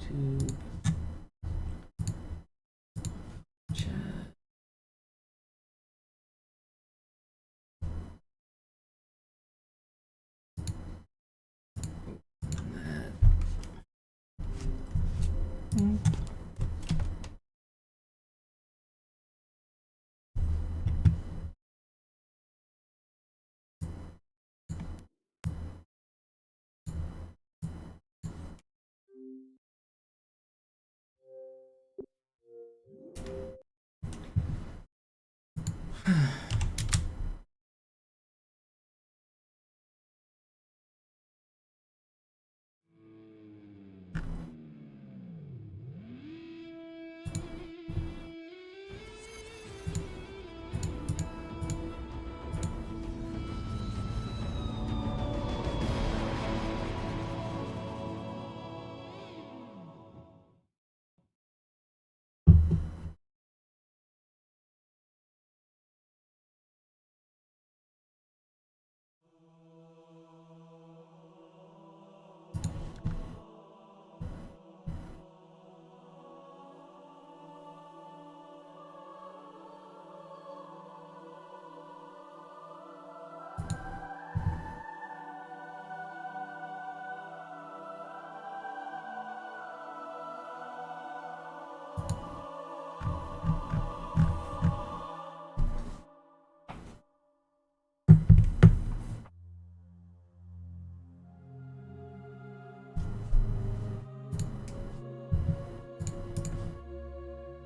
YouTube chat.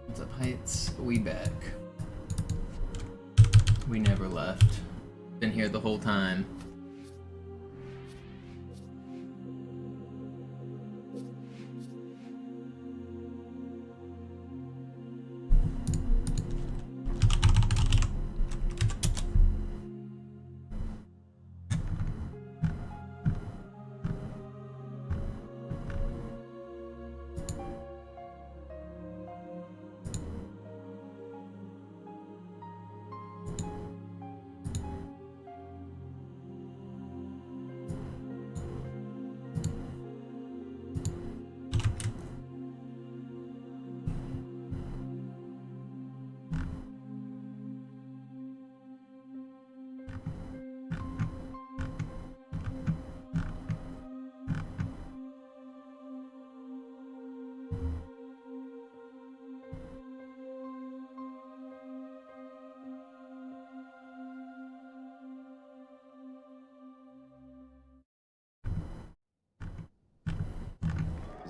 What's up, Heights? We back. We never left. Been here the whole time.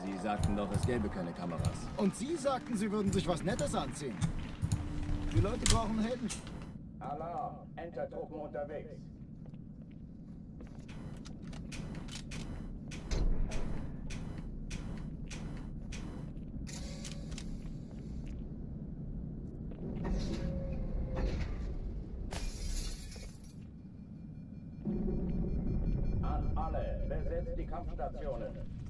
Sie sagten doch, es gäbe keine Kameras. Und Sie sagten, Sie würden sich was Nettes anziehen. Die Leute brauchen Helden. Alarm! Entertruppen unterwegs. An alle, besetzt die Kampfstationen.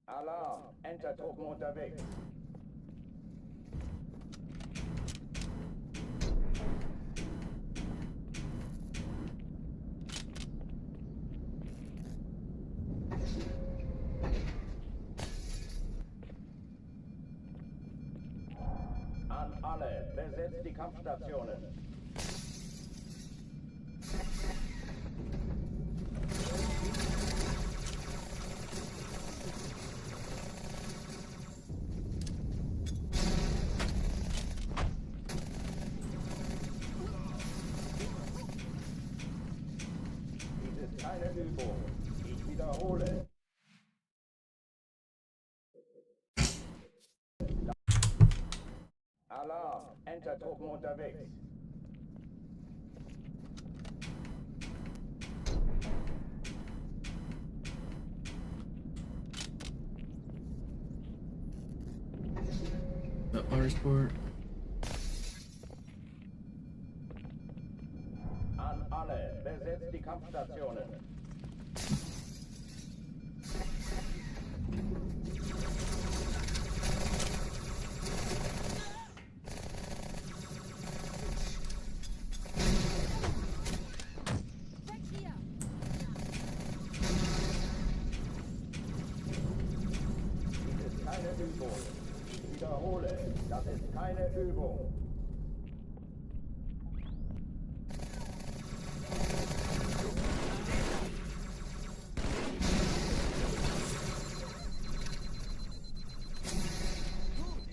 Alarm! Entertruppen unterwegs. An alle, besetzt die Kampfstationen. Keine Übung. Ich wiederhole. Alarm! Entertruppen unterwegs. The R-Sport. besetzt die Kampfstationen. Keine Übung. Ich wiederhole, das ist keine Übung.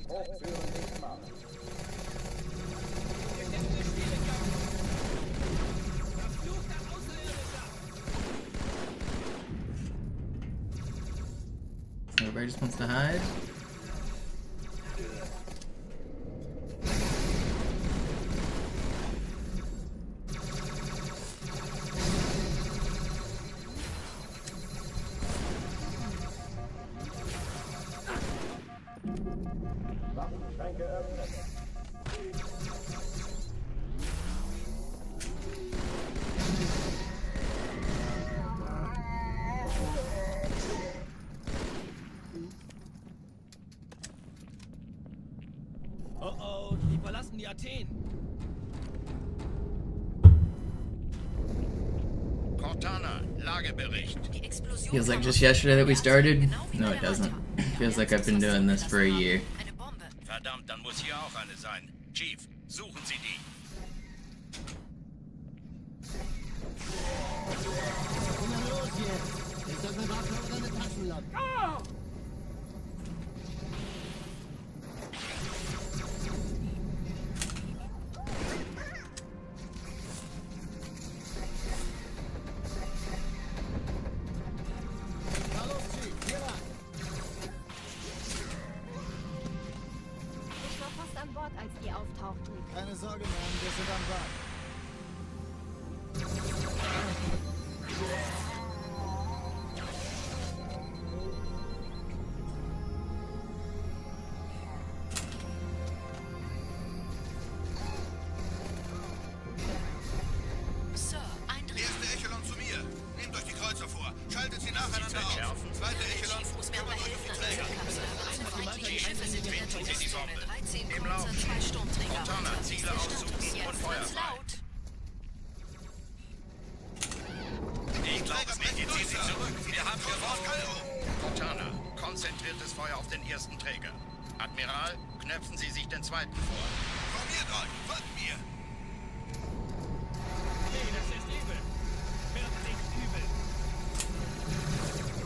Hochführen nicht machen. Everybody just wants to hide. Waffenschränke öffnen. Oh oh, die verlassen die Athen. Cortana, Lagebericht. Feels like just yesterday that we started. No, it doesn't. Feels like I've been doing this for a year. Verdammt, dann muss hier auch eine sein. Chief, suchen Sie die. Komm mal los jetzt. Jetzt sollten wir warten auf deine Taschenlampe. Na los, Chief, hier lang. Ich war fast an Bord, als die auftauchten. Keine Sorge, Mann, wir sind am Bad. Erste Echelon zu mir. Nehmt euch die Kreuzer vor. Schaltet sie nacheinander auf. Zweite Echelon, kümmert euch um die Träger. Finden Sie die Bombe. Im Lauf. Cortana, Ziele aussuchen und Feuer frei. Die Träger ziehen sie zurück. Wir haben gewonnen. Cortana, konzentriertes Feuer auf den ersten Träger. Admiral, knöpfen Sie sich den zweiten vor. Formiert euch, folgt mir. Hey, das ist übel. Wirklich übel.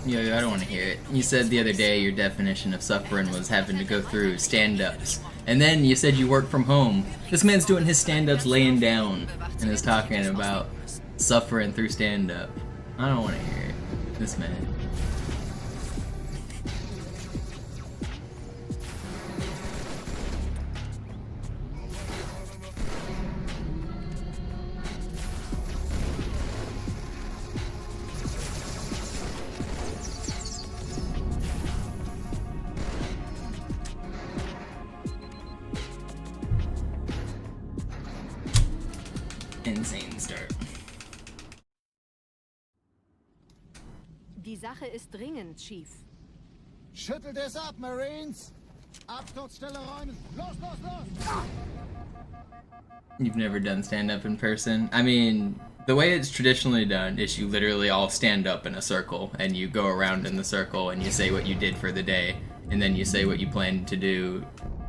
Yo, I don't want to hear it. You said the other day your definition of suffering was having to go through stand-ups. And then you said you work from home. This man's doing his stand-ups laying down and is talking about suffering through stand-up. I don't want to hear it. This man. Insane start. Die Sache ist dringend, Chief. Schüttelt es ab, Marines. Absturzstelle räumen. Los, los, los. You've never done stand-up in person? I mean, the way it's traditionally done is you literally all stand up in a circle and you go around in the circle and you say what you did for the day and then you say what you plan to do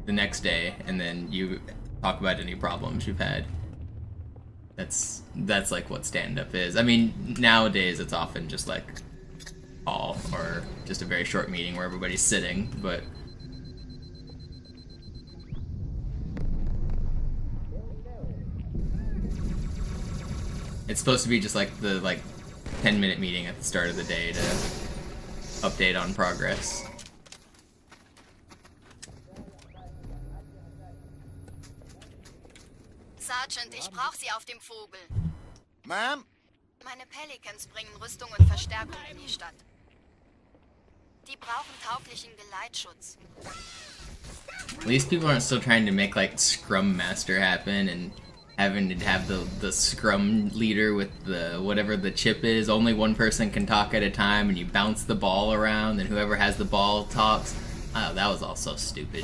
the next day and then you talk about any problems you've had. That's like what stand-up is. I mean, nowadays it's often just like call or just a very short meeting where everybody's sitting, but it's supposed to be just like the 10-minute meeting at the start of the day to update on progress. Sergeant, ich brauche Sie auf dem Vogel. Ma'am? Meine Pelicans bringen Rüstung und Verstärkung in die Stadt. Die brauchen tauglichen Geleitschutz. At least people aren't still trying to make like Scrum Master happen and having to have the scrum leader with the whatever the chip is. Only one person can talk at a time, and you bounce the ball around, and whoever has the ball talks. Oh, that was all so stupid.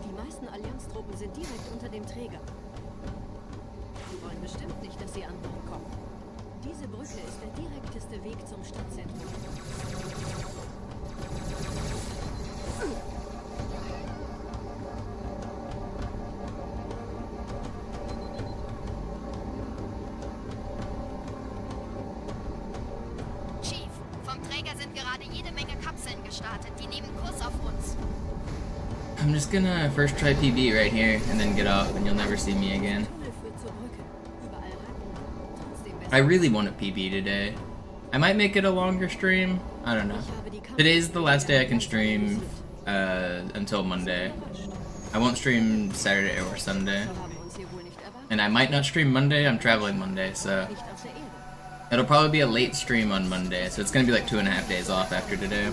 Die meisten Allianztruppen sind direkt unter dem Träger. Sie wollen bestimmt nicht, dass sie an Bord kommen. Diese Brücke ist der direkteste Weg zum Stadtzentrum. Chief, vom Träger sind gerade jede Menge Kapseln gestartet. Die nehmen Kurs auf uns. I'm just gonna first try PB right here, and then get off, and you'll never see me again. Tunnel führt zur Brücke. Überall Ratten. Trotzdem besser. I really want a PB today. I might make it a longer stream. I don't know. Ich habe die Kamera- Today's the last day I can stream until Monday. I won't stream Saturday or Sunday. Wir haben uns hier wohl nicht erwartet. And I might not stream Monday. I'm traveling Monday, so Nicht auf der Erde. it'll probably be a late stream on Monday. So it's gonna be like 2.5 days off after today.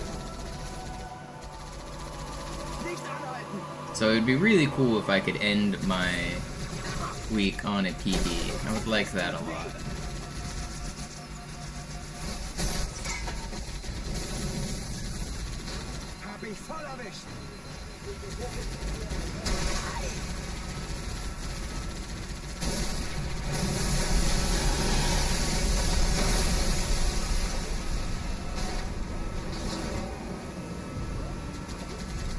So it would be really cool if I could end my week on a PB. I would like that a lot. Hab ich voll erwischt.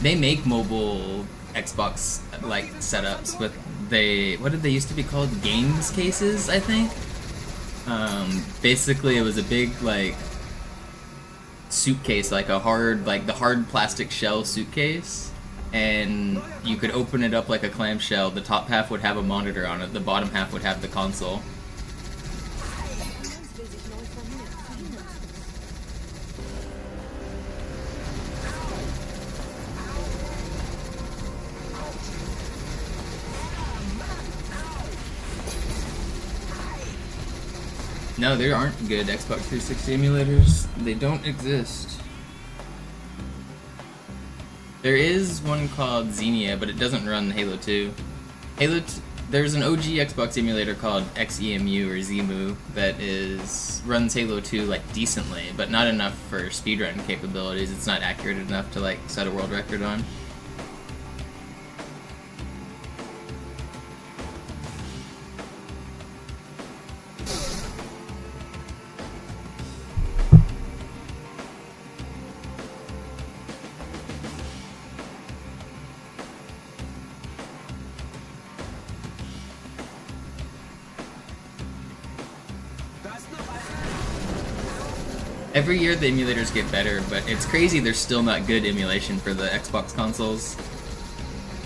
They make mobile Xbox like setups with what did they used to be called? Games cases, I think. Basically it was a big like suitcase, like the hard plastic shell suitcase, and you could open it up like a clamshell. The top half would have a monitor on it, the bottom half would have the console. Allianz will sich neu formieren. Verhindern Sie das. No, there aren't good Xbox 360 emulators. They don't exist. There is one called Xenia, but it doesn't run Halo 2. There's an OG Xbox emulator called XEMU or Zemu that runs Halo 2 like decently, but not enough for speedrun capabilities. It's not accurate enough to like set a world record on. Every year the emulators get better, but it's crazy there's still not good emulation for the Xbox consoles.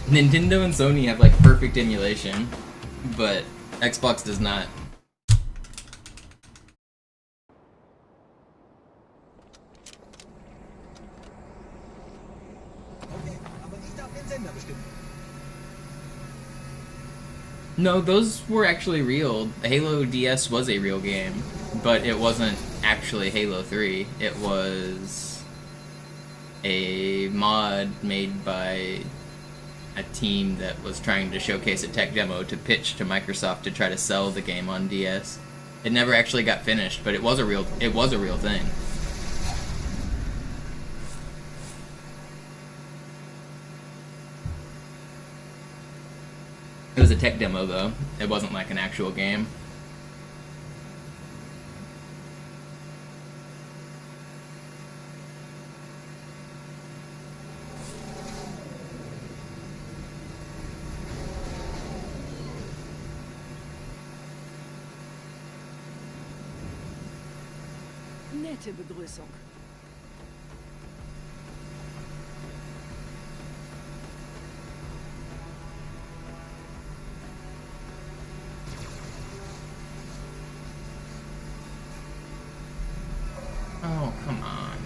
Nintendo and Sony have like perfect emulation, but Xbox does not. Okay, aber ich darf den Sender bestimmen. No, those were actually real. Halo DS was a real game, but it wasn't actually Halo 3. It was a mod made by a team that was trying to showcase a tech demo to pitch to Microsoft to try to sell the game on DS. It never actually got finished, but it was a real thing. It was a tech demo though. It wasn't like an actual game. Nette Begrüßung. Oh, come on.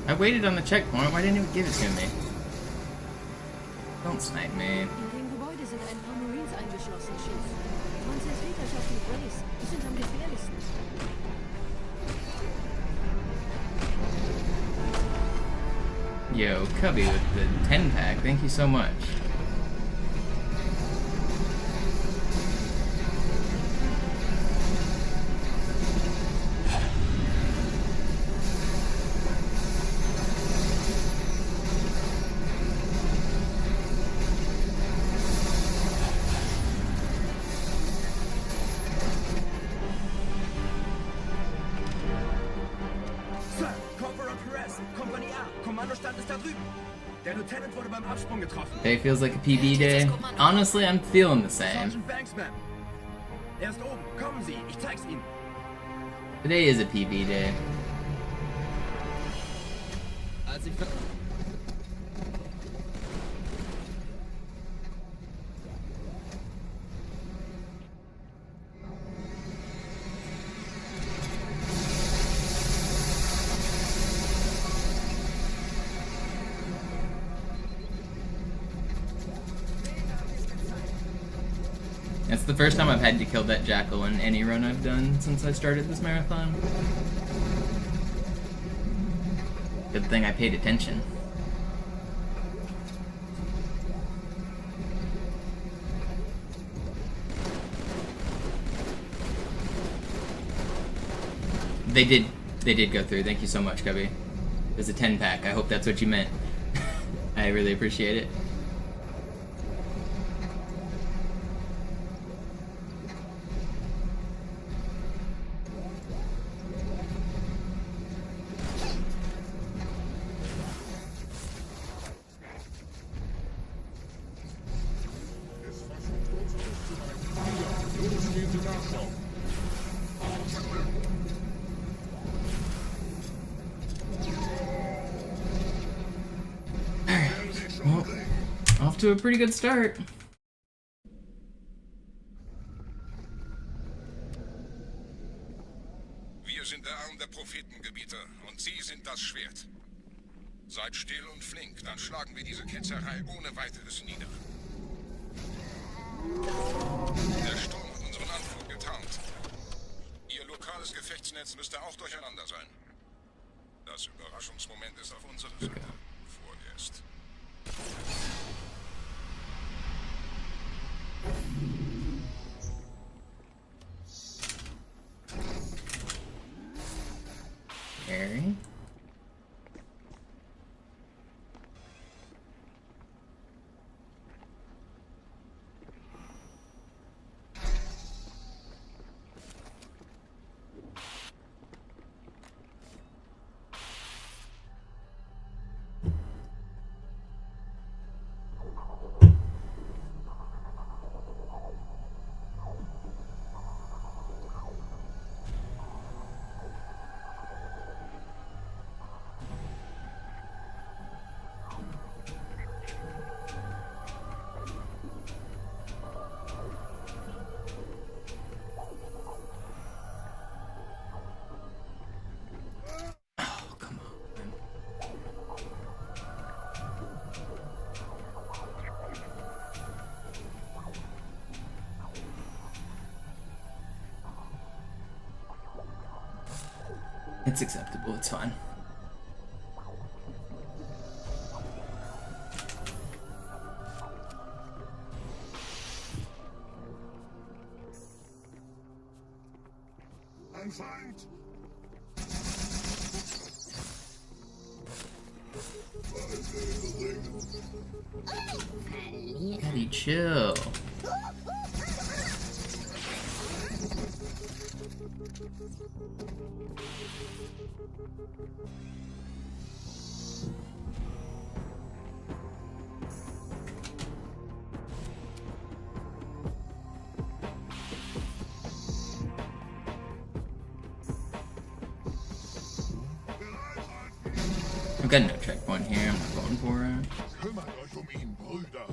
I waited on the checkpoint. Why didn't you give it to me? Don't snipe me. In dem Gebäude sind ein paar Marines eingeschlossen, Chief. Konzentriert euch auf die Grays. Die sind am gefährlichsten. Yo, Cubby with the 10-pack. Thank you so much. Sir, Corporal Perez, Kompanie A, Kommandostand ist da drüben. Der Lieutenant wurde beim Absprung getroffen. Today feels like a PB day. Honestly, I'm feeling the same. Sergeant Banksman. Er ist oben. Kommen Sie, ich zeig's Ihnen. Today is a PB day. Als ich... That's the first time I've had to kill that jackal in any run I've done since I started this marathon. Good thing I paid attention. They did go through. Thank you so much, Cubby. There's a 10-pack. I hope that's what you meant. I really appreciate it. Well, off to a pretty good start. Wir sind der Arm der Prophetengebieter und Sie sind das Schwert. Seid still und flink, dann schlagen wir diese Ketzerei ohne weiteres nieder. Der Sturm hat unseren Anflug getarnt. Ihr lokales Gefechtsnetz müsste auch durcheinander sein. Das Überraschungsmoment ist auf unserer Seite. Vorerst. Harry. It's acceptable, it's fine. Ein Feind! Daddy, chill. I've got no checkpoint here, I'm not going for it. Kümmert euch ihn, Brüder.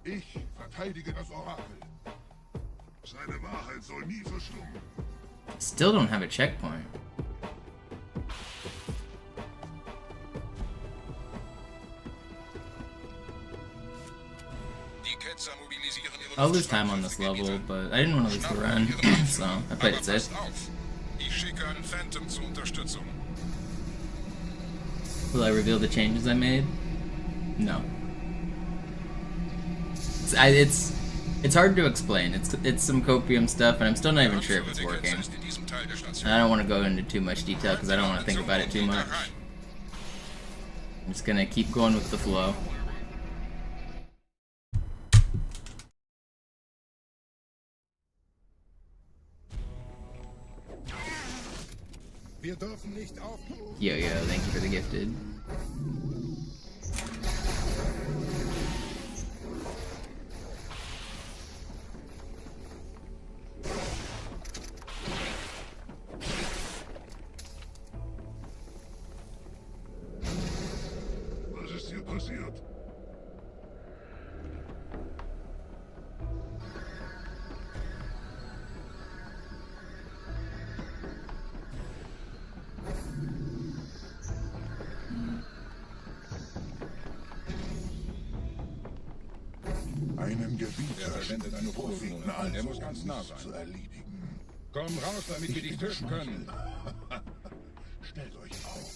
Ich verteidige das Orakel. Seine Wahrheit soll nie verstummen. Still don't have a checkpoint. I'll lose time on this level, but I didn't want to lose the run, so I played it safe. Will I reveal the changes I made? No. It's hard to explain. It's some copium stuff, and I'm still not even sure if it's working. And I don't want to go into too much detail because I don't want to think about it too much. I'm just gonna keep going with the flow. Wir dürfen nicht auf. Yo, thank you for the gifted. Was ist hier passiert? Einen Gebieter wendet eine Vorgegner an, der muss ganz nah sein. Zu erledigen. Komm raus, damit wir dich töten können. Stellt euch auf.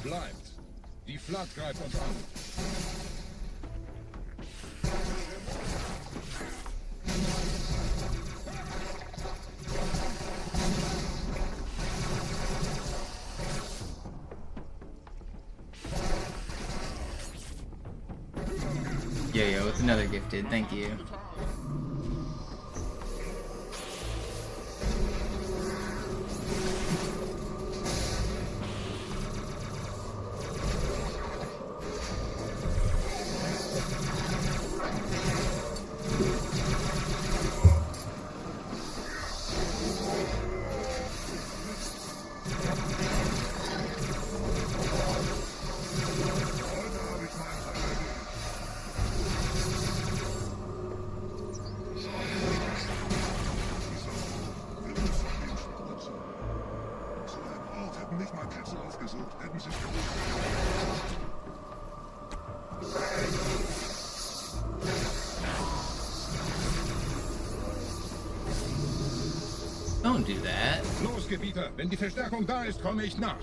Bleibt. Die Flat greift uns an. Yo, with another gifted, thank you. Don't do that. Los, Gebieter, wenn die Verstärkung da ist, komme ich nach.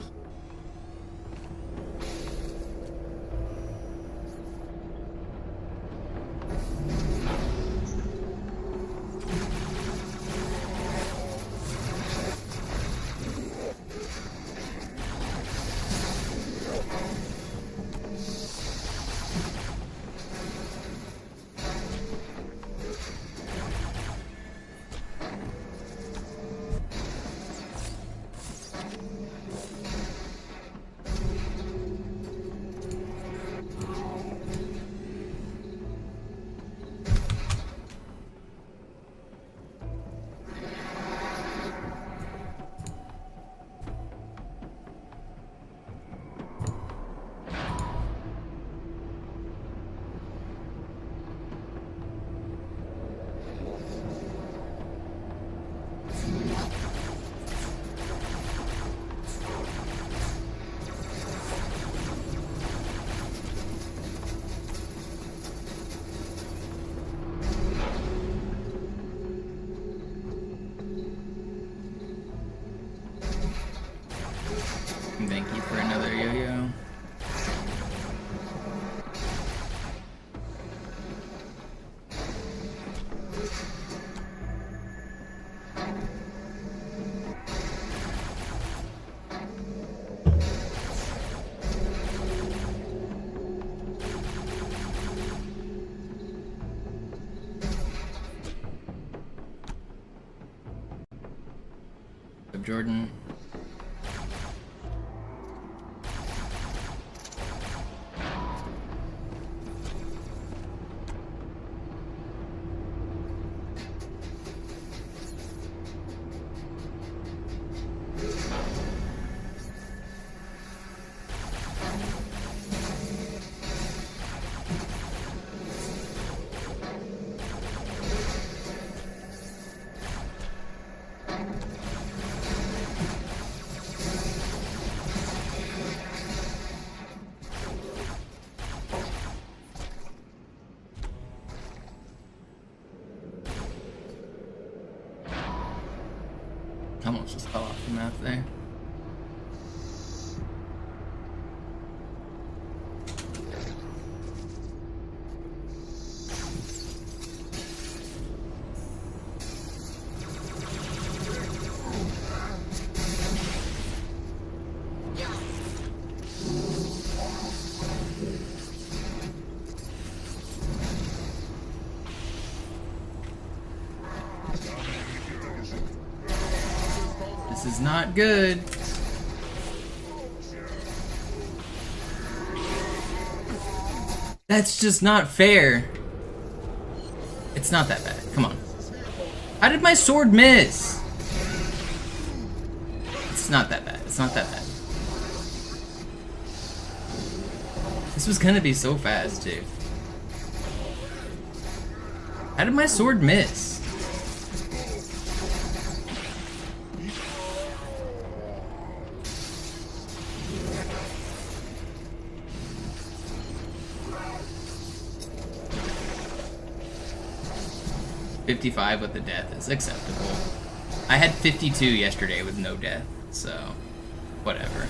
Thank you for another yo-yo. Jordan. Almost just fell off the map there. This is not good. That's just not fair. It's not that bad. Come on. How did my sword miss? It's not that bad. It's not that bad. This was gonna be so fast, too. How did my sword miss? $55 with the death is acceptable. I had 52 yesterday with no death, so whatever.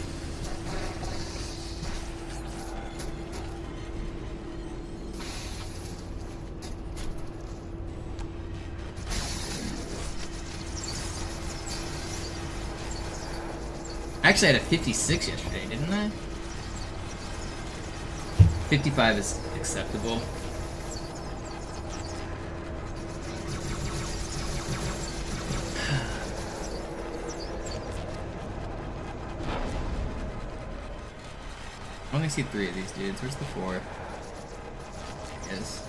Actually, I had a 56 yesterday, didn't I? 55 is acceptable. I only see 3 of these dudes. Where's the 4th? Yes.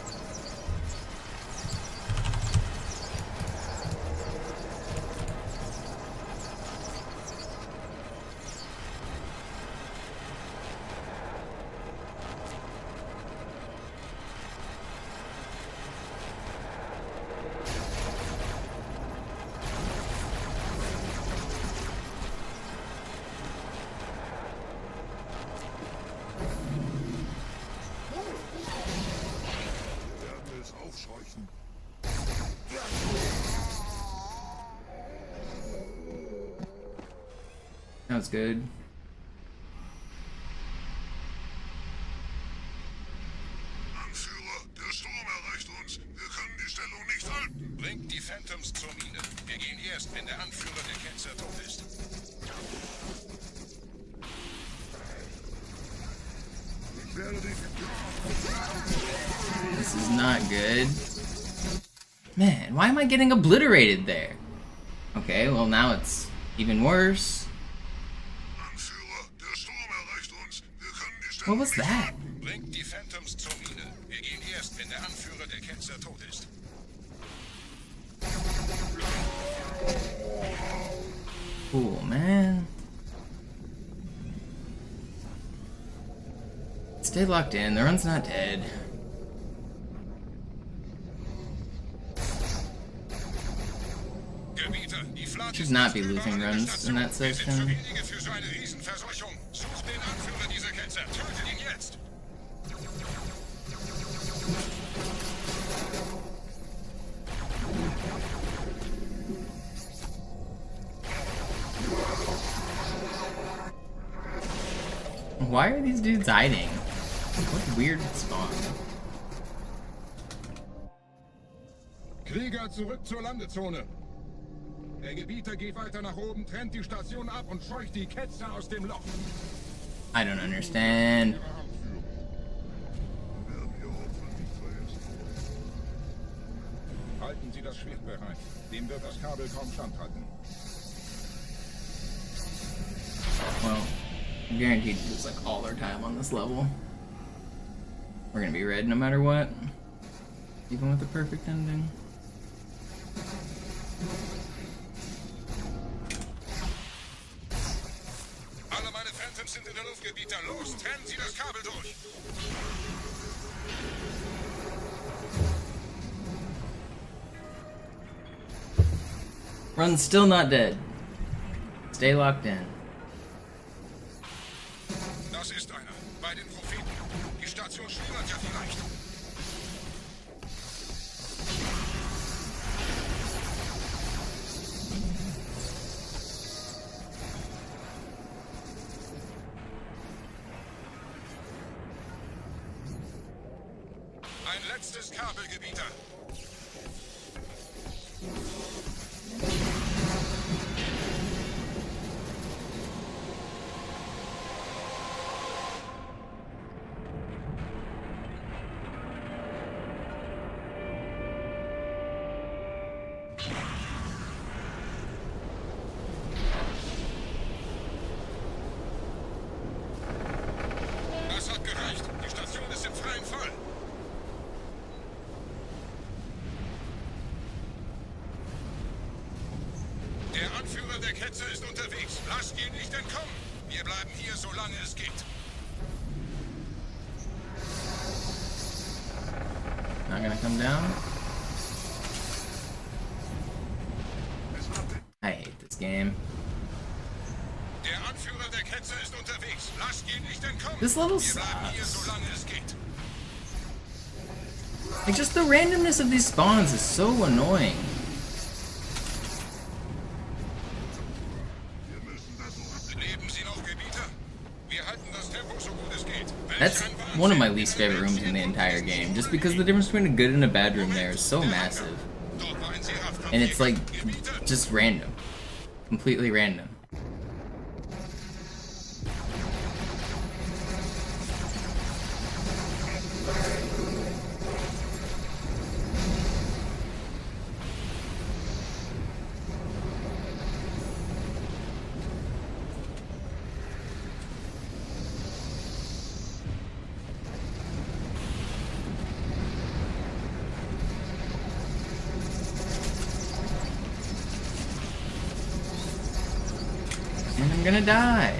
That was good. Anführer, der Sturm erreicht uns. Wir können die Stellung nicht halten. Bringt die Phantoms zur Mine. Wir gehen erst, wenn der Anführer der Ketzer tot ist. Ich werde dich... This is not good. Man, why am I getting obliterated there? Okay, well now it's even worse. What was that? Bringt die Phantoms zur Mine. Wir gehen erst, wenn der Anführer der Ketzer tot ist. Cool, man. Stay locked in. The run's not dead. Should not be losing runs in that section. Why are these dudes hiding? What weird spawn. Krieger, zurück zur Landezone. Der Gebieter geht weiter nach oben, trennt die Station ab und scheucht die Ketzer aus dem Loch. I don't understand. Halten Sie das Schwert bereit. Dem wird das Kabel kaum standhalten. Well, I'm guaranteed to lose like all our time on this level. We're gonna be red no matter what. Even with the perfect ending. Alle meine Phantoms sind in der Luft, Gebieter. Los, trennen Sie das Kabel durch. Run's still not dead. Stay locked in. Das ist einer. Bei den Propheten. Die Station schlummert ja vielleicht. Ein letztes Kabelgebieter. Das hat gereicht. Die Station ist im freien Fall. Der Anführer der Ketze ist unterwegs. Lasst ihn nicht entkommen. Wir bleiben hier, solange es geht. Not gonna come down. I hate this game. Der Anführer der Ketze ist unterwegs. Lasst ihn nicht entkommen. This level Wir bleiben hier, sucks. solange es geht. Like, just the randomness of these spawns is so annoying. Leben Sie noch, Gebieter? Wir halten das Tempo so gut es geht. That's one of my least favorite rooms in the entire game, just because the difference between a good and a bad room there is so massive. Dort war ein Seraph. And it's like, just random. Completely random. And I'm gonna die.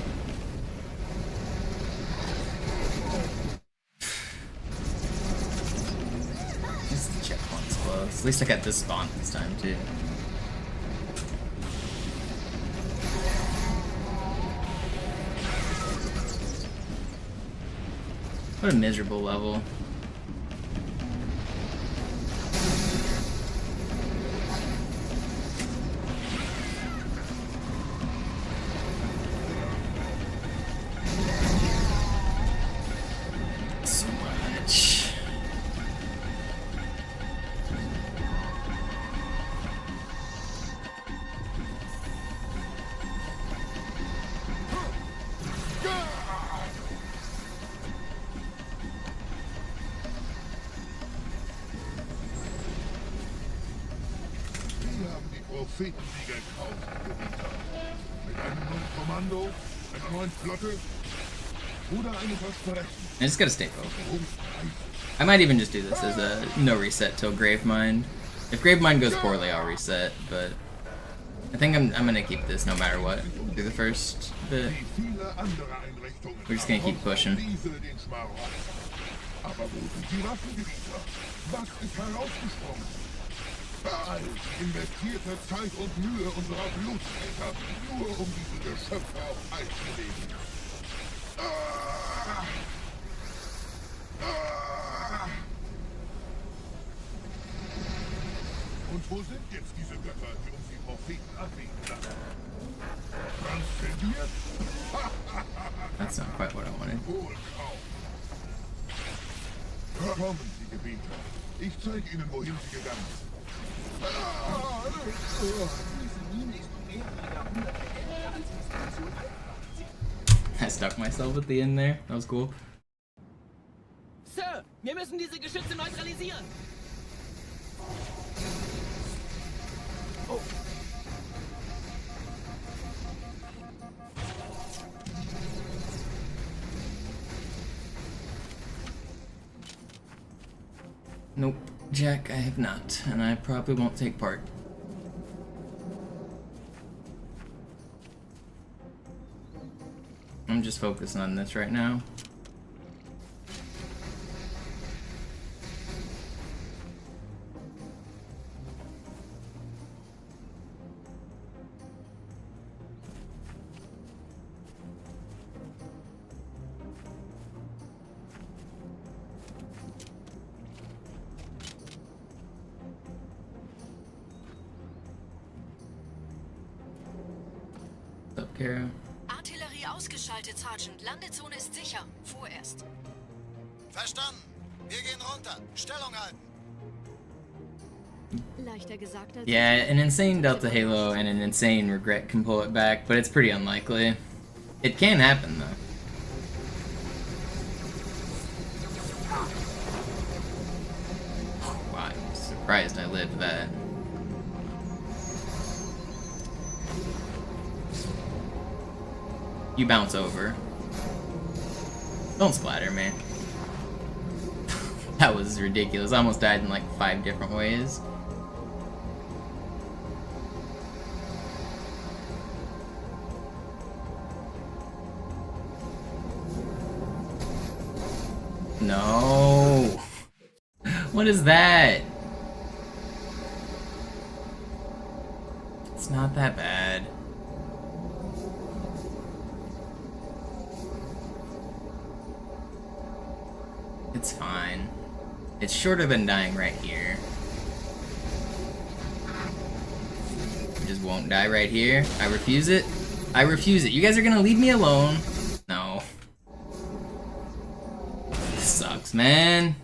This the checkpoint's close. At least I got this spawn this time too. What a miserable level. So much. Wir haben die Prophetensiegel gekauft, Gebieter. Mit einem neuen Kommando, einer neuen Flotte oder einem Versprechen. I just gotta stay focused. I might even just do this as a no reset till Gravemind. If Gravemind goes poorly, I'll reset, but I think I'm gonna keep this no matter what. Do the first bit. Viele andere Einrichtungen We're just gonna keep pushing. Diese den Schmarrn. Aber wo sind die Waffengebieter? Was ist herausgesprungen? All investierte Zeit und Mühe unserer Blutsväter, nur um diese Geschöpfe auf Eis zu legen. Ah! Ah! Und wo sind jetzt diese Götter, die uns die Propheten abbiegen lassen? Transzendiert? That's not quite what I wanted. Wohl kaum. Kommen Sie, Gebieter. Ich zeige Ihnen, wohin Sie gegangen sind. I stuck myself at the end there. That was cool. Sir, wir müssen diese Geschütze neutralisieren. Nope, Jack, I have not, and I probably won't take part. I'm just focusing on this right now. What's up, Kara? Artillerie ausgeschaltet, Sergeant. Landezone ist sicher. Vorerst. Verstanden. Wir gehen runter. Stellung halten. Leichter gesagt als Yeah, an insane Delta Halo and an insane Regret can pull it back, but it's pretty unlikely. It can happen, though. Wow, I'm surprised I lived that. You bounce over. Don't splatter me. That was ridiculous. I almost died in like 5 different ways. No. What is that? It's not that bad. It's fine. It's shorter than dying right here. I just won't die right here. I refuse it. I refuse it. You guys are gonna leave me alone. No. This sucks, man.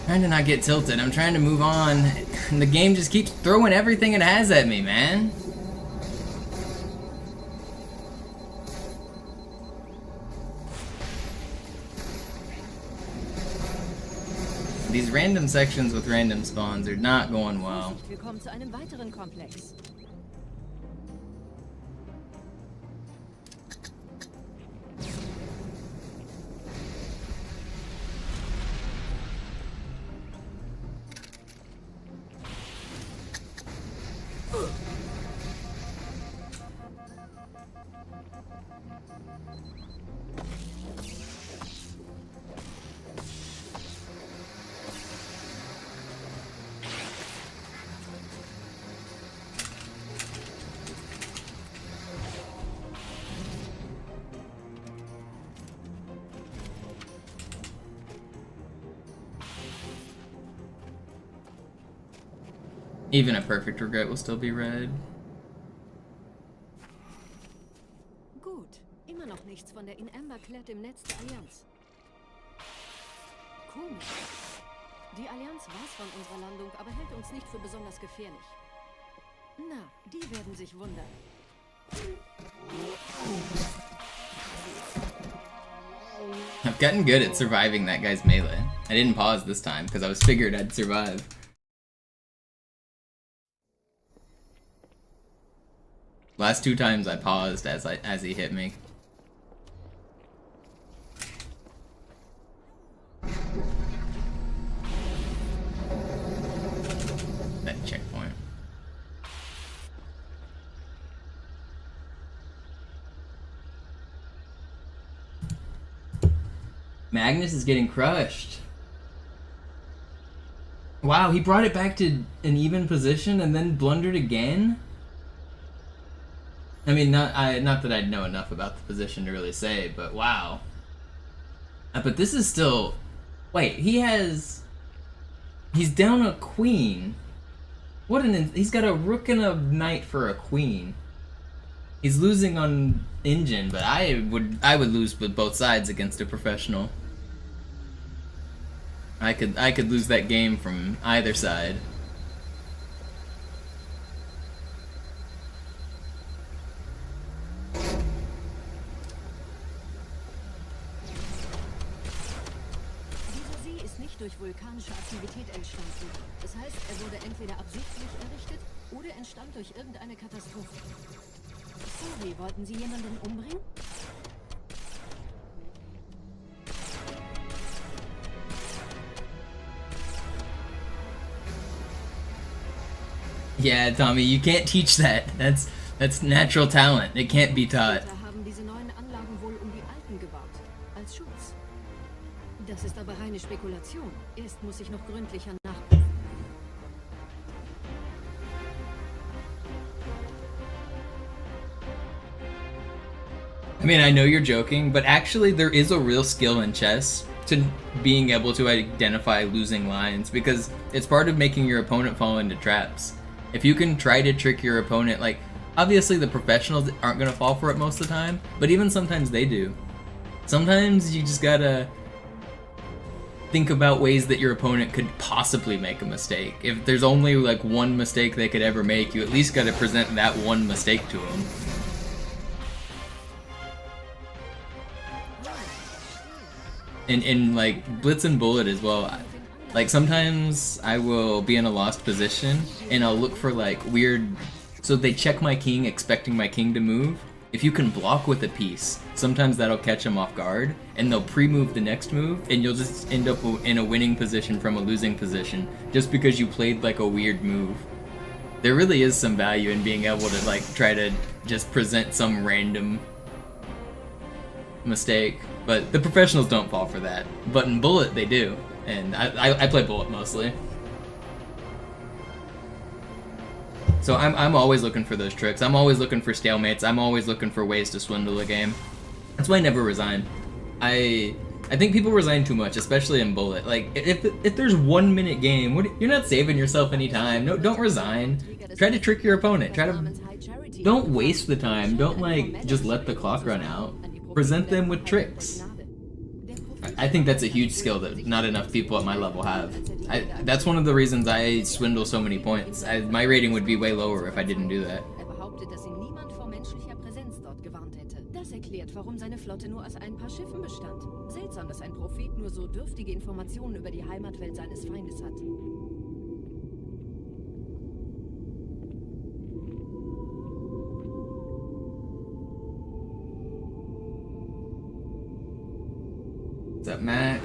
Trying to not get tilted. I'm trying to move on. And the game just keeps throwing everything it has at me, man. These random sections with random spawns are not going well. Willkommen zu einem weiteren Komplex. Even a perfect regret will still be red. Gut, immer noch nichts von der in Amber Klett im Netz der Allianz. Komisch. Die Allianz weiß von unserer Landung, aber hält uns nicht für besonders gefährlich. Na, die werden sich wundern. I've gotten good at surviving that guy's melee. I didn't pause this time because I was figured I'd survive. Last 2 times I paused as he hit me. That checkpoint. Magnus is getting crushed. Wow, he brought it back to an even position and then blundered again? I mean, not that I'd know enough about the position to really say, but wow. But this is still... Wait, he's down a queen. He's got a rook and a knight for a queen. He's losing on engine, but I would lose with both sides against a professional. I could lose that game from either side. Durch vulkanische Aktivität entstanden. Das heißt, er wurde entweder absichtlich errichtet oder entstand durch irgendeine Katastrophe. Sorry, wollten Sie jemanden umbringen? Yeah, Tommy, you can't teach that. That's natural talent. It can't be taught. Haben diese neuen Anlagen wohl die alten gebaut, als Schutz. Das ist aber reine Spekulation. Erst muss ich noch gründlicher nachprüfen. I mean, I know you're joking, but actually there is a real skill in chess to being able to identify losing lines, because it's part of making your opponent fall into traps. If you can try to trick your opponent, like, obviously the professionals aren't going to fall for it most of the time, but even sometimes they do. Sometimes you just gotta think about ways that your opponent could possibly make a mistake. If there's only like one mistake they could ever make, you at least gotta present that one mistake to them. In like Blitz and Bullet as well, like sometimes I will be in a lost position and I'll look for like weird, so they check my king expecting my king to move. If you can block with a piece, sometimes that'll catch them off guard and they'll pre-move the next move and you'll just end up in a winning position from a losing position just because you played like a weird move. There really is some value in being able to like try to just present some random mistake, but the professionals don't fall for that. But in Bullet they do, and I play Bullet mostly. So I'm always looking for those tricks. I'm always looking for stalemates. I'm always looking for ways to swindle a game. That's why I never resign. I think people resign too much, especially in Bullet. Like if there's 1 minute game, you're not saving yourself any time. No, don't resign. Try to trick your opponent. Don't waste the time. Don't like just let the clock run out. Present them with tricks. I think that's a huge skill that not enough people at my level have. That's one of the reasons I swindle so many points. My rating would be way lower if I didn't do that. behauptet, dass ihn niemand vor menschlicher Präsenz dort gewarnt hätte. Das erklärt, warum seine Flotte nur aus ein paar Schiffen bestand. Seltsam, dass ein Prophet nur so dürftige Informationen über die Heimatwelt seines Feindes hat. What's up, Mac?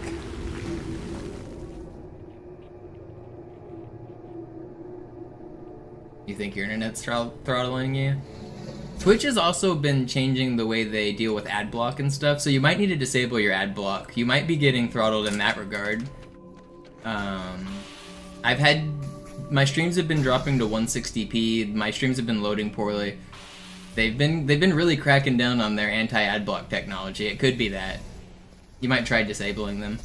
You think your internet's throttling you? Twitch has also been changing the way they deal with ad block and stuff, so you might need to disable your ad block. You might be getting throttled in that regard. My streams have been dropping to 160p. My streams have been loading poorly. They've been really cracking down on their anti-ad block technology. It could be that. You might try disabling them.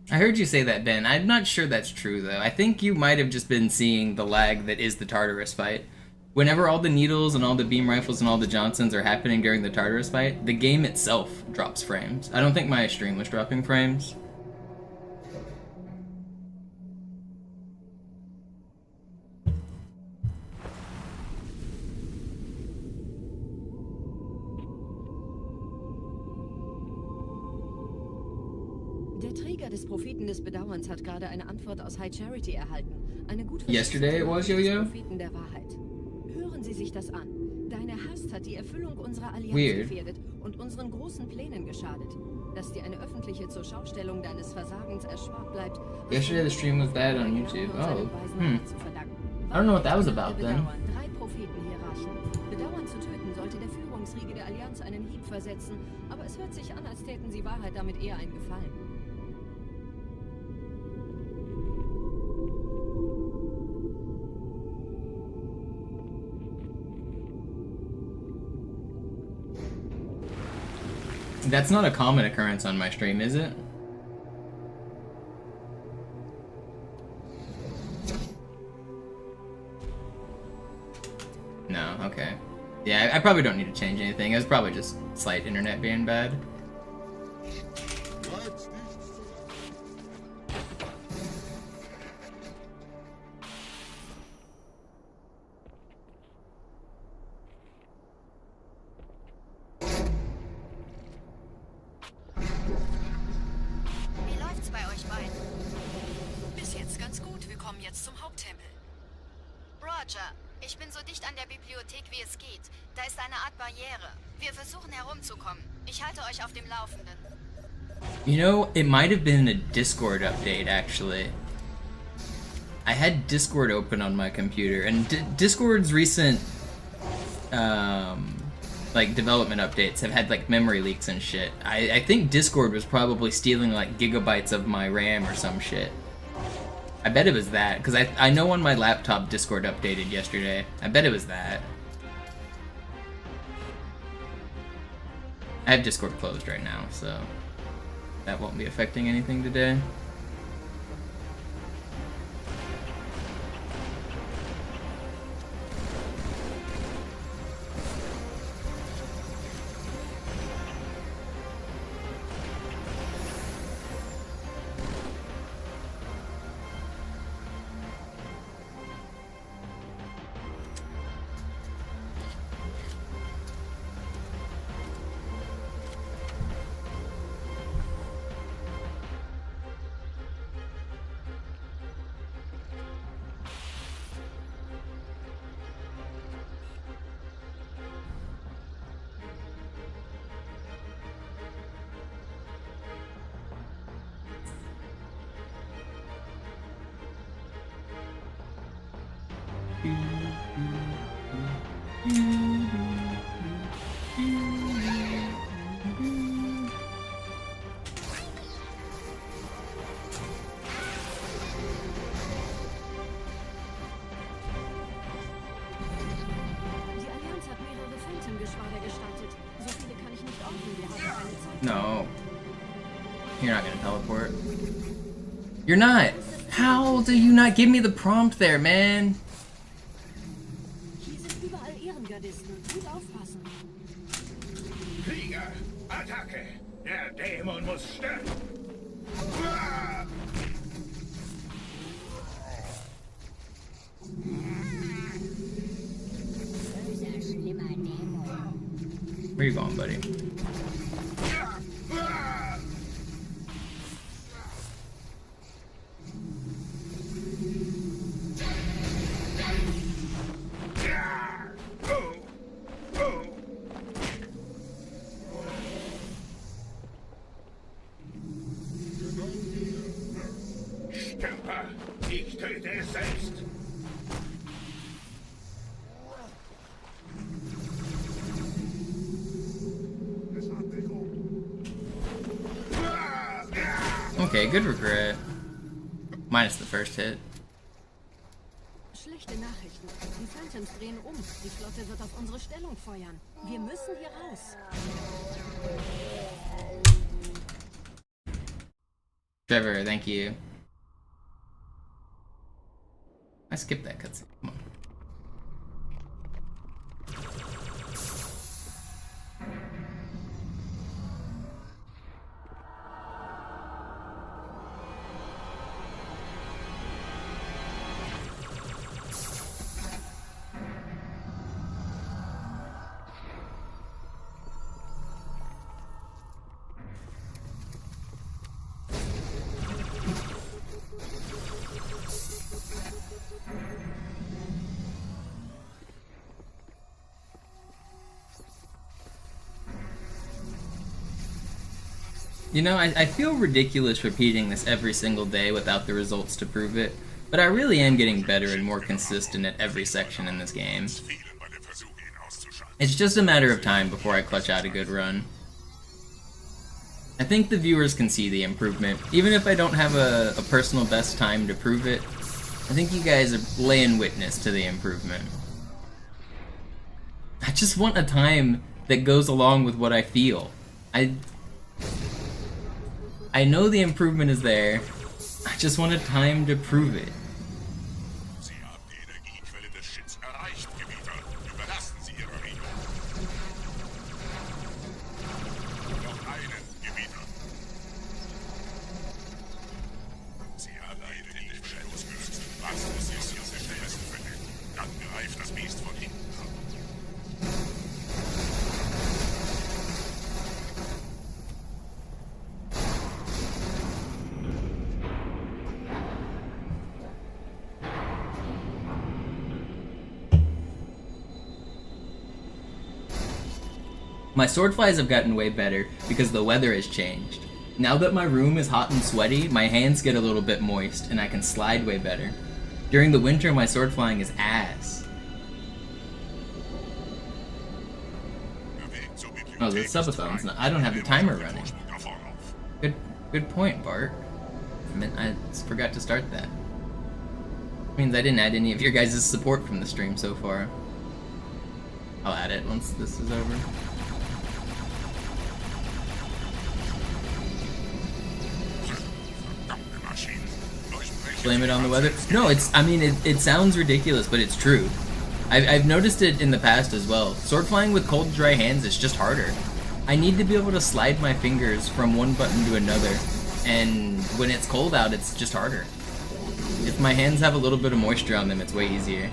I heard you say that, Ben. I'm not sure that's true, though. I think you might have just been seeing the lag that is the Tartarus fight. Whenever all the needles and all the beam rifles and all the Johnsons are happening during the Tartarus fight, the game itself drops frames. I don't think my stream was dropping frames. Der Träger des Propheten des Bedauerns hat gerade eine Antwort aus High Charity erhalten. Eine gute Yesterday it was, Yo-Yo? des Propheten der Wahrheit. Hören Sie sich das an. Deine Hast hat die Erfüllung unserer Allianz Weird. gefährdet und unseren großen Plänen geschadet. Dass dir eine öffentliche Zurschaustellung deines Versagens erspart bleibt. Yesterday the stream was bad on YouTube. Oh, I don't know what that was about then. 3 Prophetenhierarchen. Bedauern zu töten sollte der Führungsriege der Allianz einen Hieb versetzen, aber es hört sich an, als täten sie Wahrheit damit eher einen Gefallen. That's not a common occurrence on my stream, is it? No, okay. Yeah, I probably don't need to change anything. It was probably just slight internet being bad. Wie läuft's bei euch beiden? Bis jetzt ganz gut. Wir kommen jetzt zum Haupttempel. Roger, ich bin so dicht an der Bibliothek, wie es geht. Da ist eine Art Barriere. Wir versuchen herumzukommen. Ich halte euch auf dem Laufenden. You know, it might have been a Discord update, actually. I had Discord open on my computer, and Discord's recent, like development updates have had like memory leaks and shit. I think Discord was probably stealing like gigabytes of my RAM or some shit. I bet it was that, because I know on my laptop Discord updated yesterday. I bet it was that. I have Discord closed right now, so that won't be affecting anything today. No. You're not gonna teleport. You're not! How do you not give me the prompt there, man? Krieger, Attacke! Der Dämon muss sterben! Where you going, buddy? Stümper, ich töte es selbst! Okay, good regret. Minus the first hit. Schlechte Nachrichten. Die Phantoms drehen um. Die Flotte wird auf unsere Stellung feuern. Wir müssen hier raus. Trevor, thank you. I skipped that cutscene. Come on. You know, I feel ridiculous repeating this every single day without the results to prove it, but I really am getting better and more consistent at every section in this game. It's just a matter of time before I clutch out a good run. I think the viewers can see the improvement, even if I don't have a personal best time to prove it. I think you guys are laying witness to the improvement. I just want a time that goes along with what I feel. I know the improvement is there, I just want a time to prove it. My swordflies have gotten way better because the weather has changed. Now that my room is hot and sweaty, my hands get a little bit moist and I can slide way better. During the winter, my sword flying is ass. Oh, the subathon's not. I don't have the timer running. Good point, Bart. I forgot to start that. Means I didn't add any of your guys' support from the stream so far. I'll add it once this is over. Blame it on the weather? No, I mean, it sounds ridiculous, but it's true. I've noticed it in the past as well. Sword flying with cold, dry hands is just harder. I need to be able to slide my fingers from one button to another, and when it's cold out, it's just harder. If my hands have a little bit of moisture on them, it's way easier.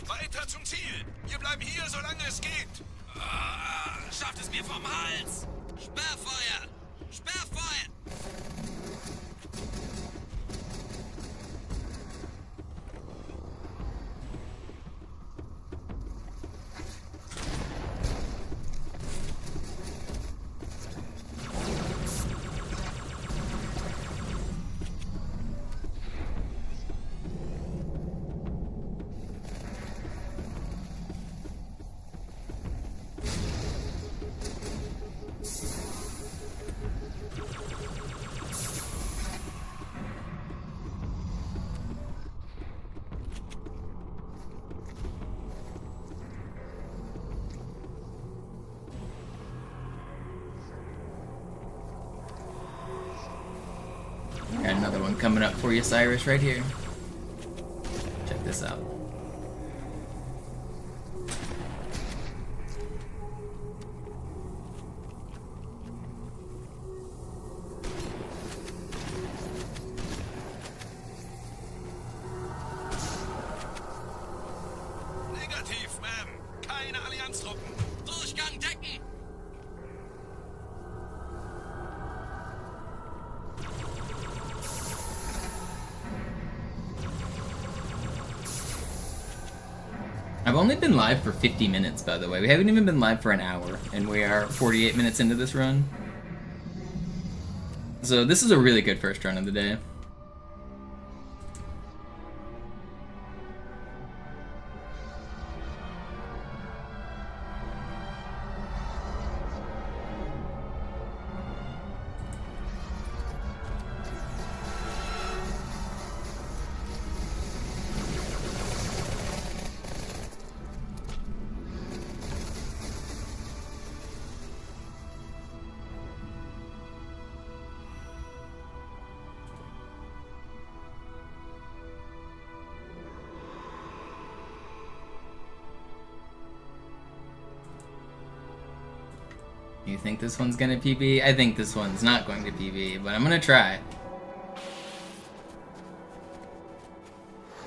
Weiter zum Ziel! Wir bleiben hier, solange es geht! Schafft es mir vom Hals! Sperrfeuer! Sperrfeuer! Got another one coming up for you, Cyrus, right here. Check this out. Negativ, Ma'am. Keine Allianztruppen. Durchgang decken! I've only been live for 50 minutes, by the way. We haven't even been live for an hour, and we are 48 minutes into this run. So this is a really good first run of the day. You think this one's gonna PB? I think this one's not going to PB, but I'm gonna try.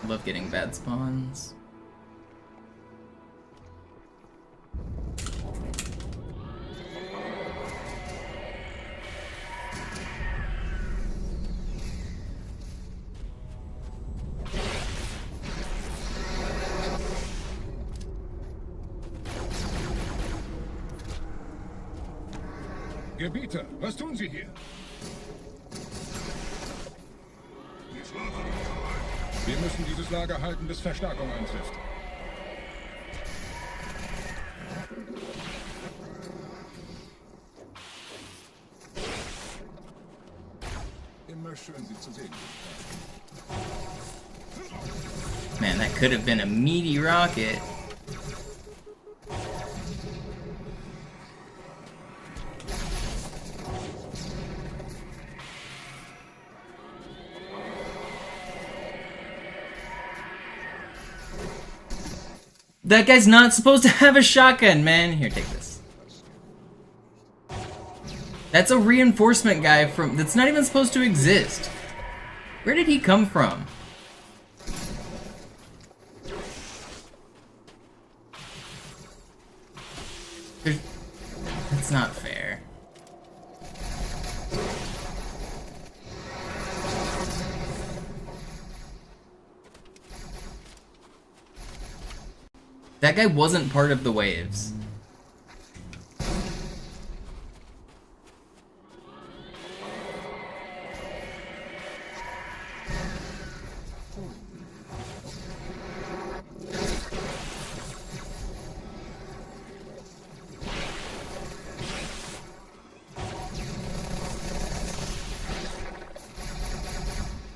Love getting bad spawns. Gebieter, was tun Sie hier? Wir müssen dieses Lager halten, bis Verstärkung eintrifft. Immer schön, Sie zu sehen. Man, that could have been a meaty rocket. That guy's not supposed to have a shotgun, man. Here, take this. That's a reinforcement guy that's not even supposed to exist. Where did he come from? That's not fair. That guy wasn't part of the waves.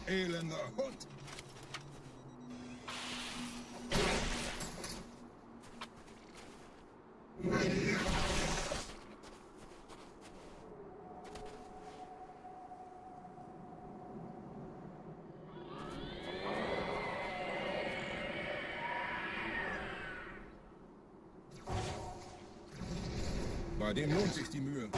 Elender Hund! Bei dem lohnt sich die Mühe.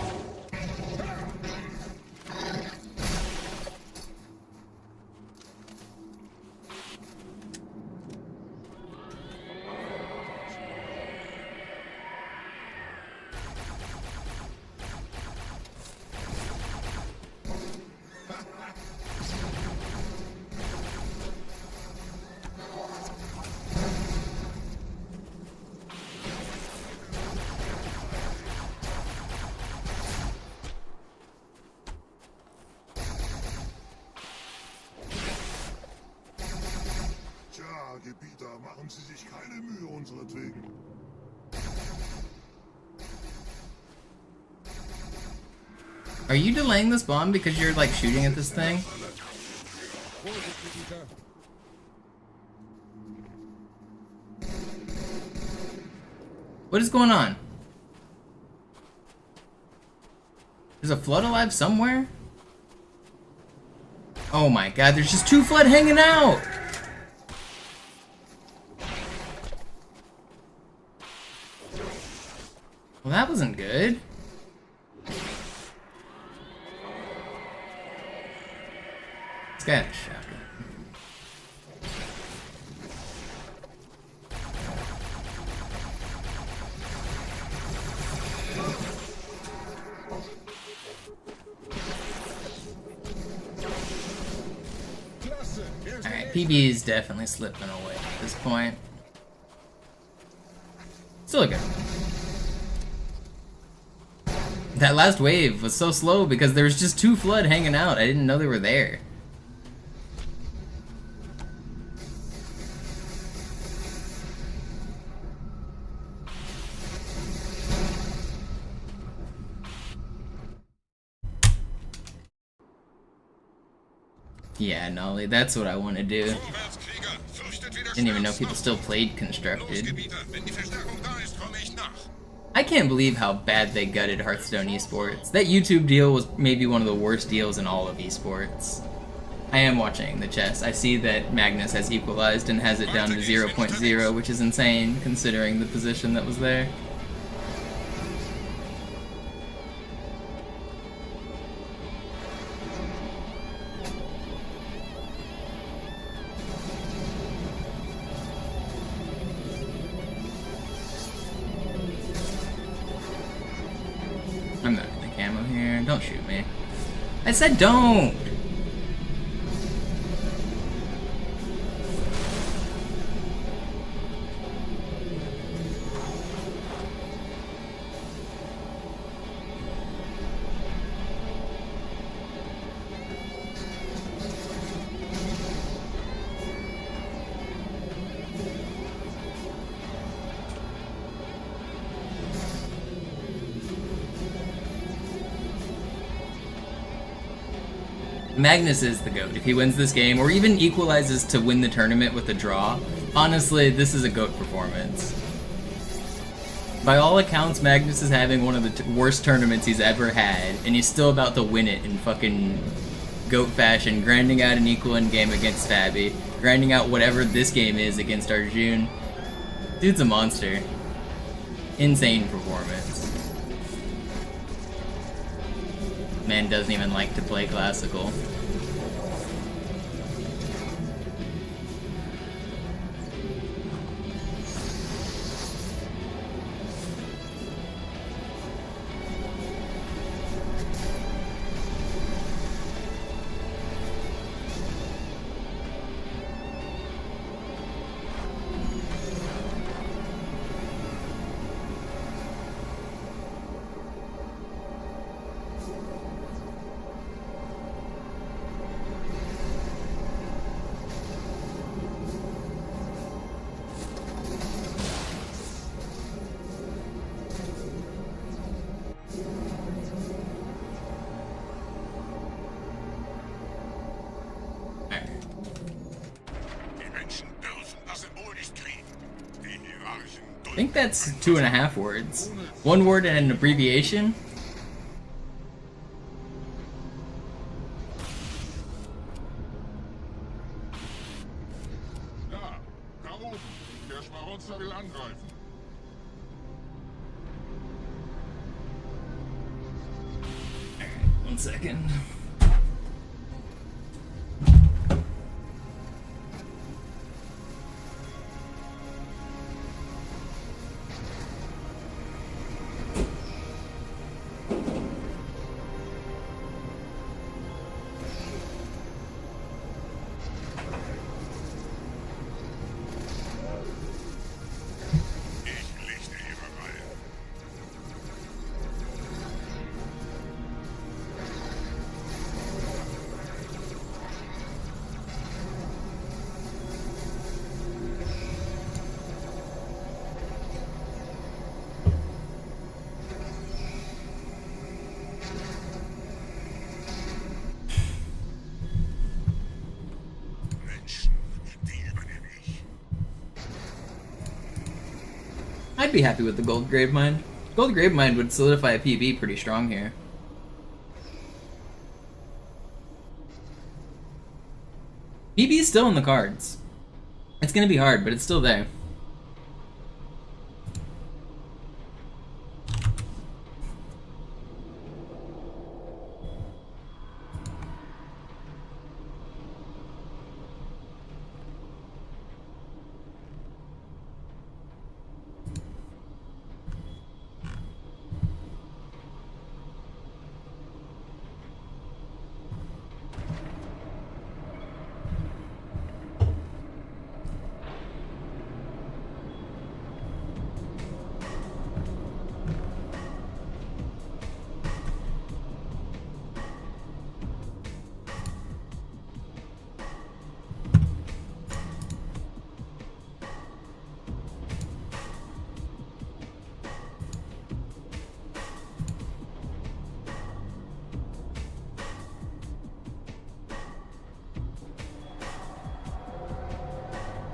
Gebieter, machen Sie sich keine Mühe unseretwegen. Are you delaying the spawn because you're like shooting at this thing? What is going on? There's a flood alive somewhere? Oh my god, there's just 2 flood hanging out! Well, that wasn't good. This guy had a shotgun. Alright, PB is definitely slipping away at this point. Still a good one. That last wave was so slow because there was just 2 flood hanging out. I didn't know they were there. Yeah, Nolly, that's what I want to do. Didn't even know people still played Constructed. I can't believe how bad they gutted Hearthstone esports. That YouTube deal was maybe one of the worst deals in all of esports. I am watching the chess. I see that Magnus has equalized and has it down to 0.0, which is insane considering the position that was there. I'm not in the camo here. Don't shoot me. I said don't! Magnus is the GOAT. If he wins this game, or even equalizes to win the tournament with a draw, honestly, this is a GOAT performance. By all accounts, Magnus is having one of the worst tournaments he's ever had, and he's still about to win it in fucking GOAT fashion, grinding out an equal in game against Fabi, grinding out whatever this game is against Arjun. Dude's a monster. Insane performance. Man doesn't even like to play classical. Symbol nicht kriegen. Die Hierarchen I think that's 2.5 words. 1 word and an abbreviation. Da, da oben. Der Schmarotzer will angreifen. Alright, 1 second. Ich lichte ihre Reihe. Menschen, die übernehme ich. I'd be happy with the gold Gravemind. Gold Gravemind would solidify a PB pretty strong here. PB's still in the cards. It's gonna be hard, but it's still there.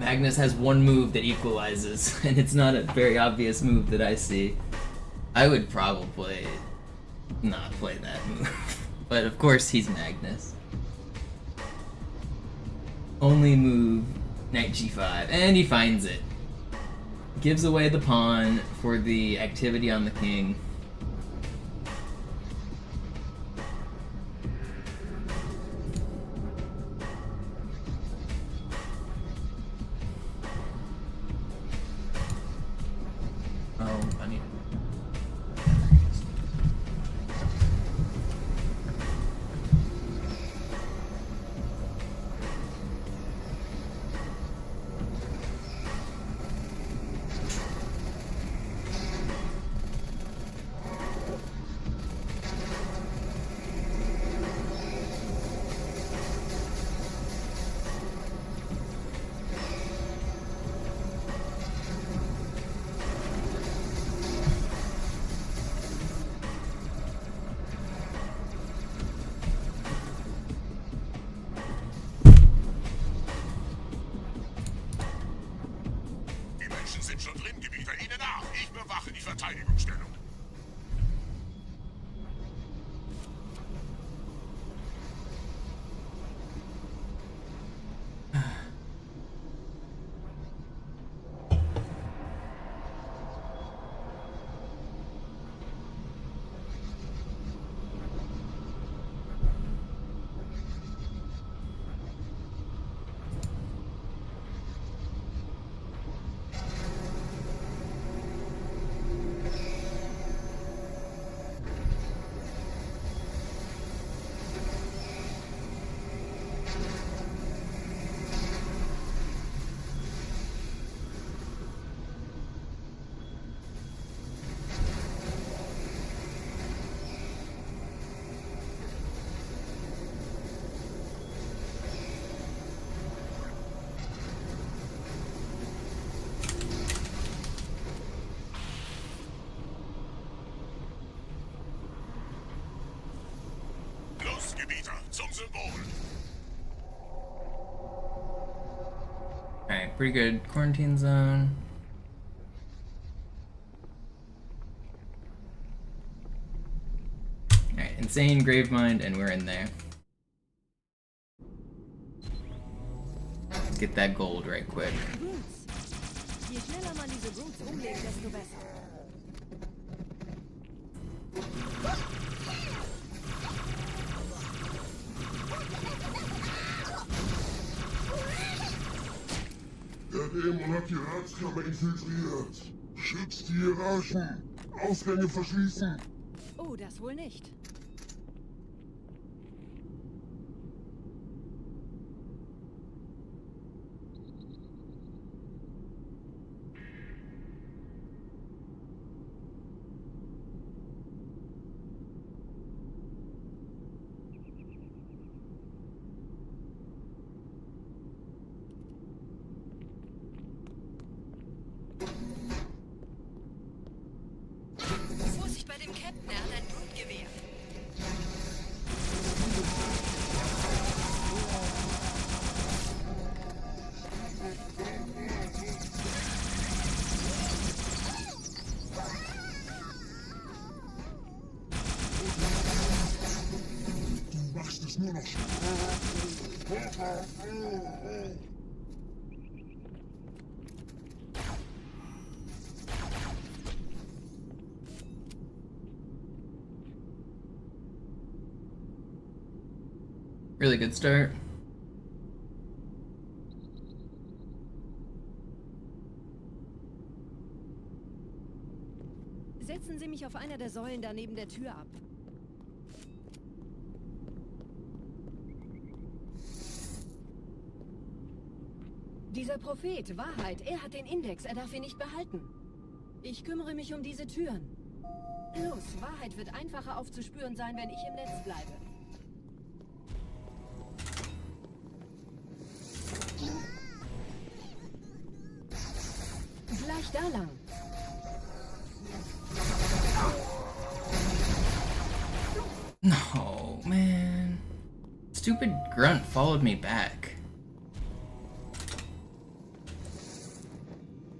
Magnus has 1 move that equalizes, and it's not a very obvious move that I see. I would probably not play that move. But of course he's Magnus. Only move, knight g5, and he finds it. Gives away the pawn for the activity on the king. Oh, I need Die Menschen sind schon drin, Gebieter. Ihnen nach. Ich bewache die Verteidigungsstellung. Los, Gebieter, zum Symbol. Alright. Alright, pretty good. Quarantine zone. Alright, insane Gravemind, and we're in there. Let's get that gold right quick. Je schneller man diese Brutes umlegt, desto besser. Der Dämon hat die Ratskammer infiltriert. Schützt die Hierarchen. Ausgänge verschließen. Oh, das wohl nicht. Vorsicht bei dem Captain, er hat ein Blutgewehr. Du machst es nur noch schlimmer. Really good start. Setzen Sie mich auf einer der Säulen da neben der Tür ab. Dieser Prophet, Wahrheit, er hat den Index, er darf ihn nicht behalten. Ich kümmere mich um diese Türen. Los, Wahrheit wird einfacher aufzuspüren sein, wenn ich im Netz bleibe. Gleich da lang. No, man. Stupid grunt followed me back.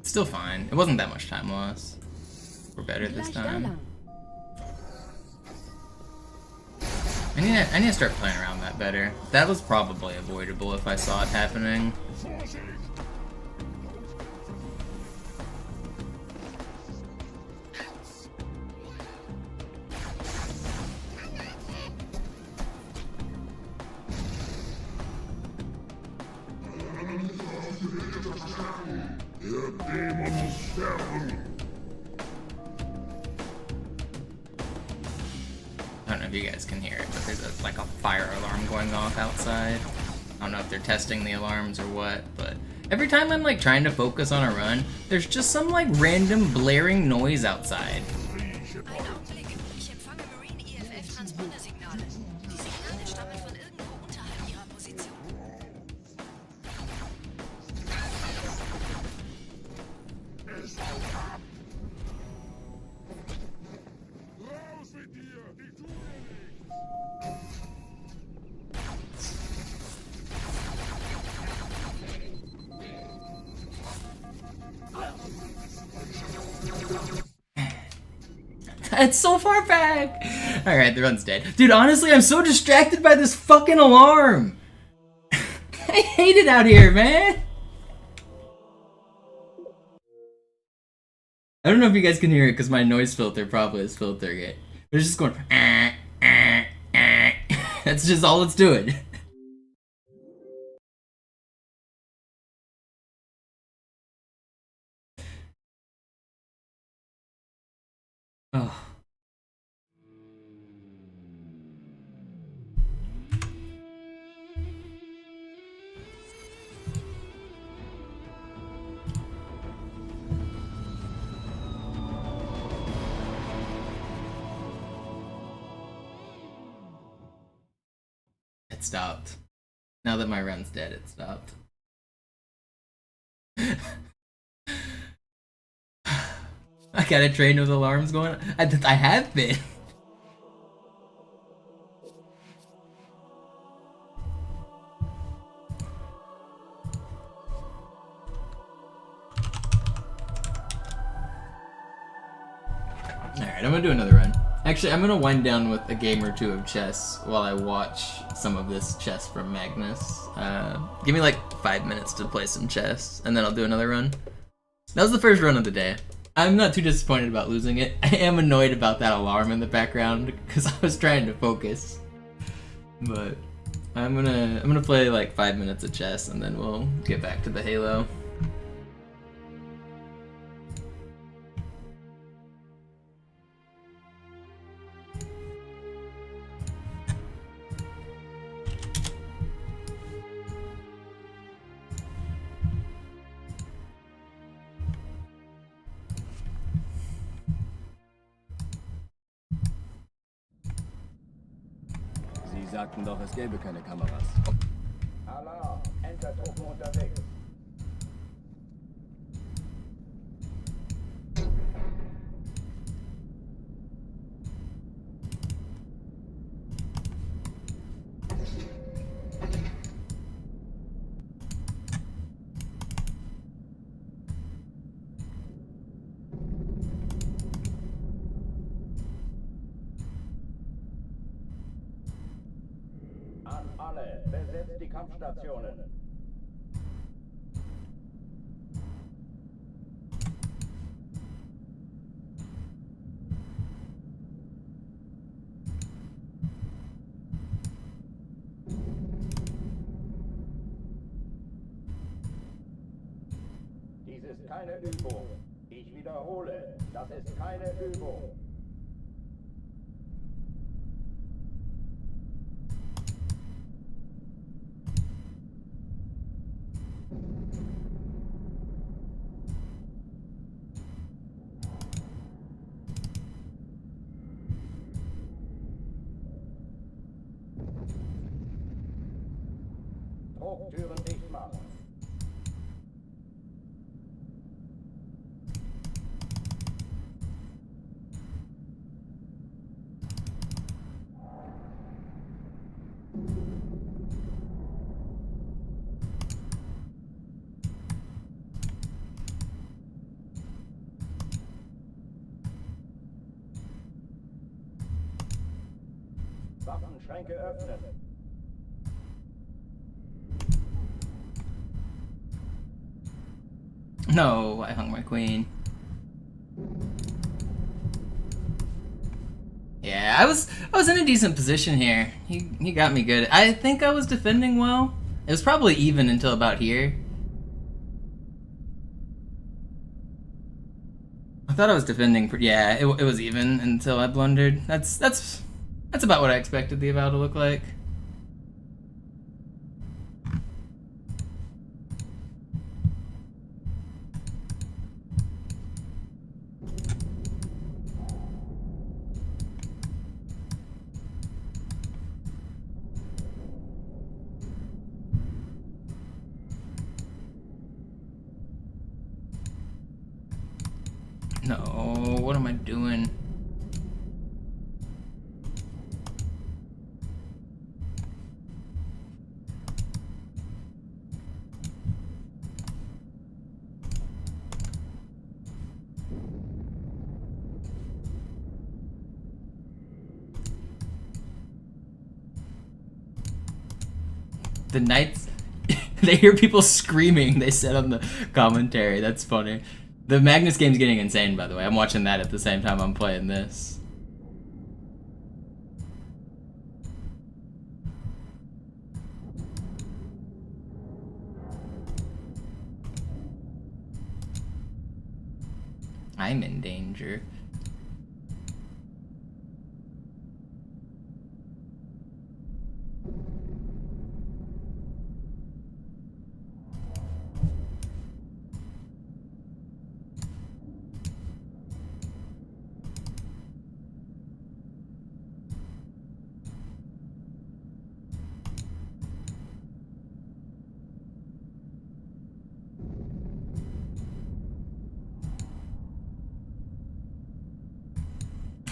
Still fine. It wasn't that much time loss. We're better this Gleich da time. lang. I need to start playing around that better. That was probably avoidable if I saw it happening. Der Dämon muss sterben. I don't know if you guys can hear it, but there's like a fire alarm going off outside. I don't know if they're testing the alarms or what, but every time I'm like trying to focus on a run, there's just some like random blaring noise outside. Ein Augenblick. Ich empfange Marine EFF-Transponder-Signale. Die Signale stammen von irgendwo unterhalb ihrer Position. Raus mit dir! Die tun mir nichts! It's so far back! Alright, the run's dead. Dude, honestly, I'm so distracted by this fucking alarm! I hate it out here, man! I don't know if you guys can hear it because my noise filter probably is filtering it. But it's just going. That's just all it's doing. Oh. It stopped. Now that my run's dead, it stopped. I gotta train with alarms going on. I have been. Alright, I'm gonna do another run. Actually, I'm gonna wind down with a game or two of chess while I watch some of this chess from Magnus. Give me like 5 minutes to play some chess, and then I'll do another run. That was the first run of the day. I'm not too disappointed about losing it. I am annoyed about that alarm in the background because I was trying to focus. But I'm gonna play like 5 minutes of chess, and then we'll get back to the Halo. Sie sagten doch, es gäbe keine Kameras. Alarm, Entertruppen unterwegs. An alle, besetzt die Kampfstationen. Dies ist keine Übung. Ich wiederhole, das ist keine Übung. Drucktüren dicht machen. Waffenschränke öffnen. No, I hung my queen. Yeah, I was in a decent position here. He got me good. I think I was defending well. It was probably even until about here. I thought I was defending. Yeah, it was even until I blundered. That's about what I expected the Avowal to look like. No, what am I doing? The knights, they hear people screaming, they said on the commentary. That's funny. The Magnus game's getting insane, by the way. I'm watching that at the same time I'm playing this. I'm in danger.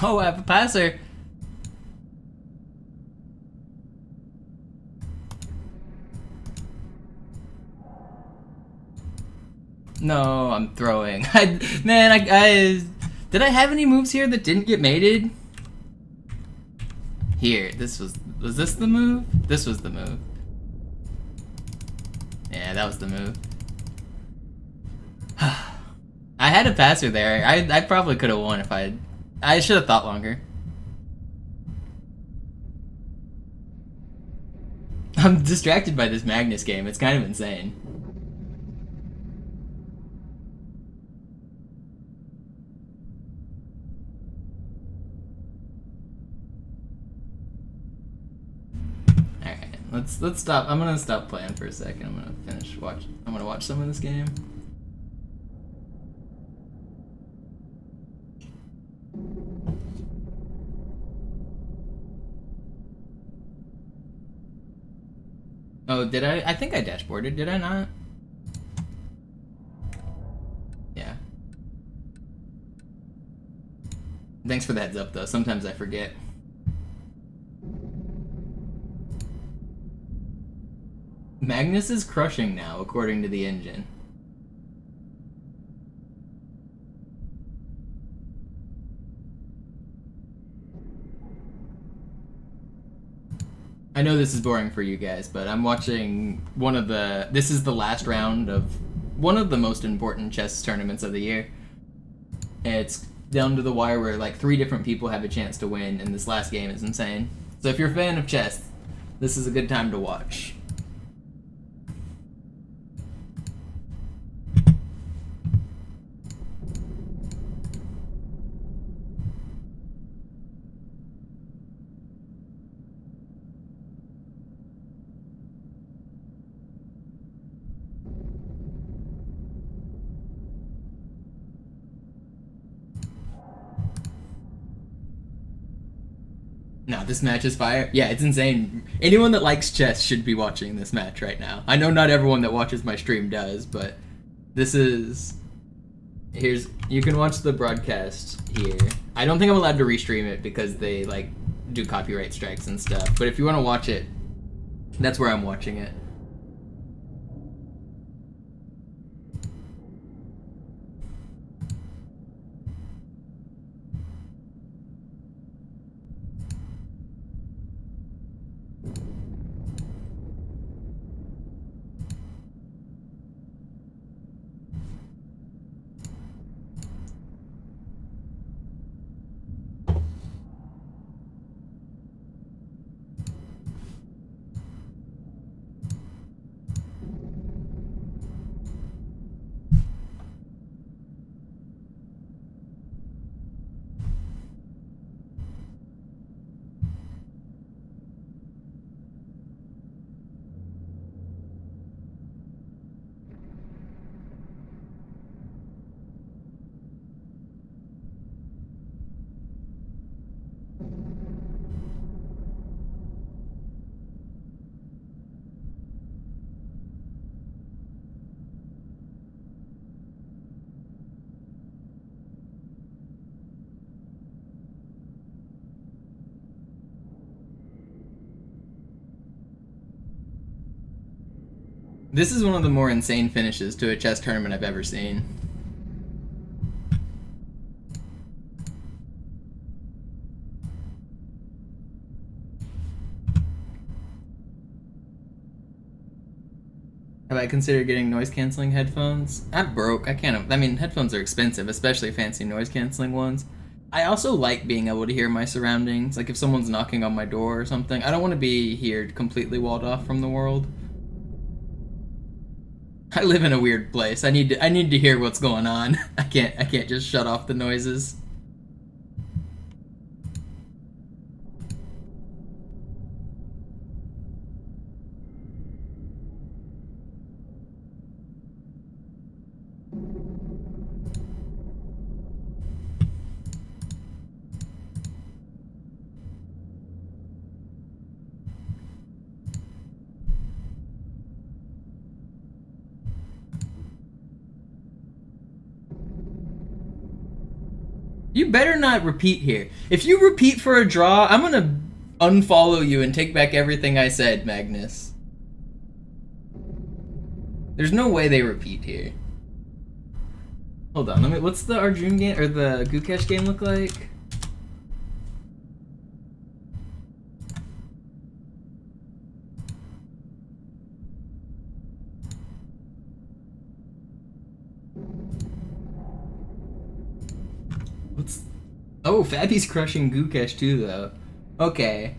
Oh, I have a passer. No, I'm throwing. I Did I have any moves here that didn't get mated? Here, this was this the move? This was the move. Yeah, that was the move. I had a passer there. I probably could have won if I should have thought longer. I'm distracted by this Magnus game. It's kind of insane. Let's stop. I'm gonna stop playing for a second. I'm gonna watch some of this game. Oh, did I? I think I dashboarded. Did I not? Yeah. Thanks for the heads up, though. Sometimes I forget. Magnus is crushing now, according to the engine. I know this is boring for you guys, but I'm watching this is the last round of one of the most important chess tournaments of the year. It's down to the wire where like 3 different people have a chance to win, and this last game is insane. So if you're a fan of chess, this is a good time to watch. No, this match is fire. Yeah, it's insane. Anyone that likes chess should be watching this match right now. I know not everyone that watches my stream does, but this is... you can watch the broadcast here. I don't think I'm allowed to restream it because they, like, do copyright strikes and stuff. But if you want to watch it, that's where I'm watching it. This is one of the more insane finishes to a chess tournament I've ever seen. Have I considered getting noise-canceling headphones? I'm broke. I can't... I mean, headphones are expensive, especially fancy noise-canceling ones. I also like being able to hear my surroundings. Like, if someone's knocking on my door or something. I don't want to be here completely walled off from the world. I live in a weird place. I need to hear what's going on. I can't just shut off the noises. You better not repeat here. If you repeat for a draw, I'm gonna unfollow you and take back everything I said, Magnus. There's no way they repeat here. Hold on, what's the Arjun game, or the Gukesh game look like? What's... Oh, Fabby's crushing Gukesh too, though. Okay.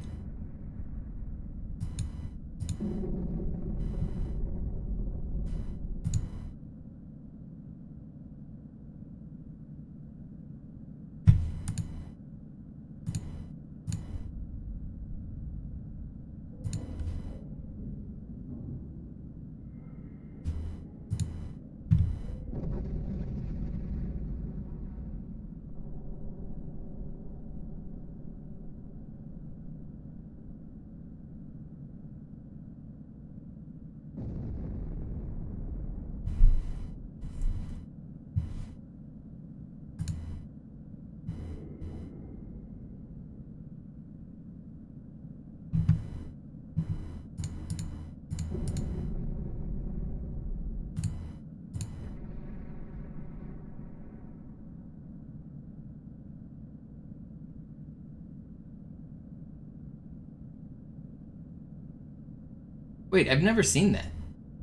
Wait, I've never seen that.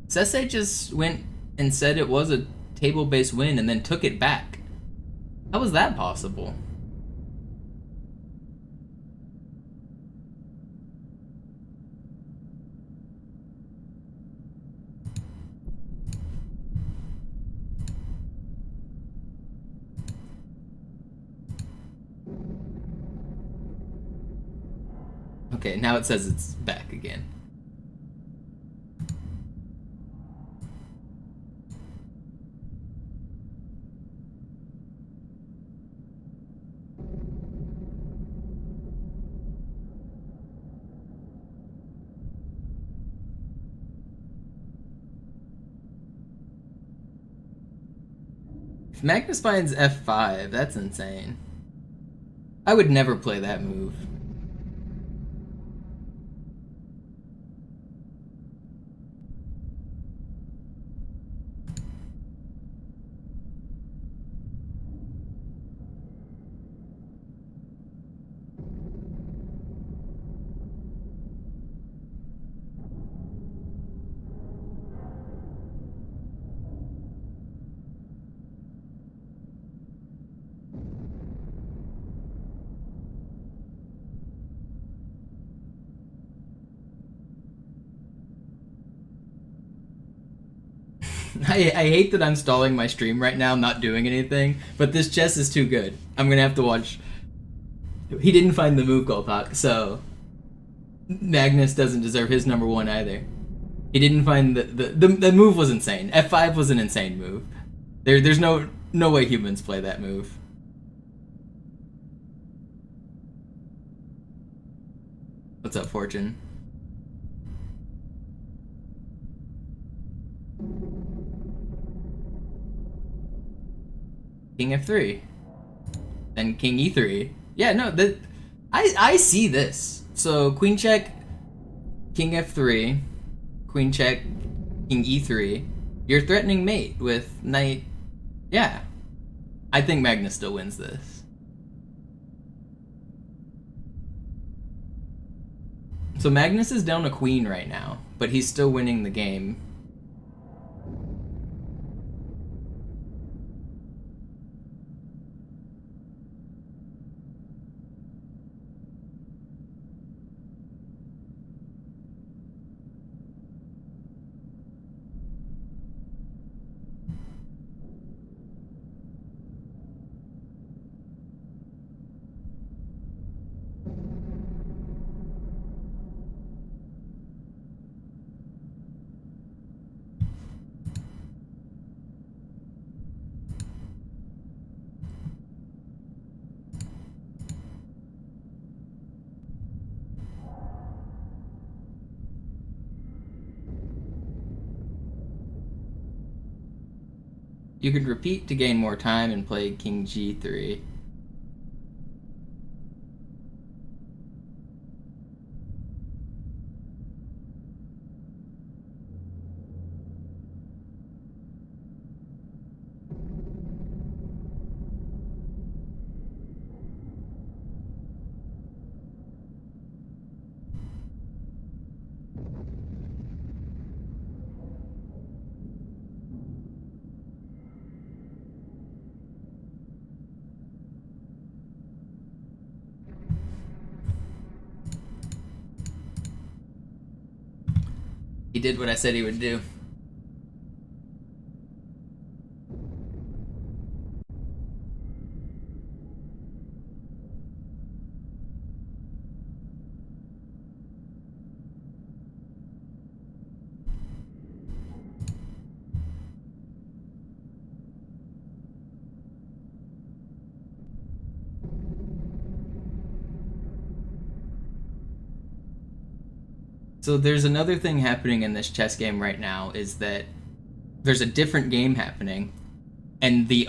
Sese just went and said it was a table-based win and then took it back. How was that possible? Okay, now it says it's back again. If Magnus finds F5, that's insane. I would never play that move. I hate that I'm stalling my stream right now, not doing anything, but this chess is too good. I'm gonna have to watch. He didn't find the move, Golpak, so Magnus doesn't deserve his number one either. He didn't find the move was insane. F5 was an insane move. There's no way humans play that move. What's up, Fortune? King F3. Then King E3. Yeah, no, I see this. So Queen check, King F3, Queen check, King E3. You're threatening mate with Knight. Yeah. I think Magnus still wins this. So Magnus is down a queen right now, but he's still winning the game. You could repeat to gain more time and play King G3. He did what I said he would do. So there's another thing happening in this chess game right now is that there's a different game happening, and the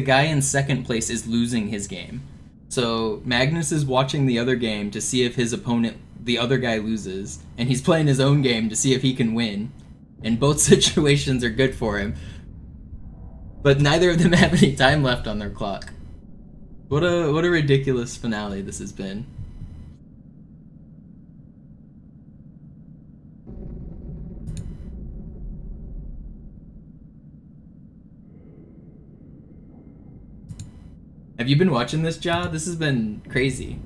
guy in second place is losing his game. So Magnus is watching the other game to see if his opponent, the other guy, loses, and he's playing his own game to see if he can win. And both situations are good for him. But neither of them have any time left on their clock. What a ridiculous finale this has been. Have you been watching this, Ja? This has been crazy.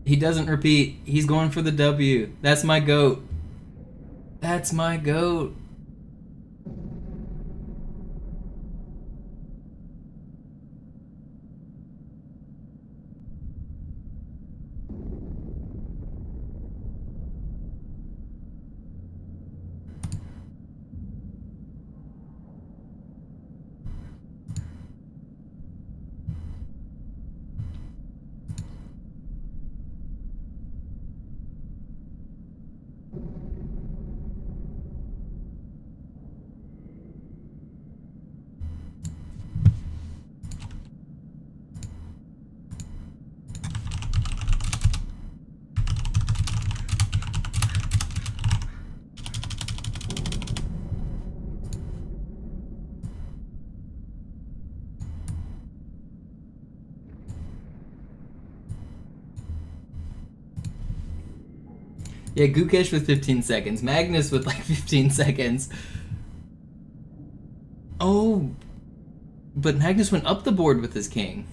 He doesn't repeat. He's going for the W. That's my goat. That's my goat. Yeah, Gukesh with 15 seconds. Magnus with like 15 seconds. Oh, but Magnus went up the board with his king.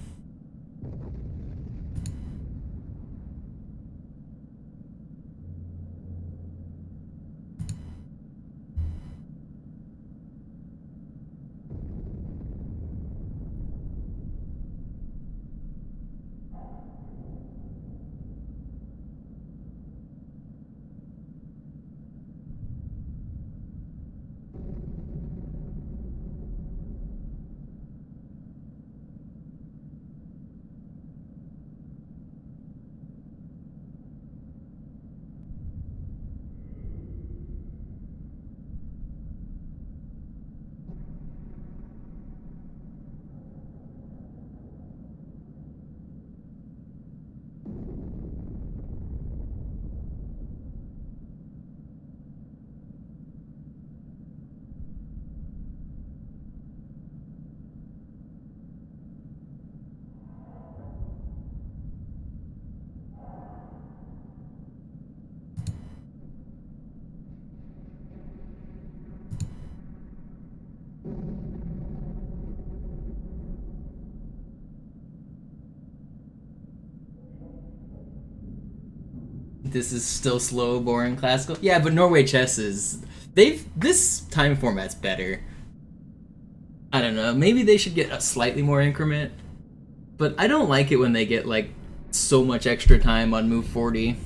This is still slow, boring, classical. Yeah, but Norway chess is... This time format's better. I don't know, maybe they should get a slightly more increment. But I don't like it when they get, like, so much extra time on move 40.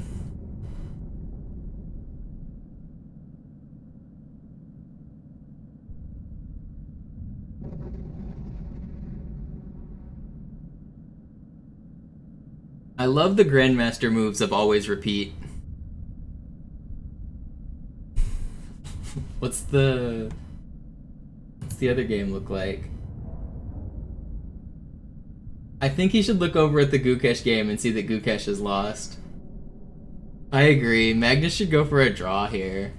I love the Grandmaster moves of always repeat. What's the other game look like? I think he should look over at the Gukesh game and see that Gukesh is lost. I agree. Magnus should go for a draw here.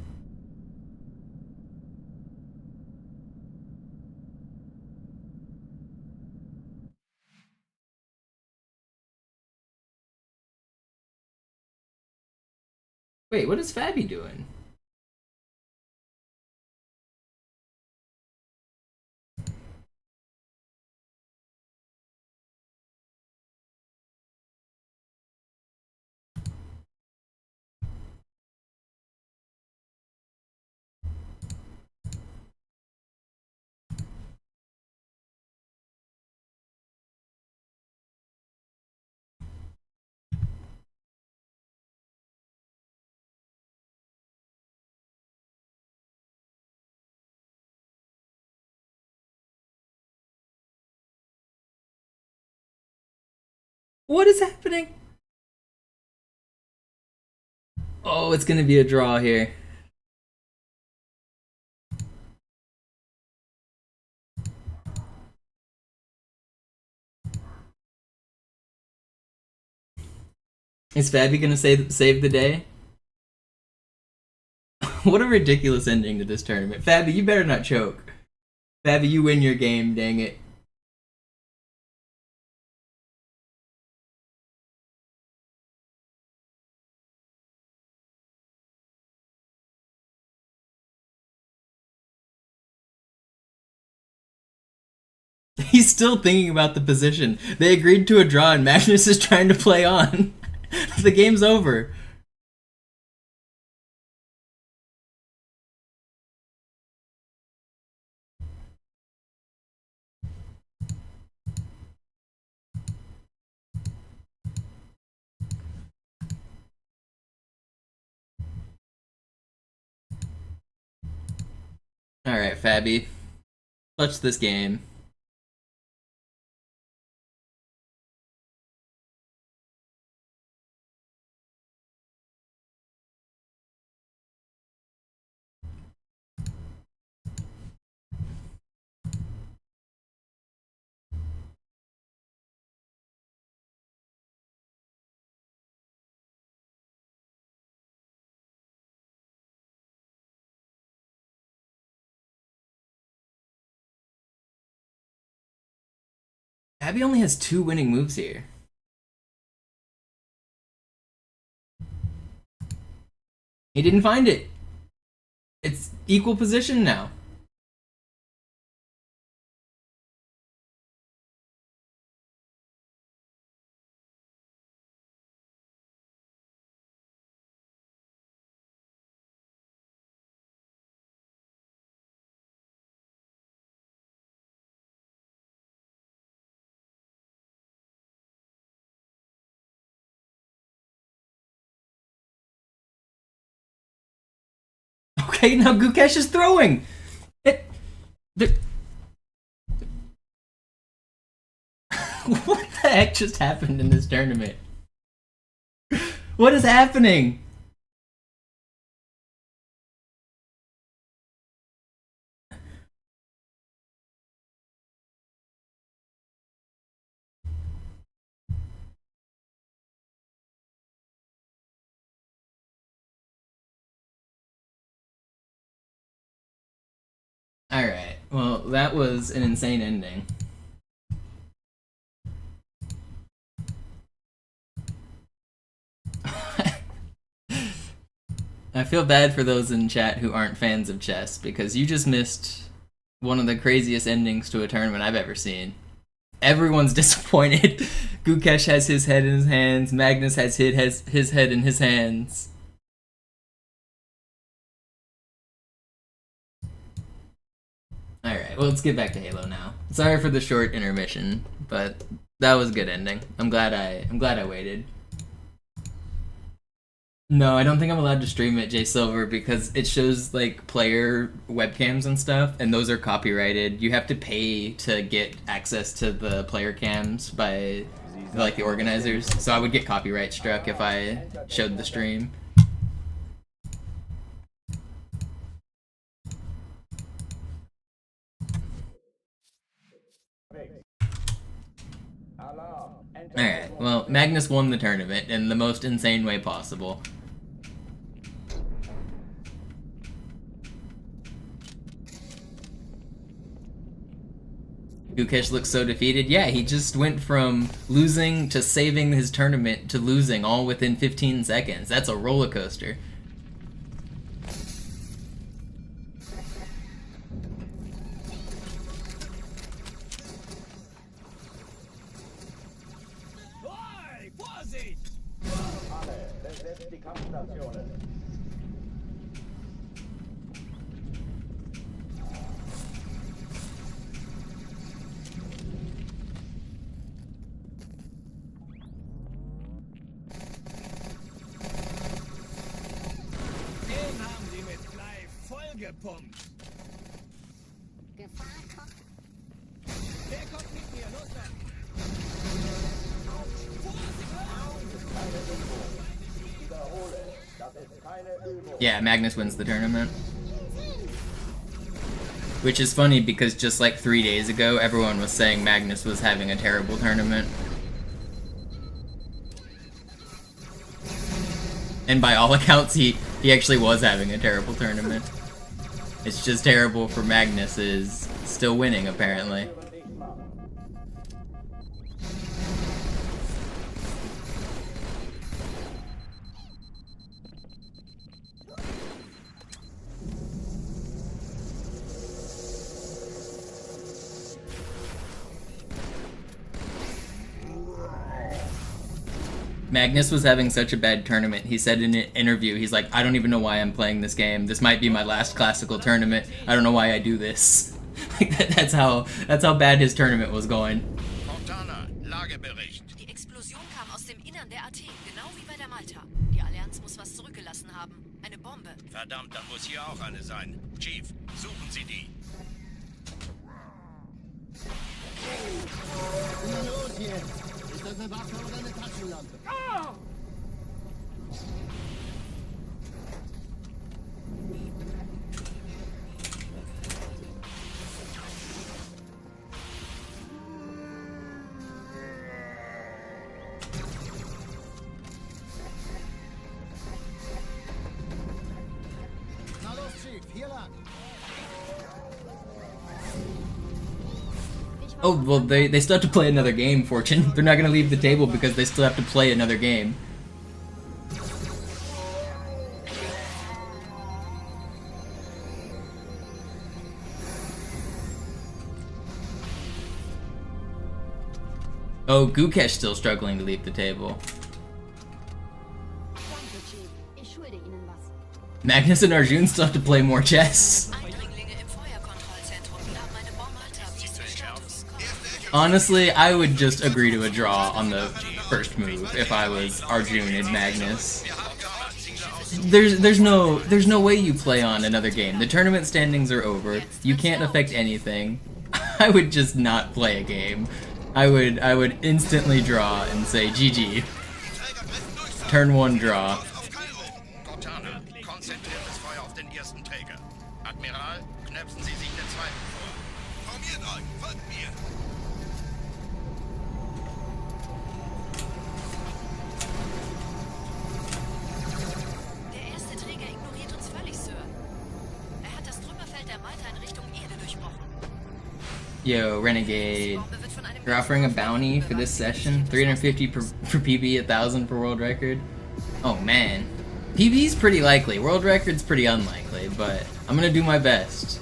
Wait, what is Fabi doing? What is happening? Oh, it's gonna be a draw here. Is Fabi gonna save the day? What a ridiculous ending to this tournament. Fabi, you better not choke. Fabi, you win your game, dang it. He's still thinking about the position. They agreed to a draw and Magnus is trying to play on. The game's over. Alright, Fabi. Clutch this game. Fabi only has 2 winning moves here. He didn't find it. It's equal position now. Okay, now Gukesh is throwing. What the heck just happened in this tournament? What is happening? Alright, well, that was an insane ending. I feel bad for those in chat who aren't fans of chess, because you just missed one of the craziest endings to a tournament I've ever seen. Everyone's disappointed. Gukesh has his head in his hands, Magnus has his head in his hands. Alright, well, let's get back to Halo now. Sorry for the short intermission, but That was a good ending. I'm glad I waited. No, I don't think I'm allowed to stream it, Jay Silver, because it shows like player webcams and stuff, and those are copyrighted. You have to pay to get access to the player cams by like the organizers. So I would get copyright struck if I showed the stream. Alright, well, Magnus won the tournament in the most insane way possible. Gukesh looks so defeated. Yeah, he just went from losing to saving his tournament to losing all within 15 seconds. That's a roller coaster. Besetzt die Kampfstationen. Den haben sie mit Blei vollgepumpt. Gefahr kommt. Der kommt mit mir, los dann. Yeah, Magnus wins the tournament. Which is funny because just like 3 days ago, everyone was saying Magnus was having a terrible tournament. And by all accounts, he actually was having a terrible tournament. It's just terrible for Magnus is still winning, apparently. Magnus was having such a bad tournament. He said in an interview, he's like, I don't even know why I'm playing this game. This might be my last classical tournament. I don't know why I do this. Like that's how bad his tournament was going. Montana, Lagebericht. Die Explosion kam aus dem Innern der Athen, genau wie bei der Malta. Die Allianz muss was zurückgelassen haben. Eine Bombe. Verdammt, dann muss hier auch eine sein. Chief, suchen Sie die. Los jetzt! Ist das eine Waffe oder eine Taschenlampe? Na los, Chief, hier lang! Oh, well, they still have to play another game, Fortune. They're not gonna leave the table because they still have to play another game. Oh, Gukesh still struggling to leave the table. Danke, Chief. Ich schulde Ihnen was. Magnus and Arjun still have to play more chess. Eindringlinge im Feuerkontrollzentrum. Wir haben eine Bombe-Malta. Wie ist der Status? Honestly, I would just agree to a draw on the first move if I was Arjun and Magnus. There's no way you play on another game. The tournament standings are over. You can't affect anything. I would just not play a game. I would instantly draw and say GG. Turn 1 draw. Montana, konzentriertes Feuer auf den ersten Träger. Admiral, knöpfen Sie sich den zweiten vor. Formiert euch, folgt mir. Der erste Träger ignoriert uns völlig, Sir. Er hat das Trümmerfeld der Malta in Richtung Erde durchbrochen. Yo, Renegade. Bombe wird von einem You're offering a bounty for this session? 350 for PB, 1,000 for world record? Oh man. PB's pretty likely, world record's pretty unlikely, but I'm gonna do my best.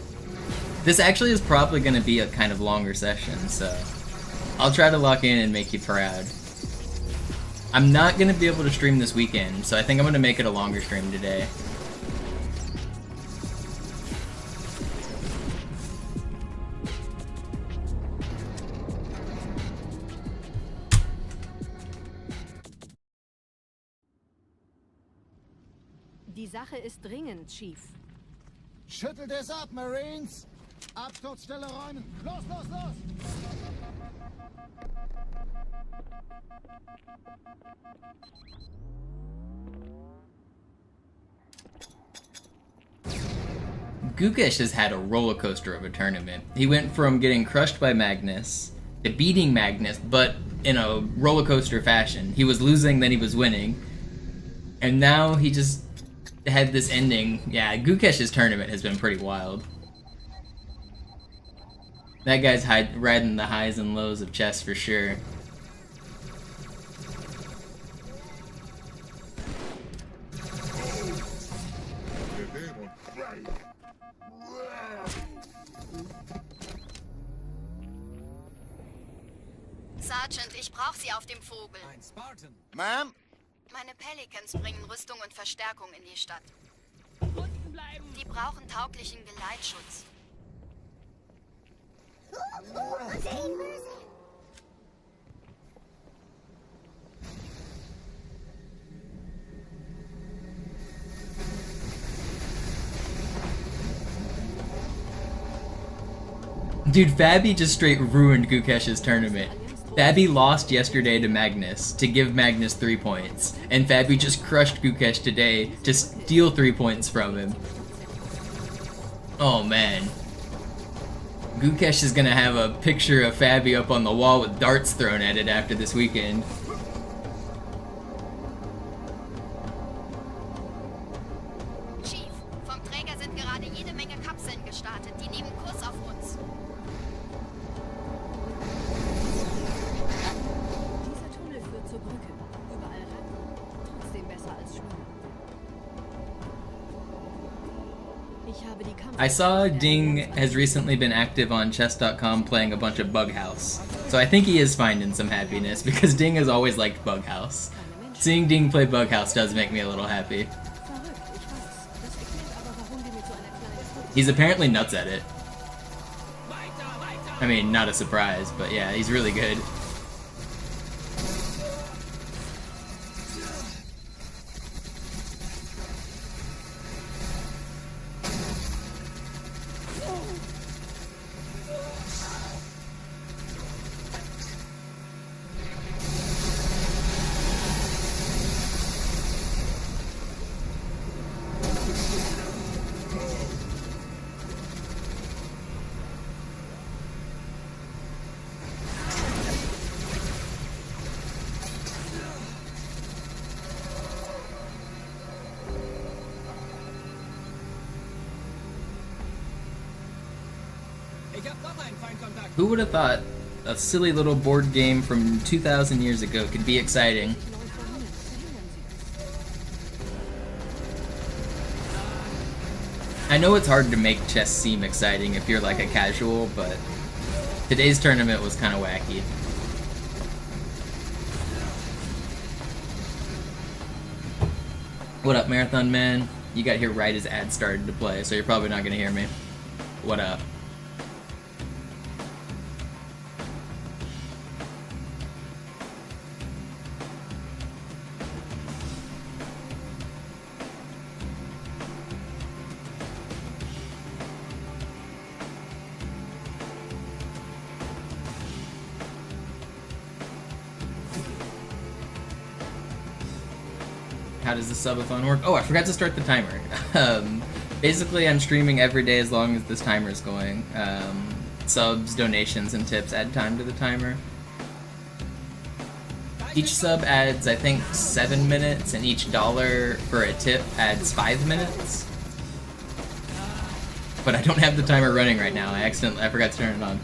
This actually is probably gonna be a kind of longer session, so I'll try to lock in and make you proud. I'm not gonna be able to stream this weekend, so I think I'm gonna make it a longer stream today. Die Sache ist dringend, Chief. Schüttelt es ab, Marines! Absturzstelle räumen! Los, los, los! Gukesh has had a roller coaster of a tournament. He went from getting crushed by Magnus to beating Magnus, but in a roller coaster fashion. He was losing, then he was winning. And now he just had this ending. Yeah, Gukesh's tournament has been pretty wild. That guy's riding the highs and lows of chess for sure. Sergeant, ich brauche Sie auf dem Vogel. Ein Spartan. Ma'am? Meine Pelicans bringen Rüstung und Verstärkung in die Stadt. Unten bleiben! Die brauchen tauglichen Geleitschutz. Dude, Fabi just straight ruined Gukesh's tournament. Fabi lost yesterday to Magnus to give Magnus 3 points, and Fabi just crushed Gukesh today to steal 3 points from him. Oh man. Gukesh is gonna have a picture of Fabi up on the wall with darts thrown at it after this weekend. Chief, vom Träger sind gerade jede Menge Kapseln gestartet. Die nehmen Kurs auf uns. Dieser Tunnel führt zur Brücke. Überall Ratten. Trotzdem besser als Schwimmen. Ich habe die Kampf I saw Ding has recently been active on chess.com playing a bunch of Bughouse. So I think he is finding some happiness because Ding has always liked Bughouse. Seeing Ding play Bughouse does make me a little happy. Verrückt, ich weiß. Das erklärt aber, warum die mit so einer kleinen Truppe. He's apparently nuts at it. I mean, not a surprise, but yeah, he's really good. Ich hab noch einen Feindkontakt. Who would have thought a silly little board game from 2,000 years ago could be exciting? I know it's hard to make chess seem exciting if you're like a casual, but today's tournament was kind of wacky. What up, Marathon Man? You got here right as ads started to play, so you're probably not gonna hear me. What up? How does the subathon work? Oh, I forgot to start the timer. Basically, I'm streaming every day as long as this timer is going. Subs, donations, and tips add time to the timer. Each sub adds, I think, 7 minutes, and each dollar for a tip adds 5 minutes. But I don't have the timer running right now. I forgot to turn it on.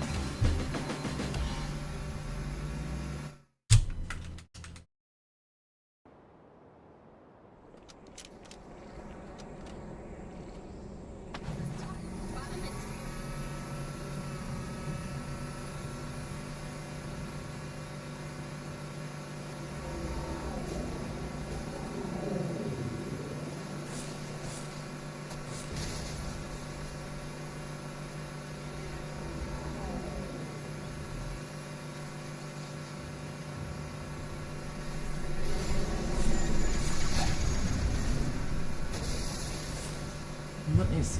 Nice.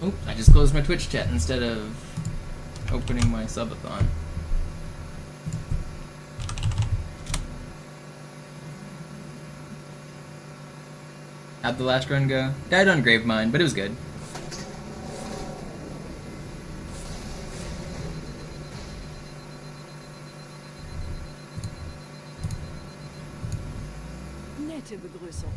Oops, I just closed my Twitch chat instead of opening my subathon. How'd the last run go? Died on Gravemind, but it was good. Nette Begrüßung.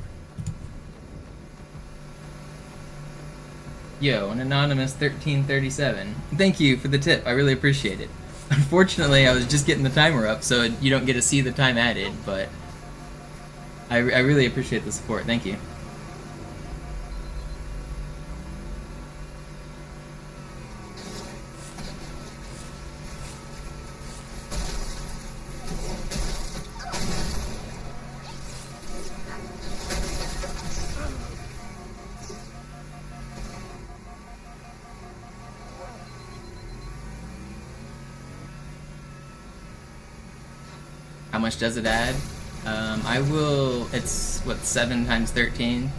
Yo, an anonymous 1337. Thank you for the tip. I really appreciate it. Unfortunately, I was just getting the timer up, so you don't get to see the time added, but I really appreciate the support. Thank you. How much does it add? It's what, 7 times 13?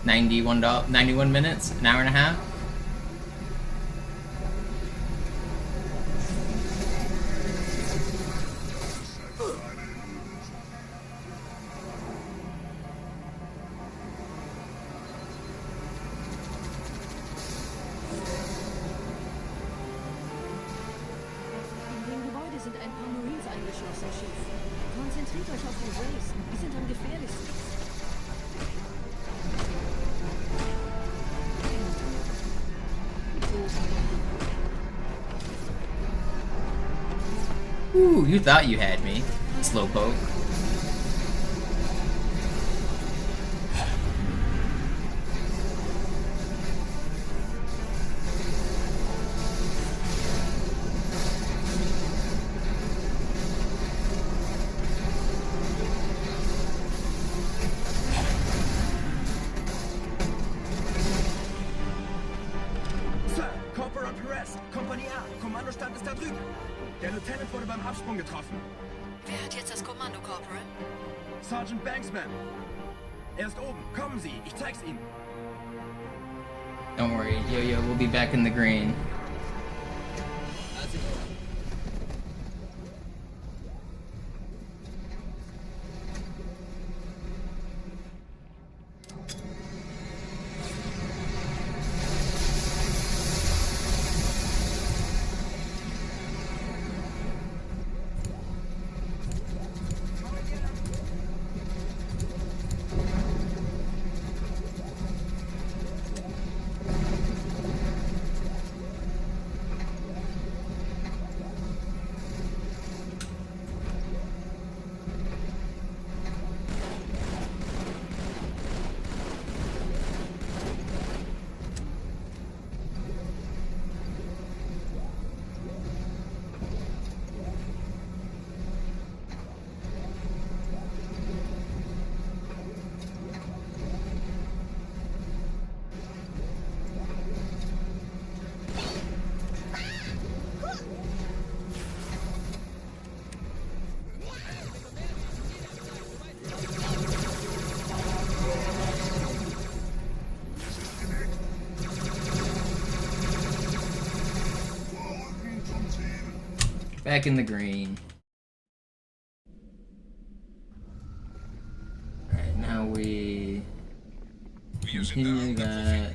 91 minutes? An hour and a half? In dem Gebäude sind ein paar Marines eingeschlossen, Chief. Konzentriert euch auf die Race. Die sind am gefährlichsten. Ooh, you thought you had me, Slowpoke. Sir, Corporal Perez, Kompanie A, Kommandostand ist da drüben. Der Lieutenant wurde beim Absprung getroffen. Wer hat jetzt das Kommando, Corporal? Sergeant Banksman. Er ist oben. Kommen Sie, ich zeig's Ihnen. Don't worry, Yo-Yo, we'll be back in the green. Back in the green. Alright, now we continue that.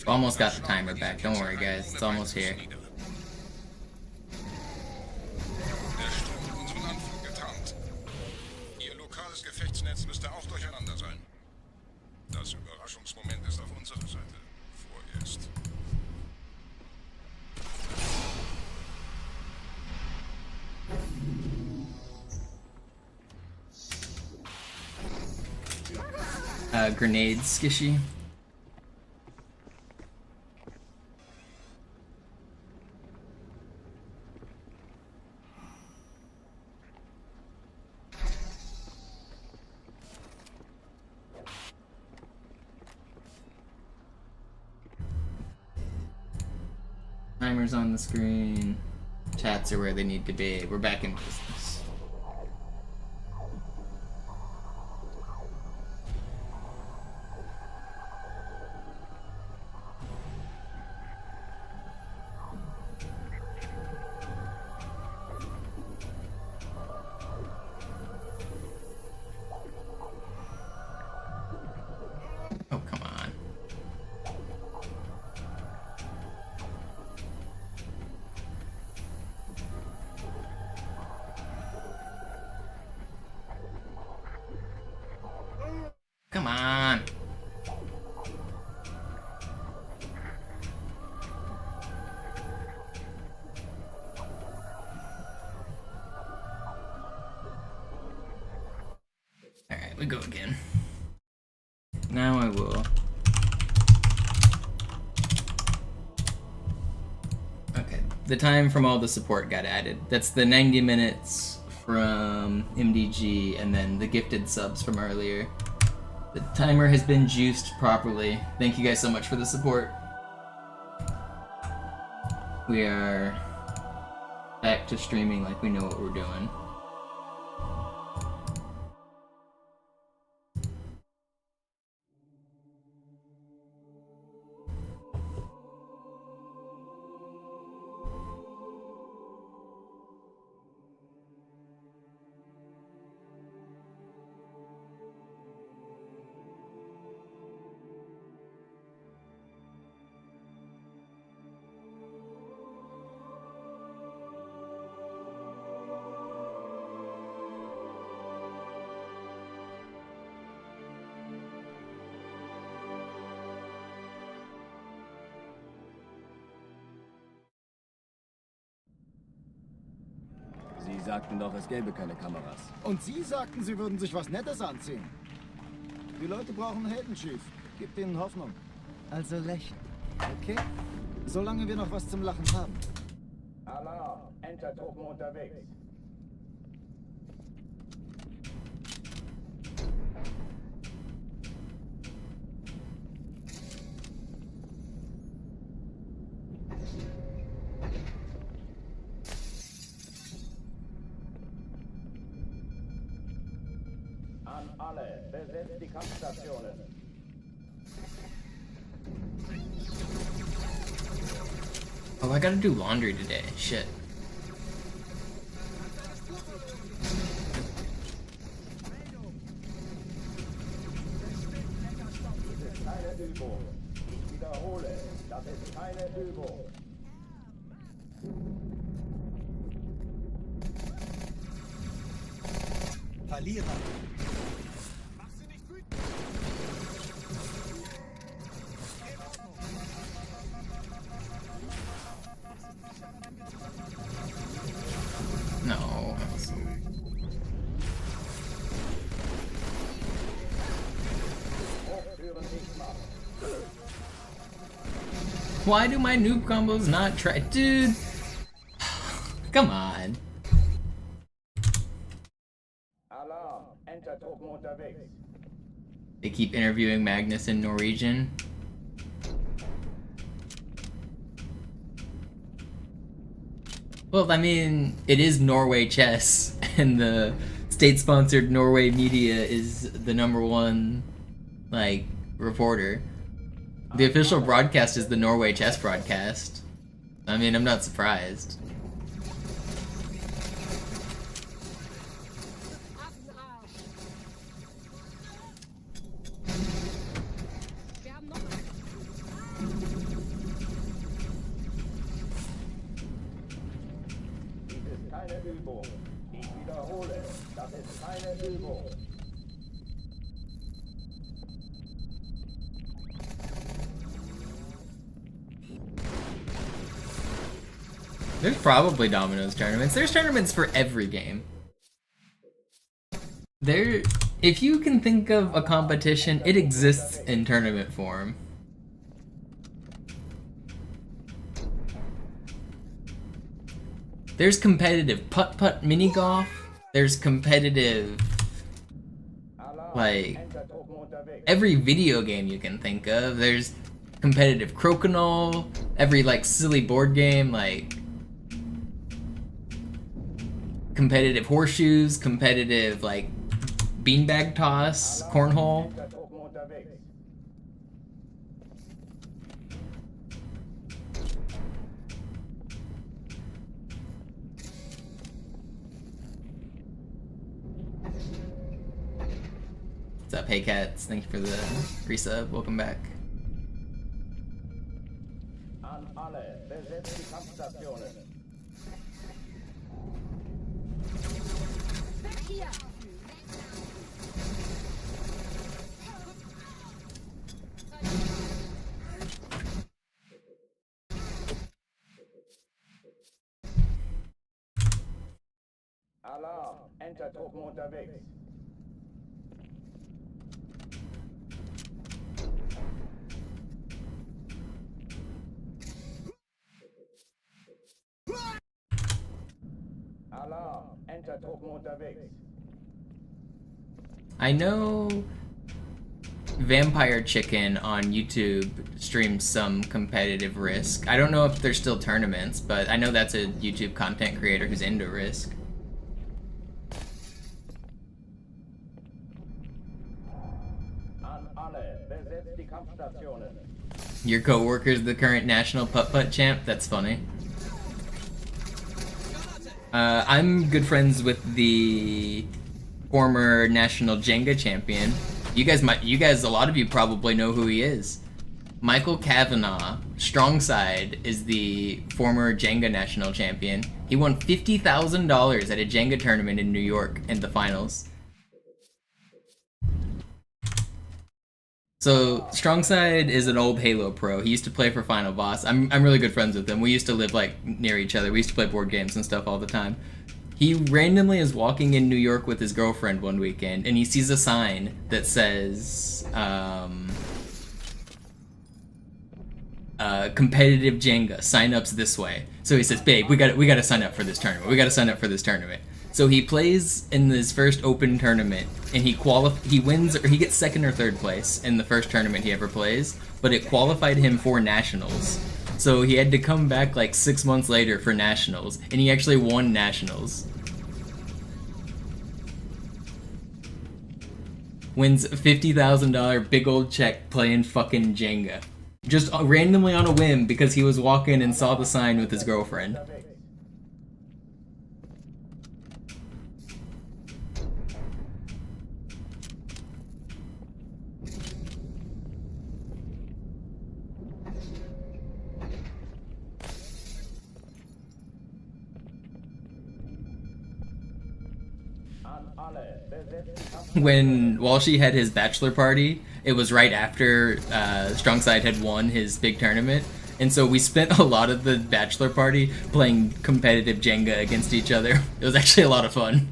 Almost got the timer back, don't worry guys, it's almost here. Ihr lokales Gefechtsnetz müsste auch durcheinander sein. Das Überraschungsmoment ist auf unserer Seite. Vorerst. Grenade skishy. Timers on the screen. Chats are where they need to be. We're back in business. Come on. Alright, we go again. Now I will. Okay, the time from all the support got added. That's the 90 minutes from MDG and then the gifted subs from earlier. The timer has been juiced properly. Thank you guys so much for the support. We are back to streaming like we know what we're doing. Sie sagten doch, es gäbe keine Kameras. Und Sie sagten, Sie würden sich was Nettes anziehen. Die Leute brauchen einen Helden, Chief. Gib ihnen Hoffnung. Also lächeln, okay? Solange wir noch was zum Lachen haben. Alarm! Entertruppen unterwegs. An alle, besetzt die Kampfstationen. Oh, I gotta do laundry today. Shit. Das ist keine Übung. Ich wiederhole, das ist keine Übung. Verlierer. No. Why do my noob combos not try? Dude! Come on. Alarm! Entertruppen unterwegs. They keep interviewing Magnus in Norwegian. Well, I mean, it is Norway chess, and the state-sponsored Norway media is the #1, like, reporter. The official broadcast is the Norway chess broadcast. I mean, I'm not surprised. Keine Übung. Ich wiederhole, das ist keine Übung. There's probably Domino's tournaments. There's tournaments for every game. If you can think of a competition, it exists in tournament form. There's competitive putt-putt mini-golf. There's competitive, like, every video game you can think of. There's competitive crokinole. Every, like, silly board game, like, competitive horseshoes, competitive, like, beanbag toss, cornhole. What's up, hey cats? Thank you for the resub. Welcome back. An alle, besetzt die Kampfstationen. Alarm, Enter-Truppen unterwegs. Alarm, Enter-Truppen unterwegs. I know Vampire Chicken on YouTube streams some competitive Risk. I don't know if there's still tournaments, but I know that's a YouTube content creator who's into Risk. An alle, besetzt die Kampfstationen. Your coworker's the current national putt-putt champ? That's funny. I'm good friends with the former national Jenga champion. You guys, a lot of you probably know who he is. Michael Kavanagh, strong side, is the former Jenga national champion. He won $50,000 at a Jenga tournament in New York in the finals. So strong side is an old Halo pro. He used to play for Final Boss. I'm really good friends with him. We used to live like near each other. We used to play board games and stuff all the time. He randomly is walking in New York with his girlfriend one weekend, and he sees a sign that says, competitive Jenga, sign-ups this way. So he says, babe, we gotta sign up for this tournament. We gotta sign up for this tournament. So he plays in his first open tournament, and he wins, or he gets second or third place in the first tournament he ever plays, but it qualified him for nationals. So he had to come back like 6 months later for nationals, and he actually won nationals. Wins a $50,000 big old check playing fucking Jenga. Just randomly on a whim because he was walking and saw the sign with his girlfriend. When Walshy had his bachelor party, it was right after Strongside had won his big tournament, and so we spent a lot of the bachelor party playing competitive Jenga against each other. It was actually a lot of fun.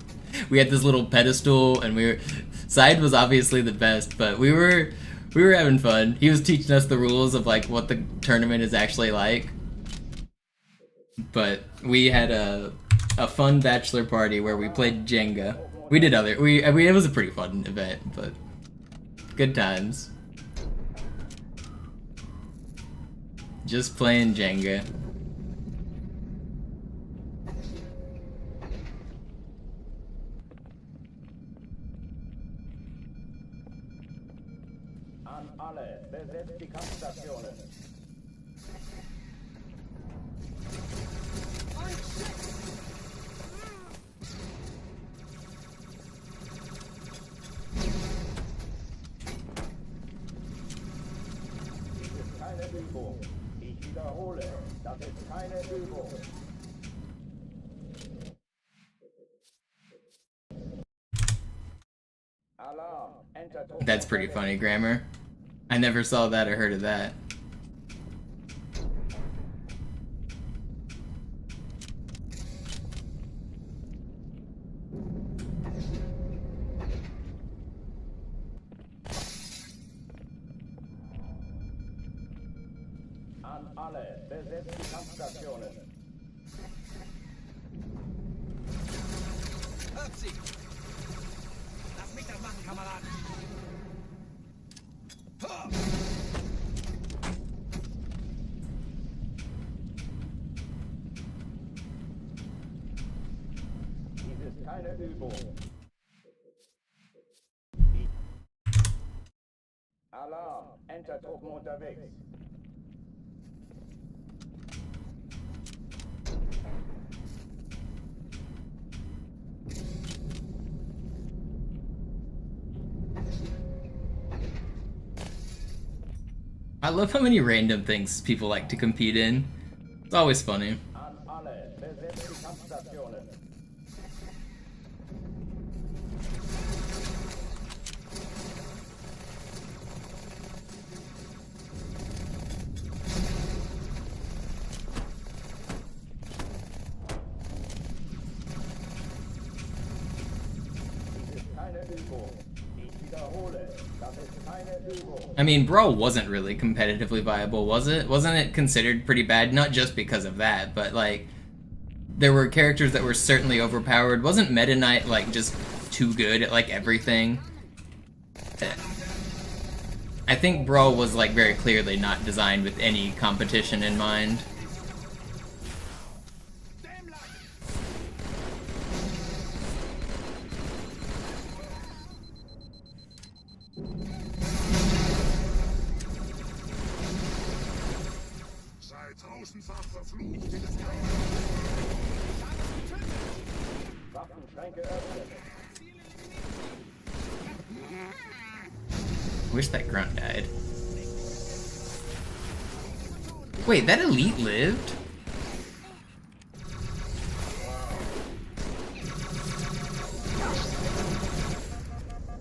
We had this little pedestal, and Side was obviously the best, but we were having fun. He was teaching us the rules of like what the tournament is actually like. But we had a fun bachelor party where we played Jenga. We did it was a pretty fun event, but good times. Just playing Jenga. An alle, besetzt die Kampfstationen. Übung. Ich wiederhole, das ist keine Übung. Alarm, Enter-Truppen. That's pretty funny, Grammar. I never saw that or heard of that. An alle, besetzt die Kampfstationen. Hört sie! Lass mich das machen, Kameraden! Dies ist keine Übung. Alarm, Enter-Truppen unterwegs. I love how many random things people like to compete in. It's always funny. An alle, besetzt die Kampfstationen. I mean, Brawl wasn't really competitively viable, was it? Wasn't it considered pretty bad? Not just because of that, but like, there were characters that were certainly overpowered. Wasn't Meta Knight like just too good at like everything? I think Brawl was like very clearly not designed with any competition in mind. Sei draußen verflucht. Waffenschränke öffnen. Wish that grunt died. Wait, that elite lived?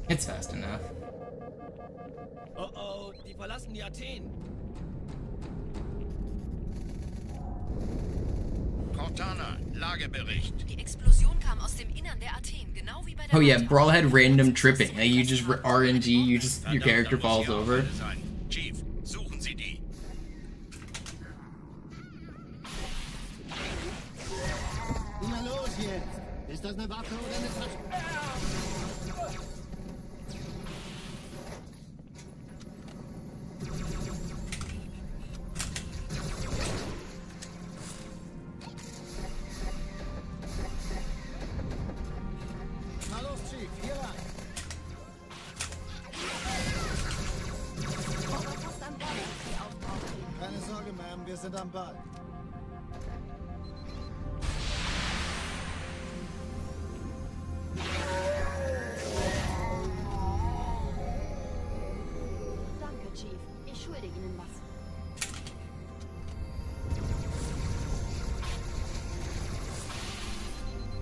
It's fast enough. Oh oh, die verlassen die Athen. Cortana, Lagebericht. Die Explosion kam aus dem Innern der Athen, genau wie bei der Oh yeah, Malta. Brawl had random tripping. Like you just RNG, your character falls over. Chief, suchen Sie die. Na los jetzt! Ist das eine Waffe oder eine Tasche? Na los, Chief, hier rein! Keine Sorge, Ma'am, wir sind am Ball. Danke, Chief. Ich schulde Ihnen was.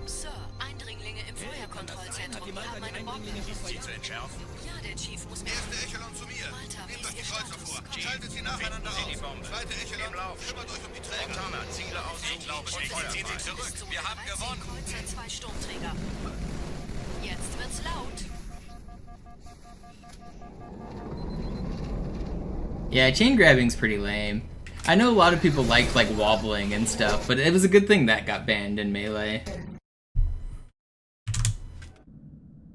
Sir, Eindringlinge im Feuerkontrollzentrum. Wir haben eine Bombe. Sie zu entschärfen? Ja, der Chief muss mir... Erste Echelon zu mir. Malta, wie Nehmt ist euch die Ihr Kreuzer Status? vor. Schaltet sie nacheinander Sie die auf. Bombe. Zweite Echelon, Im Lauf. kümmert euch um die Träger. Cortana, Ziele aus. Ich glaube, Ziehen Sie zurück. Wir haben gewonnen. Kreuzer, 2 Sturmträger. Jetzt wird's laut. Yeah, chain grabbing's pretty lame. I know a lot of people liked like wobbling and stuff, but it was a good thing that got banned in Melee.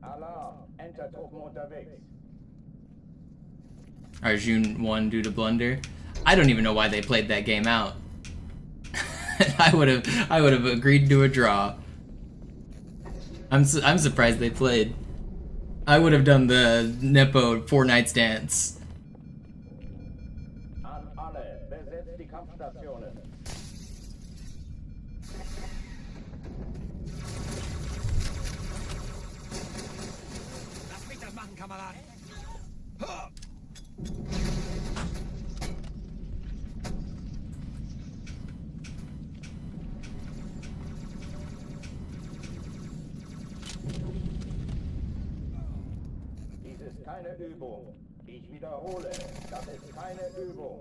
Alarm. Entertruppen unterwegs. Arjun won due to blunder. I don't even know why they played that game out. I would have agreed to a draw. I'm surprised they played. I would have done the Nepo 4-night dance. An alle. Besetzt die Kampfstationen. Lass mich das machen, Kamerad. Dies ist keine Übung. Ich wiederhole, das ist keine Übung.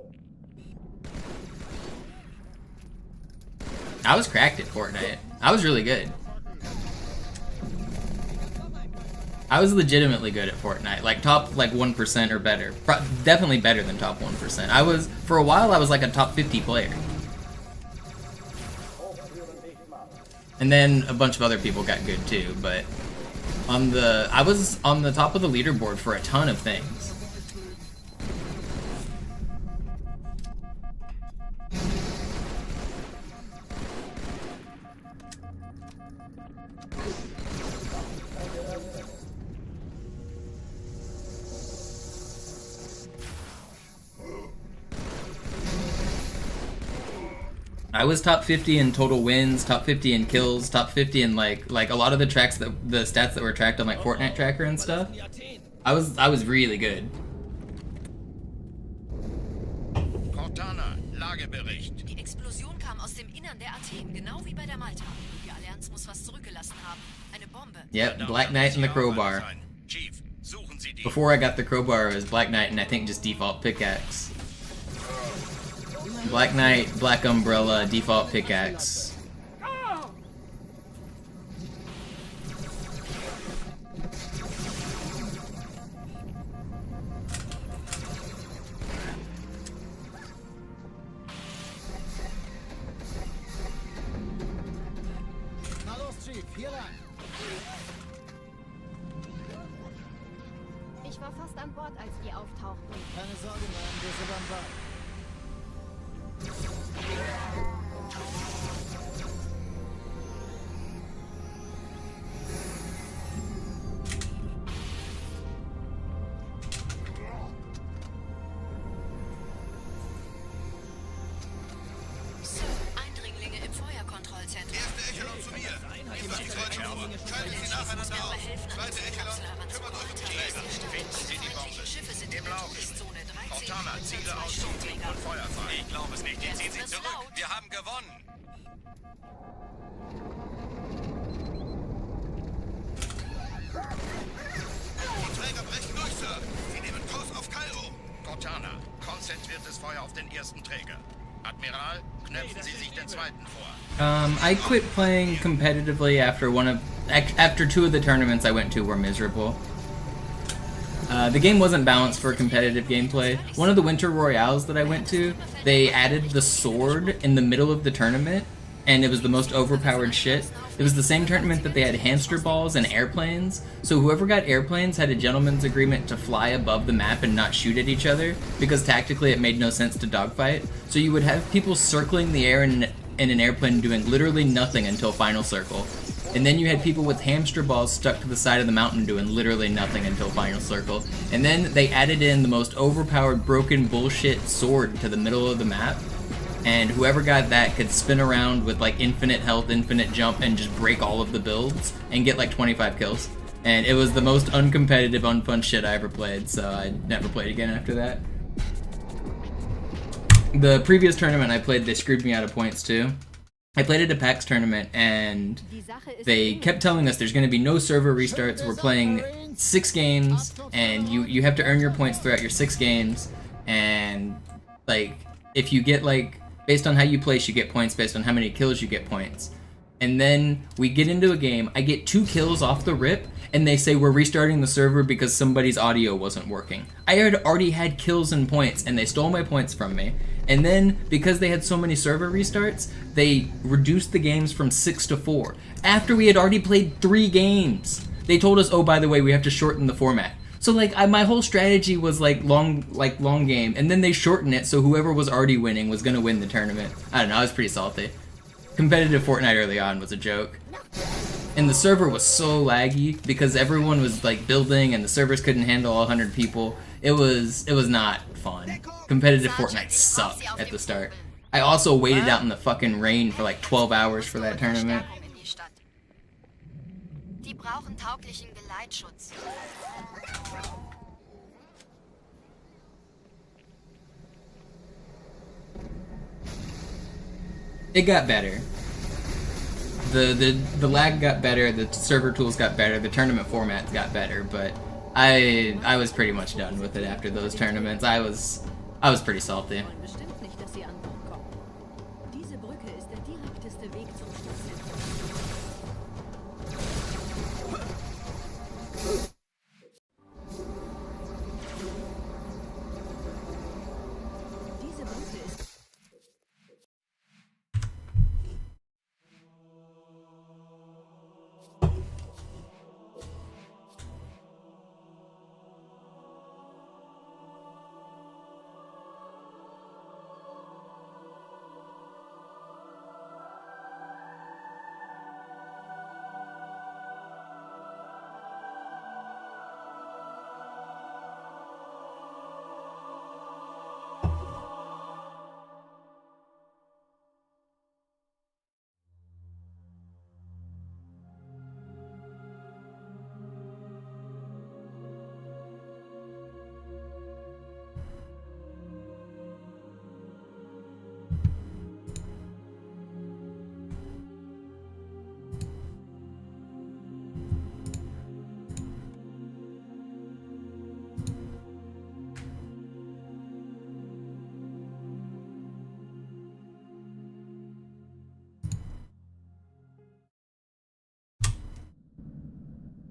I was cracked at Fortnite. I was really good. I was legitimately good at Fortnite, like top like 1% or better. Definitely better than top 1%. I was, for a while I was like a top 50 player. And then a bunch of other people got good too, but I was on the top of the leaderboard for a ton of things. I was top 50 in total wins, top 50 in kills, top 50 in like a lot of the tracks that the stats that were tracked on like Fortnite Tracker and stuff. I was really good. Cortana, Lagebericht. Die Explosion kam aus dem Innern der Athen, genau wie bei der Malta. Die Allianz muss was zurückgelassen haben. Eine Bombe. Yep, Black Knight and the crowbar. Chief, suchen Sie die. Before I got the crowbar, it was Black Knight and I think just default pickaxe. Black Knight, Black Umbrella, default pickaxe. Hier lang. Ich war fast an Bord, als die auftauchten. Keine Sorge, Mann, wir sind am Ball. Eindringlinge im Feuerkontrollzentrum. Erste Echelon zu mir. Ihr macht die zweite Tour. Schaltet sie nacheinander auf. Zweite Echelon, kümmert euch um die Träger. Finden Sie die Bombe. Im Laufen. Cortana, Ziele aussuchen und Feuer fahren. Ich glaube es nicht. Die ziehen sie zurück. Wir haben gewonnen. Die Träger brechen durch, Sir. Sie nehmen Kurs auf Kairo. Cortana, konzentriertes Feuer auf den ersten Träger. Admiral, knöpfen Sie sich den zweiten vor. I quit playing competitively after two of the tournaments I went to were miserable. The game wasn't balanced for competitive gameplay. One of the Winter Royales that I went to, they added the sword in the middle of the tournament, and it was the most overpowered shit. It was the same tournament that they had hamster balls and airplanes, so whoever got airplanes had a gentleman's agreement to fly above the map and not shoot at each other, because tactically it made no sense to dogfight. So you would have people circling the air in an airplane doing literally nothing until final circle. And then you had people with hamster balls stuck to the side of the mountain doing literally nothing until final circle. And then they added in the most overpowered broken bullshit sword to the middle of the map. And whoever got that could spin around with like infinite health, infinite jump, and just break all of the builds and get like 25 kills. And it was the most uncompetitive, unfun shit I ever played, so I never played again after that. The previous tournament I played, they screwed me out of points too. I played at a PAX tournament, and they kept telling us there's going to be no server restarts. We're playing 6 games, and you have to earn your points throughout your 6 games. And like, if you get like, based on how you place, you get points. Based on how many kills, you get points. And then we get into a game. I get 2 kills off the rip, and they say we're restarting the server because somebody's audio wasn't working. I had already had kills and points, and they stole my points from me. And then, because they had so many server restarts, they reduced the games from 6 to 4. After we had already played 3 games. They told us, oh, by the way, we have to shorten the format. So like, my whole strategy was like long game, and then they shortened it so whoever was already winning was gonna win the tournament. I don't know, I was pretty salty. Competitive Fortnite early on was a joke. And the server was so laggy because everyone was like building and the servers couldn't handle all 100 people. It was not fun. Competitive Fortnite sucked at the start. I also waited out in the fucking rain for like 12 hours for that tournament. Die brauchen tauglichen Geleitschutz. It got better. The lag got better, the server tools got better, the tournament formats got better, but I was pretty much done with it after those tournaments. I was pretty salty. Bestimmt nicht, dass sie an Bord kommen. Diese Brücke ist der direkteste Weg zum Stadtzentrum. Diese Brücke ist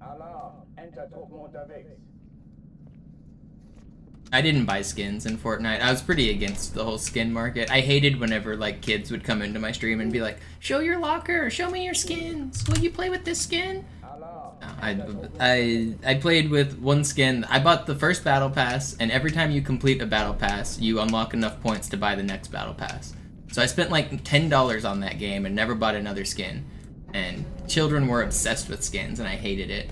Alarm! Entertruppen unterwegs. I didn't buy skins in Fortnite. I was pretty against the whole skin market. I hated whenever like kids would come into my stream and be like, "Show your locker, show me your skins. Will you play with this skin?" No, I played with one skin. I bought the first battle pass, and every time you complete a battle pass, you unlock enough points to buy the next battle pass. So I spent like $10 on that game and never bought another skin. And children were obsessed with skins, and I hated it.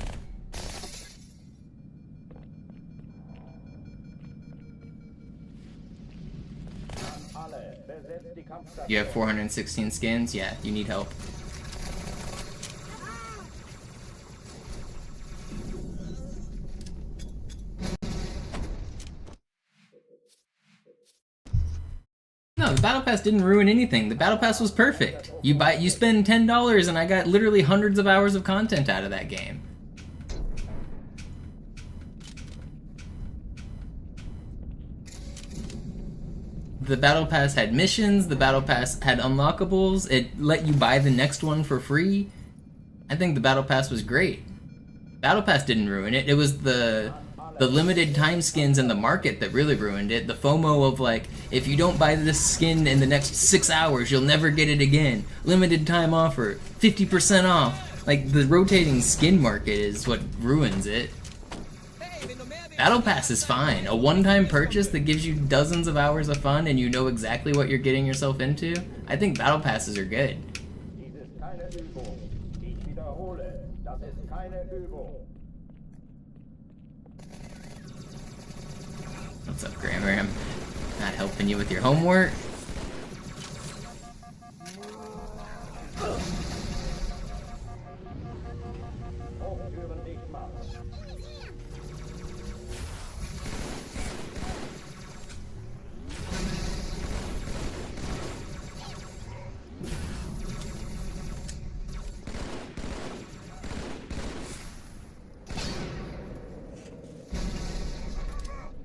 You have 416 skins? Yeah, you need help. No, the battle pass didn't ruin anything. The battle pass was perfect. You spend $10 and I got literally hundreds of hours of content out of that game. The battle pass had missions, the battle pass had unlockables, it let you buy the next one for free. I think the battle pass was great. Battle pass didn't ruin it. It was the limited time skins in the market that really ruined it. The FOMO of like, if you don't buy this skin in the next 6 hours, you'll never get it again. Limited time offer, 50% off. Like, the rotating skin market is what ruins it. Battle Pass is fine. A one-time purchase that gives you dozens of hours of fun and you know exactly what you're getting yourself into. I think Battle Passes are good. What's up, Grammar? I'm not helping you with your homework.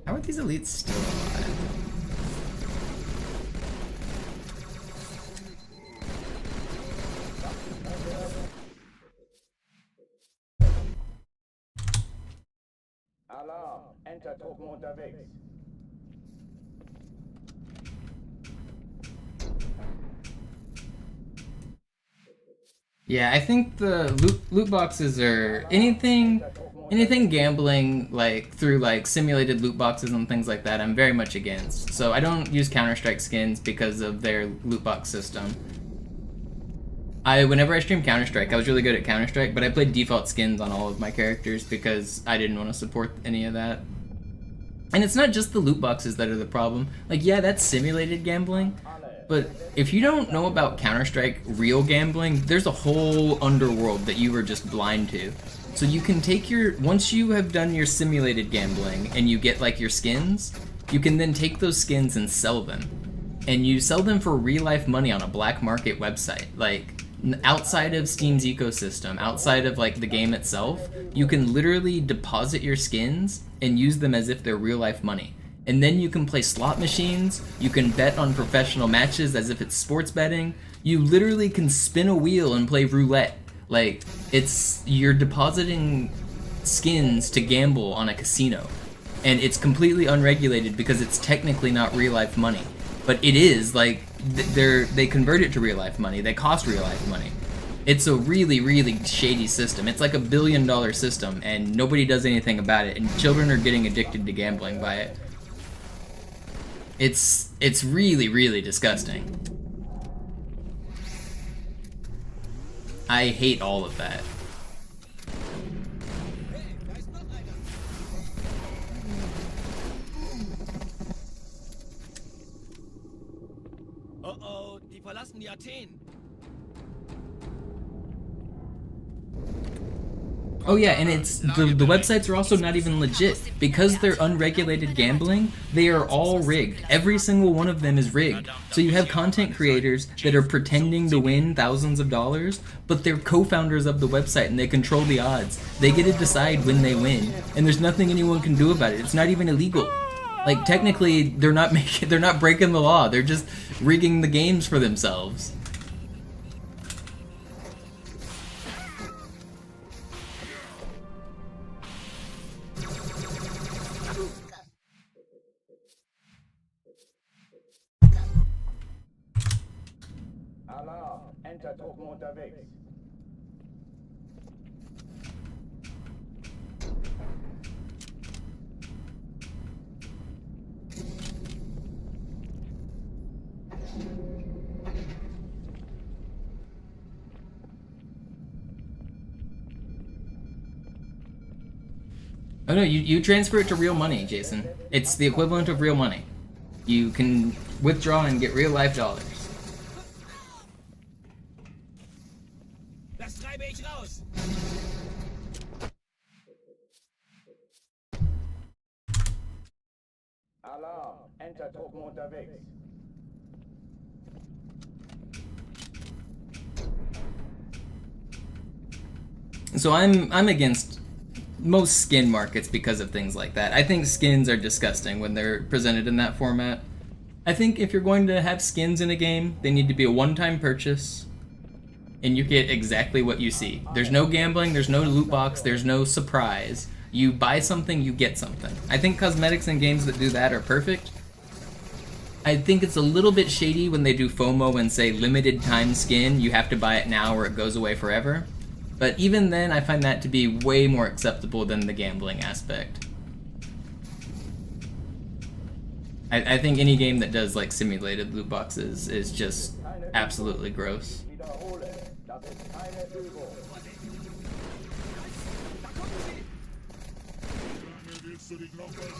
How are these elites still alive? Alarm! Enter-Truppen unterwegs. Yeah, I think the loot boxes are anything gambling like through like simulated loot boxes and things like that. I'm very much against. So I don't use Counter-Strike skins because of their loot box system. Whenever I stream Counter-Strike, I was really good at Counter-Strike, but I played default skins on all of my characters because I didn't want to support any of that. And it's not just the loot boxes that are the problem. Like, yeah, that's simulated gambling, but if you don't know about Counter-Strike real gambling, there's a whole underworld that you were just blind to. So you can take once you have done your simulated gambling and you get like your skins, you can then take those skins and sell them. And you sell them for real life money on a black market website. Like, outside of Steam's ecosystem, outside of like the game itself, you can literally deposit your skins and use them as if they're real life money. And then you can play slot machines, you can bet on professional matches as if it's sports betting. You literally can spin a wheel and play roulette. Like, you're depositing skins to gamble on a casino. And it's completely unregulated because it's technically not real life money. But it is, like, they convert it to real life money. They cost real life money. It's a really, really shady system. It's like $1 billion system and nobody does anything about it. And children are getting addicted to gambling by it. It's really, really disgusting. I hate all of that. Oh, die verlassen die Athen. Oh yeah, and it's the websites are also not even legit. Because they're unregulated gambling, they are all rigged. Every single one of them is rigged. So you have content creators that are pretending to win thousands of dollars, but they're co-founders of the website and they control the odds. They get to decide when they win, and there's nothing anyone can do about it. It's not even illegal. Like, technically, they're not breaking the law. They're just rigging the games for themselves. Alarm, Enter-Truppen unterwegs. Oh no, you transfer it to real money, Jason. It's the equivalent of real money. You can withdraw and get real life dollars. Das treibe ich raus. Alarm, Enter-Truppen unterwegs. So I'm against most skin markets because of things like that. I think skins are disgusting when they're presented in that format. I think if you're going to have skins in a game, they need to be a one-time purchase, and you get exactly what you see. There's no gambling, there's no loot box, there's no surprise. You buy something, you get something. I think cosmetics in games that do that are perfect. I think it's a little bit shady when they do FOMO and say limited time skin, you have to buy it now or it goes away forever. But even then, I find that to be way more acceptable than the gambling aspect. I think any game that does like simulated loot boxes is just absolutely gross. Wiederhole, das ist keine Übung. Wie willst du dich noch was?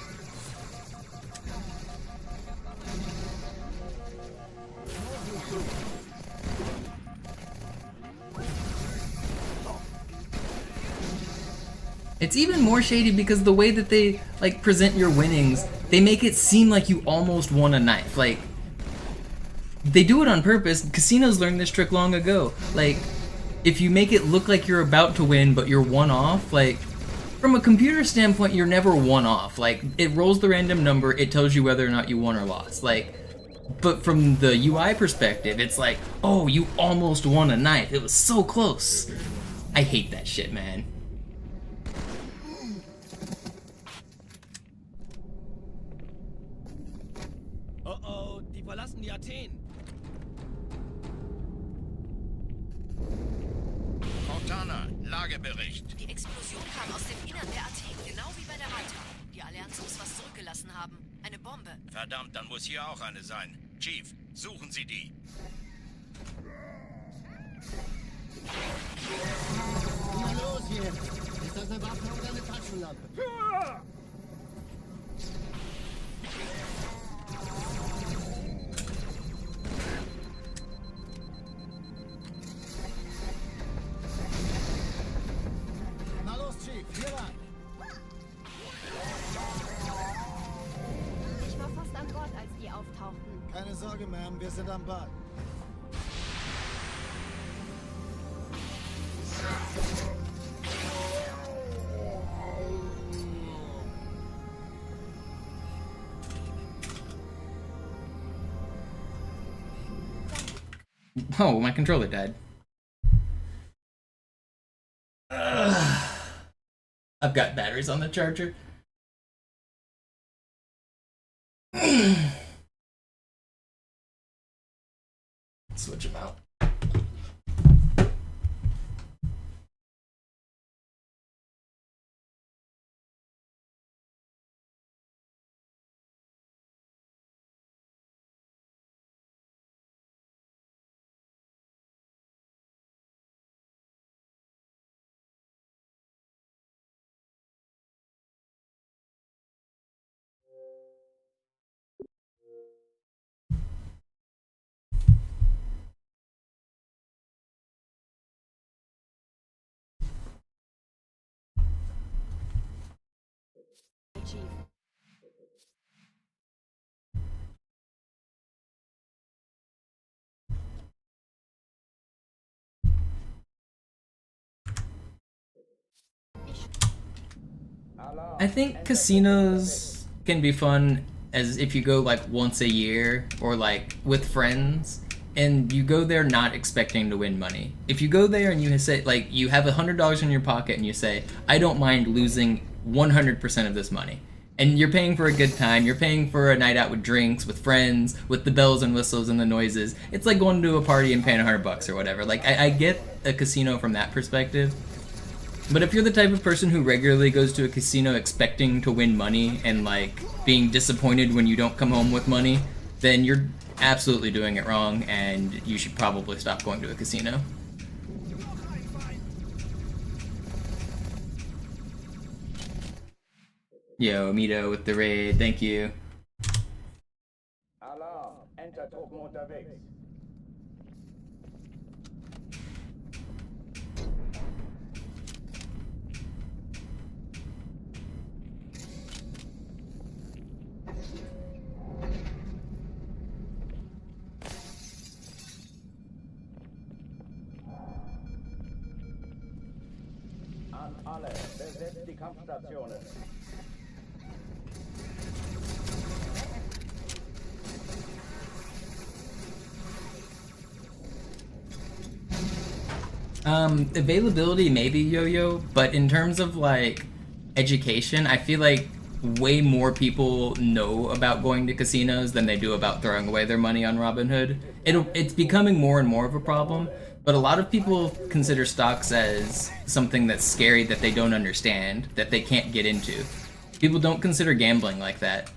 It's even more shady because the way that they like present your winnings, they make it seem like you almost won a knife. Like, they do it on purpose. Casinos learned this trick long ago. Like, if you make it look like you're about to win but you're one off, like, from a computer standpoint, you're never one off. Like, it rolls the random number, it tells you whether or not you won or lost. Like, but from the UI perspective, it's like, oh, you almost won a knife. It was so close. I hate that shit, man. Oh, die verlassen die Athen. Montana, Lagebericht. Die Explosion kam aus dem Innern der Athen, genau wie bei der Reiter. Die Allianz muss was zurückgelassen haben. Eine Bombe. Verdammt, dann muss hier auch eine sein. Chief, suchen Sie die. Na los jetzt! Ist das eine Waffe oder eine Taschenlampe? Na los, Chief, hier rein! Ich war fast an Bord, als die auftauchten. Keine Sorge, Ma'am, wir sind am Bad. Oh, my controller died. I've got batteries on the charger. Switch them out. Chief. I think casinos can be fun as if you go like once a year or like with friends and you go there not expecting to win money. If you go there and you say like you have $100 in your pocket and you say, I don't mind losing 100% of this money, And you're paying for a good time, you're paying for a night out with drinks, with friends, with the bells and whistles and the noises. It's like going to a party and paying $100 or whatever. Like, I get a casino from that perspective. But if you're the type of person who regularly goes to a casino expecting to win money and, like, being disappointed when you don't come home with money, then you're absolutely doing it wrong, and you should probably stop going to a casino. Yo, Mito with the raid, thank you. Alarm, Entertruppen unterwegs. An alle, besetzt die Kampfstationen. Availability maybe, Yo-Yo, but in terms of, like, education, I feel like way more people know about going to casinos than they do about throwing away their money on Robinhood. It's becoming more and more of a problem, but a lot of people consider stocks as something that's scary that they don't understand, that they can't get into. People don't consider gambling like that.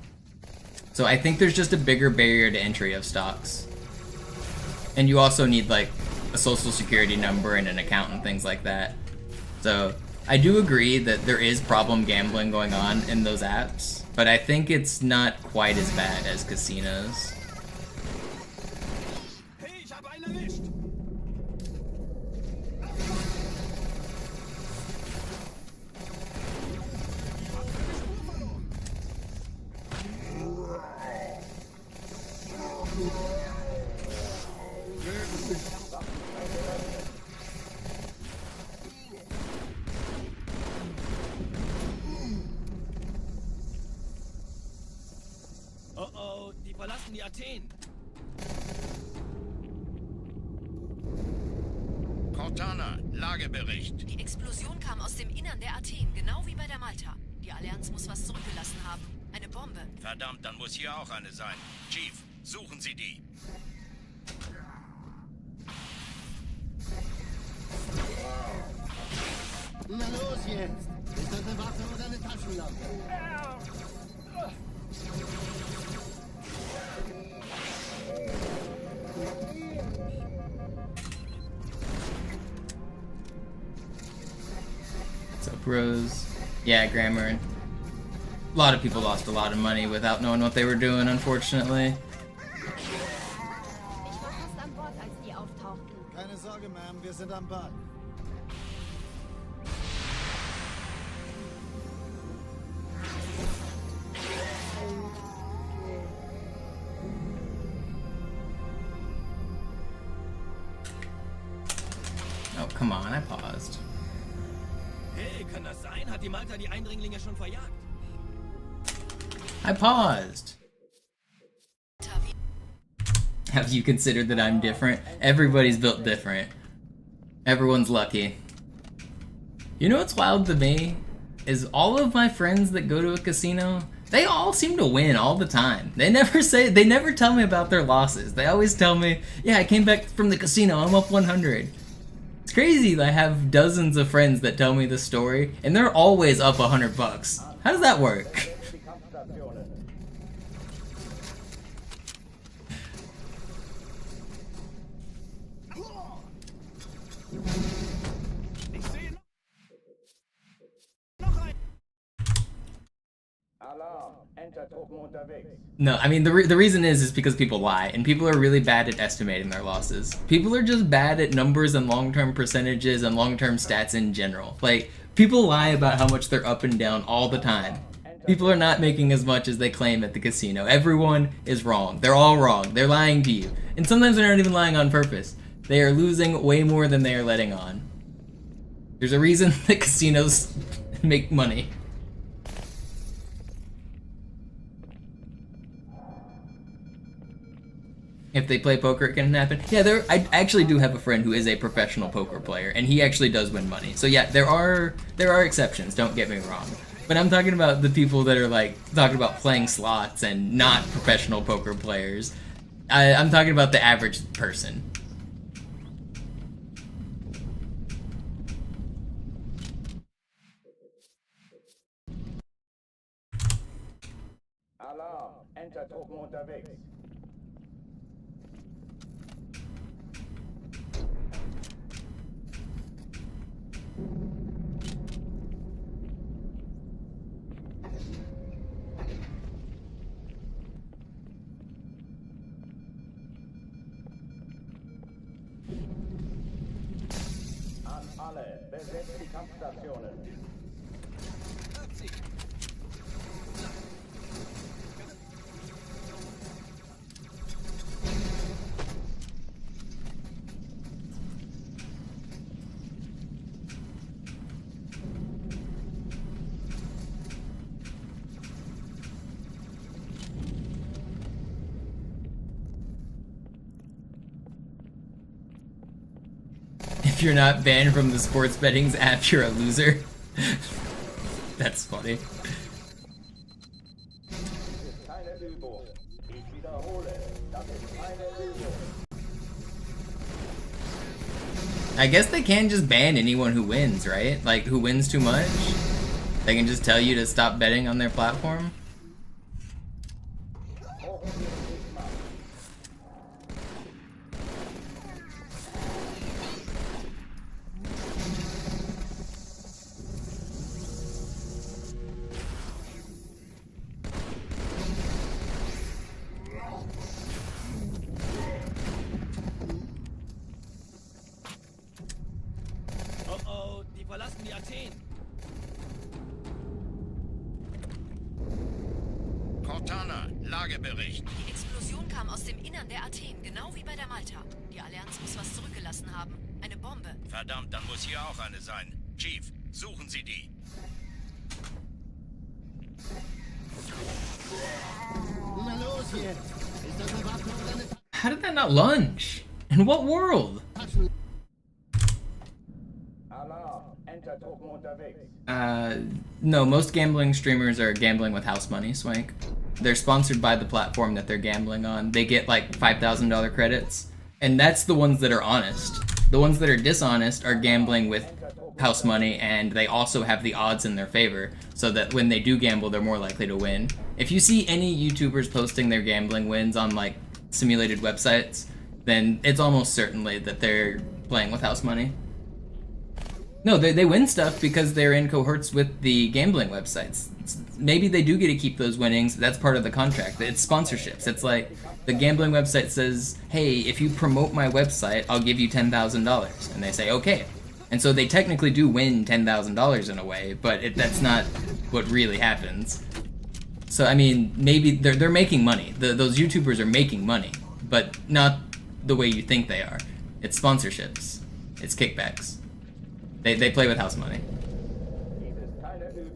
So I think there's just a bigger barrier to entry of stocks. And you also need, like, a social security number and an account and things like that. So I do agree that there is problem gambling going on in those apps, but I think it's not quite as bad as casinos. Hey, ich hab einen erwischt! Oh oh, die verlassen die Athen. Cortana, Lagebericht. Die Explosion kam aus dem Innern der Athen, genau wie bei der Malta. Die Allianz muss was zurückgelassen haben. Eine Bombe. Verdammt, dann muss hier auch eine sein. Chief, suchen Sie die. Na los jetzt! Ist das eine Waffe oder eine Taschenlampe? What's up, Rose? Yeah, Grammar. A lot of people lost a lot of money without knowing what they were doing, unfortunately. Ich war fast an Bord, als die auftauchten. Keine Sorge, Ma'am, wir sind am Ball. Oh, come on, I paused. Hey, kann das sein? Hat die Malta die Eindringlinge schon verjagt? I paused. Have you considered that I'm different? Everybody's built different. Everyone's lucky. You know what's wild to me? Is all of my friends that go to a casino, they all seem to win all the time. They never tell me about their losses. They always tell me, yeah, I came back from the casino, I'm up 100. It's crazy that I have dozens of friends that tell me the story, and they're always up $100. How does that work? Die Kampfstationen. Ich sehe noch einen. Alarm, Entertruppen unterwegs. No, I mean, the reason is because people lie, and people are really bad at estimating their losses. People are just bad at numbers and long-term percentages and long-term stats in general. Like, people lie about how much they're up and down all the time. People are not making as much as they claim at the casino. Everyone is wrong. They're all wrong. They're lying to you. And sometimes they're not even lying on purpose. They are losing way more than they are letting on. There's a reason that casinos make money. If they play poker, it can happen. Yeah, I actually do have a friend who is a professional poker player, and he actually does win money. So yeah, there are exceptions, don't get me wrong. But I'm talking about the people that are like talking about playing slots and not professional poker players. I'm talking about the average person. Alarm! Enter-Truppen unterwegs. An alle, besetzt die Kampfstationen. If you're not banned from the sports betting app, you're a loser. That's funny. Keine Übung. Ich wiederhole, das ist keine Übung. I guess they can just ban anyone who wins, right? Like, who wins too much? They can just tell you to stop betting on their platform? Oh, die verlassen die Athen. Cortana, Lagebericht. Die Explosion kam aus dem Innern der Athen, genau wie bei der Malta. Die Allianz muss was zurückgelassen haben. Eine Bombe. Verdammt, dann muss hier auch eine sein. Chief, suchen Sie die. Na los jetzt! Ist das Erwartung oder eine How did that not lunge? In what world? Alarm! Enter-Truppen unterwegs. No, most gambling streamers are gambling with house money, Swank. They're sponsored by the platform that they're gambling on. They get like $5,000 credits, and that's the ones that are honest. The ones that are dishonest are gambling with house money, and they also have the odds in their favor, so that when they do gamble, they're more likely to win. If you see any YouTubers posting their gambling wins on like simulated websites, then it's almost certainly that they're playing with house money. No, they win stuff because they're in cohorts with the gambling websites. Maybe they do get to keep those winnings. That's part of the contract. It's sponsorships. It's like the gambling website says, hey, if you promote my website, I'll give you $10,000. And they say, okay. And so they technically do win $10,000 in a way, but that's not what really happens. So, I mean, maybe they're making money. Those YouTubers are making money, but not the way you think they are. It's sponsorships. It's kickbacks. They play with house money.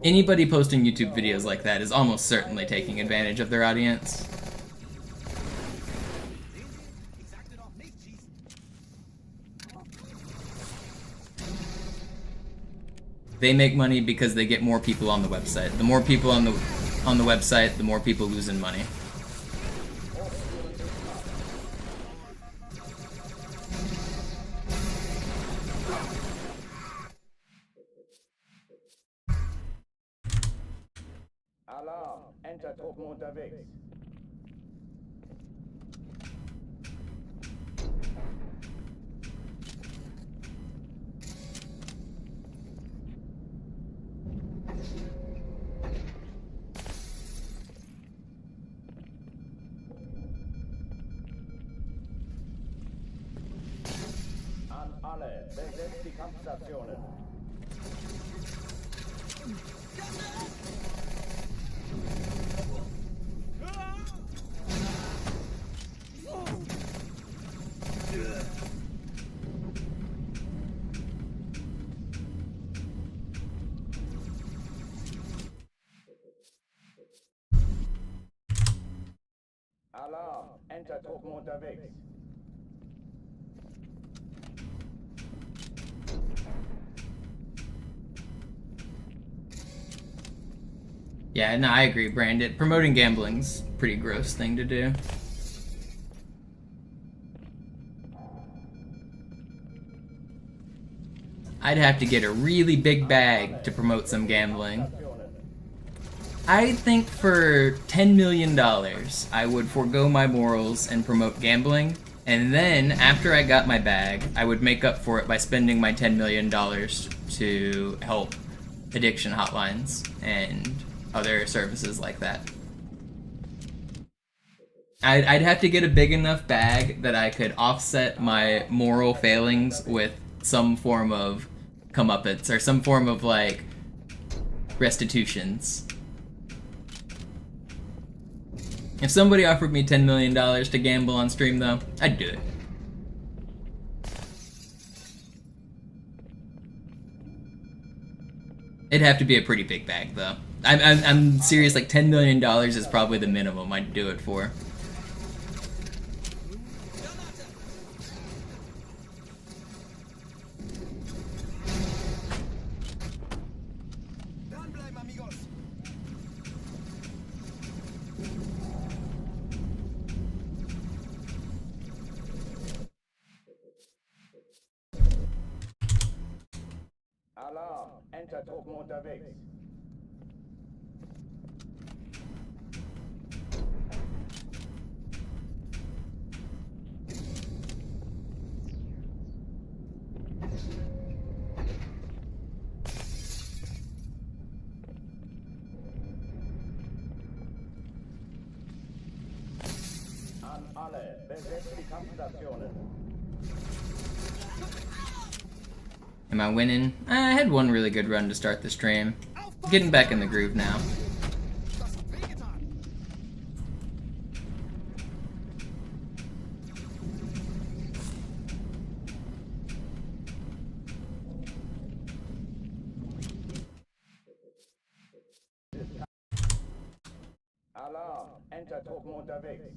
Anybody posting YouTube videos like that is almost certainly taking advantage of their audience. They make money because they get more people on the website. The more people on the website, the more people losing money. Alarm! Enter-Truppen unterwegs. An alle, besetzt die Kampfstationen. Alarm! Enter-Truppen unterwegs. Yeah, no, I agree, Brandon. Promoting gambling's a pretty gross thing to do. I'd have to get a really big bag to promote some gambling. I think for $10 million, I would forego my morals and promote gambling, and then, after I got my bag, I would make up for it by spending my $10 million to help addiction hotlines and other services like that. I'd have to get a big enough bag that I could offset my moral failings with some form of comeuppance, or some form of, like, restitutions. If somebody offered me $10 million to gamble on stream, though, I'd do it. It'd have to be a pretty big bag, though. I'm serious, like, $10 million is probably the minimum I'd do it for. Alarm! Enter-Truppen unterwegs. An alle, besetzt die Kampfstationen. Am I winning? I had one really good run to start the stream. Getting back in the groove now. Alarm! Enter-Truppen unterwegs.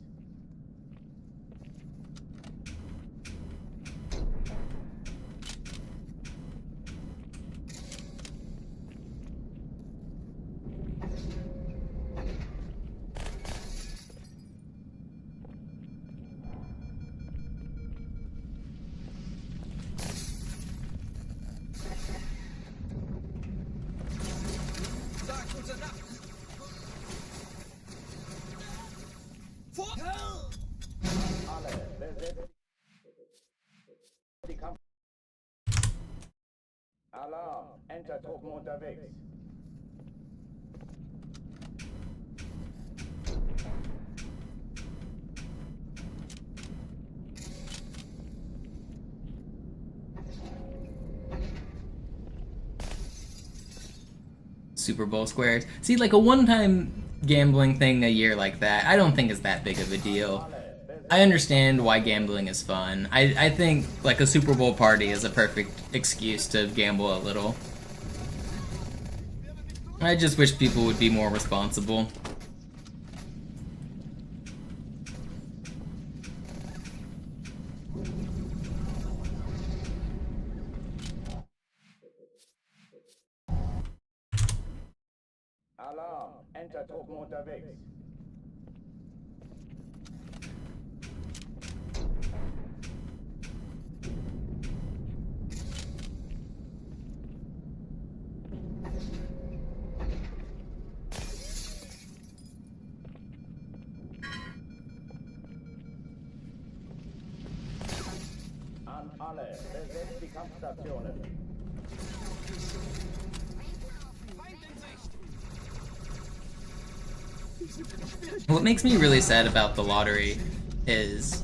Alarm! Enter-Truppen unterwegs. Super Bowl squares. See, like a one-time gambling thing a year like that, I don't think is that big of a deal. I understand why gambling is fun. I think like a Super Bowl party is a perfect excuse to gamble a little. I just wish people would be more responsible. Alarm! Enter-Truppen unterwegs. An alle, besetzt die Kampfstationen. What makes me really sad about the lottery is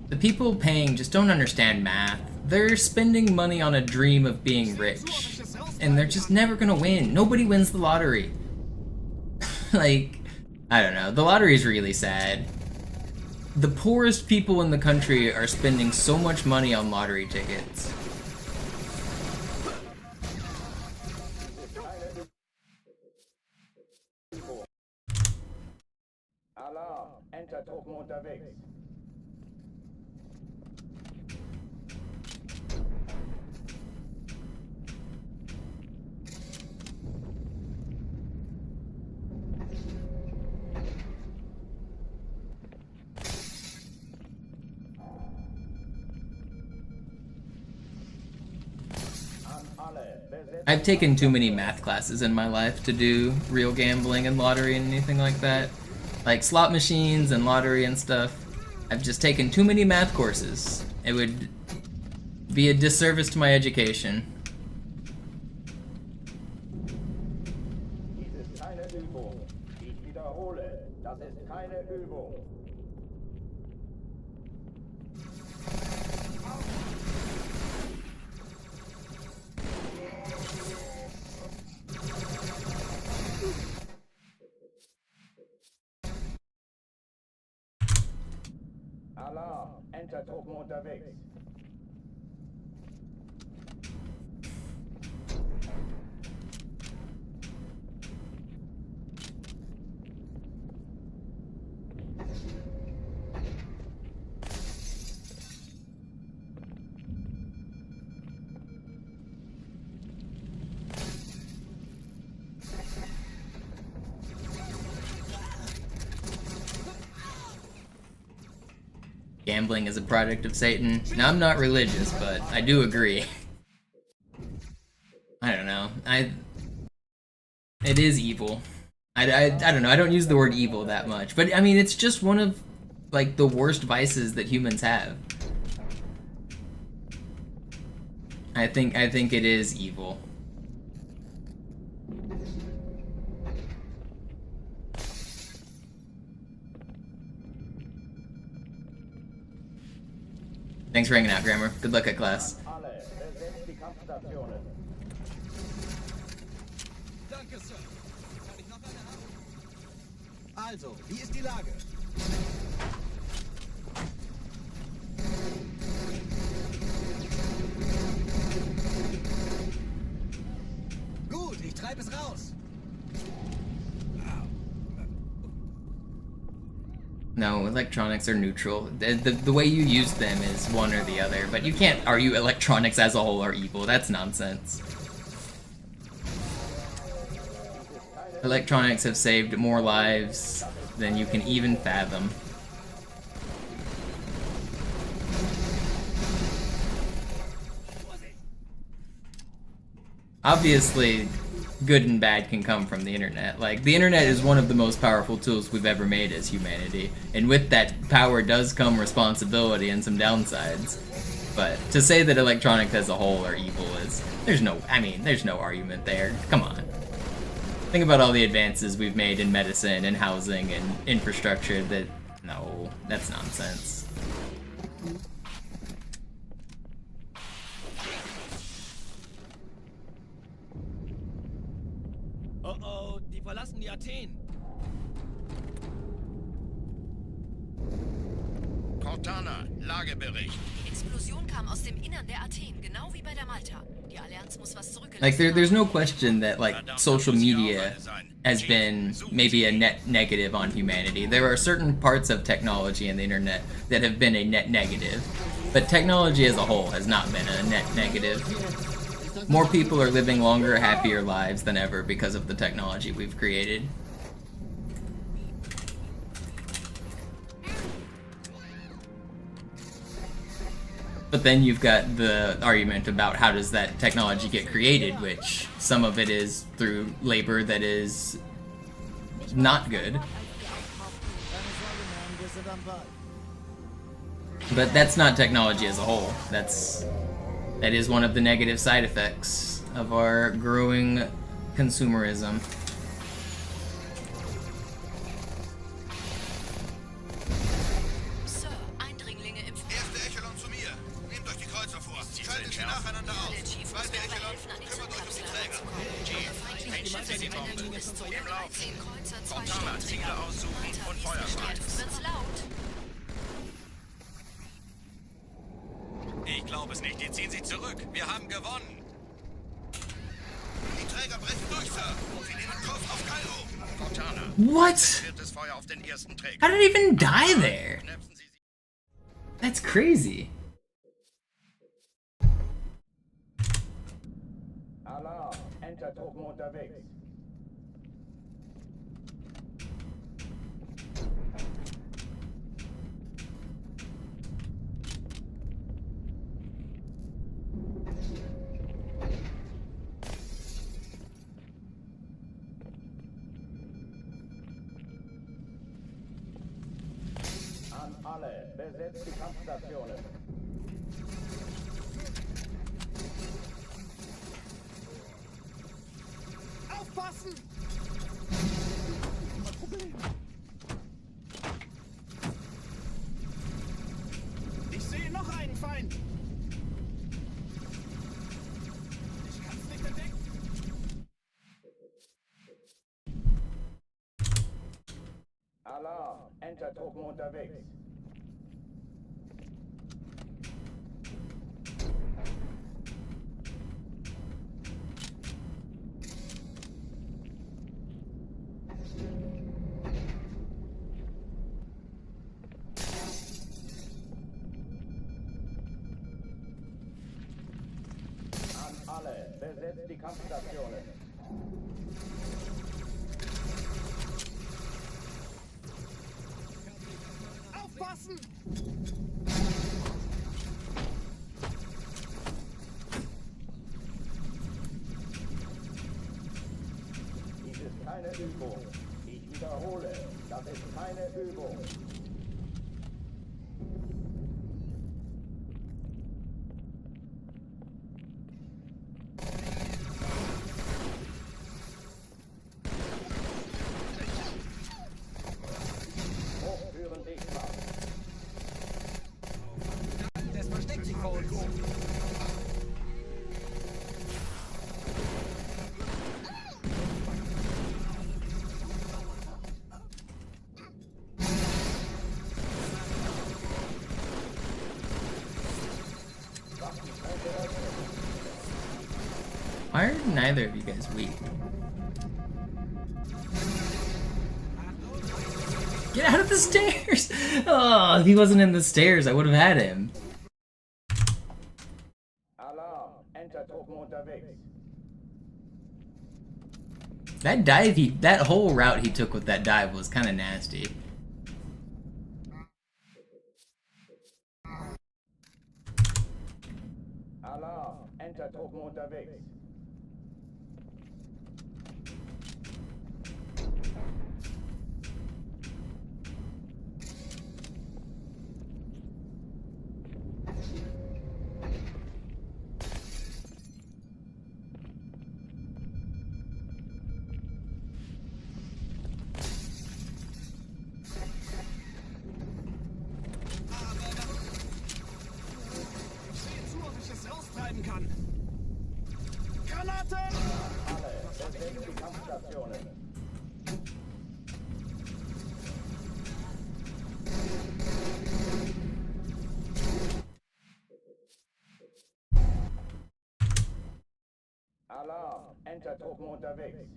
the people paying just don't understand math. They're spending money on a dream of being rich, and they're just never gonna win. Nobody wins the lottery. Like, I don't know, the lottery's really sad. The poorest people in the country are spending so much money on lottery tickets. Alarm! Enter-Truppen unterwegs. I've taken too many math classes in my life to do real gambling and lottery and anything like that. Like slot machines and lottery and stuff. I've just taken too many math courses. It would be a disservice to my education. Dies ist keine Übung. Ich wiederhole, das ist keine Übung. Alarm, Entertruppen unterwegs. Gambling is a product of Satan. Now, I'm not religious, but I do agree. I don't know. It is evil. I don't know. I don't use the word evil that much, but I mean, it's just one of like the worst vices that humans have. I think it is evil. Thanks for hanging out, Grammar. Good luck at class. Alle, besetzt die Kampfstationen. Danke, Sir. Kann ich noch eine haben? Also, wie ist die Lage? Gut, ich treibe es raus. No, electronics are neutral. The way you use them is one or the other, but you can't argue electronics as a whole are evil. That's nonsense. Electronics have saved more lives than you can even fathom. Obviously, good and bad can come from the internet. Like, the internet is one of the most powerful tools we've ever made as humanity, and with that power does come responsibility and some downsides. But to say that electronics as a whole are evil is, there's no argument there. Come on. Think about all the advances we've made in medicine and housing and infrastructure that, no, that's nonsense. Oh oh, die verlassen die Athen. Cortana, Lagebericht. Die Explosion kam aus dem Innern der Athen, genau wie bei der Malta. Die Allianz muss was zurückgelassen Like, there's haben. no question that, like, social media has been maybe a net negative on humanity. There are certain parts of technology and the internet that have been a net negative, but technology as a whole has not been a net negative. More people are living longer, happier lives than ever because of the technology we've created. But then you've got the argument about how does that technology get created, which some of it is through labor that is not good. But that's not technology as a whole. That is one of the negative side effects of our growing consumerism. Sir, Eindringlinge im Erste Echelon zu mir. Nehmt euch die Kreuzer vor. Schaltet sie nacheinander auf. Der Chief muss Zweite mir dabei Echelon, helfen, an die kümmert euch um die Zündkapsel Träger. heranzukommen. Feindliche Schiffe sind in der Touristen. Im Lauf. 10 Kreuzer, 2 Cortana, Ziele Stahlträger. aussuchen Malta, und wie ist Feuer der fahren. Stand? Wird's laut? Ich glaube es nicht. Die ziehen sich zurück. Wir haben gewonnen. Die Träger brechen durch, Sir. Sie nehmen Kurs auf Kairo. Cortana. What? Konzentriertes Feuer auf den ersten Träger. How did it even die there? Knöpfen Sie sich. That's crazy. Alarm, Entertruppen unterwegs. besetzt die Kampfstationen. Aufpassen! Ich sehe noch einen Feind. Ich kann's nicht entdecken. Alarm, Entertruppen unterwegs. An alle, besetzt die Kampfstationen. Aufpassen! Dies ist keine Übung. Ich wiederhole, das ist keine Übung. Hochführen sichtbar. Das versteckt sich vor uns. Why are neither of you guys weak? Get out of the stairs! Oh, if he wasn't in the stairs, I would have had him. Alarm, Entertruppen unterwegs. That that whole route he took with that dive was kind of nasty. Alarm, Entertruppen unterwegs. Ich sehe zu, ob ich es raustreiben kann. Granate! Alle, besetzt die Kampfstationen. Alarm, Entertruppen unterwegs.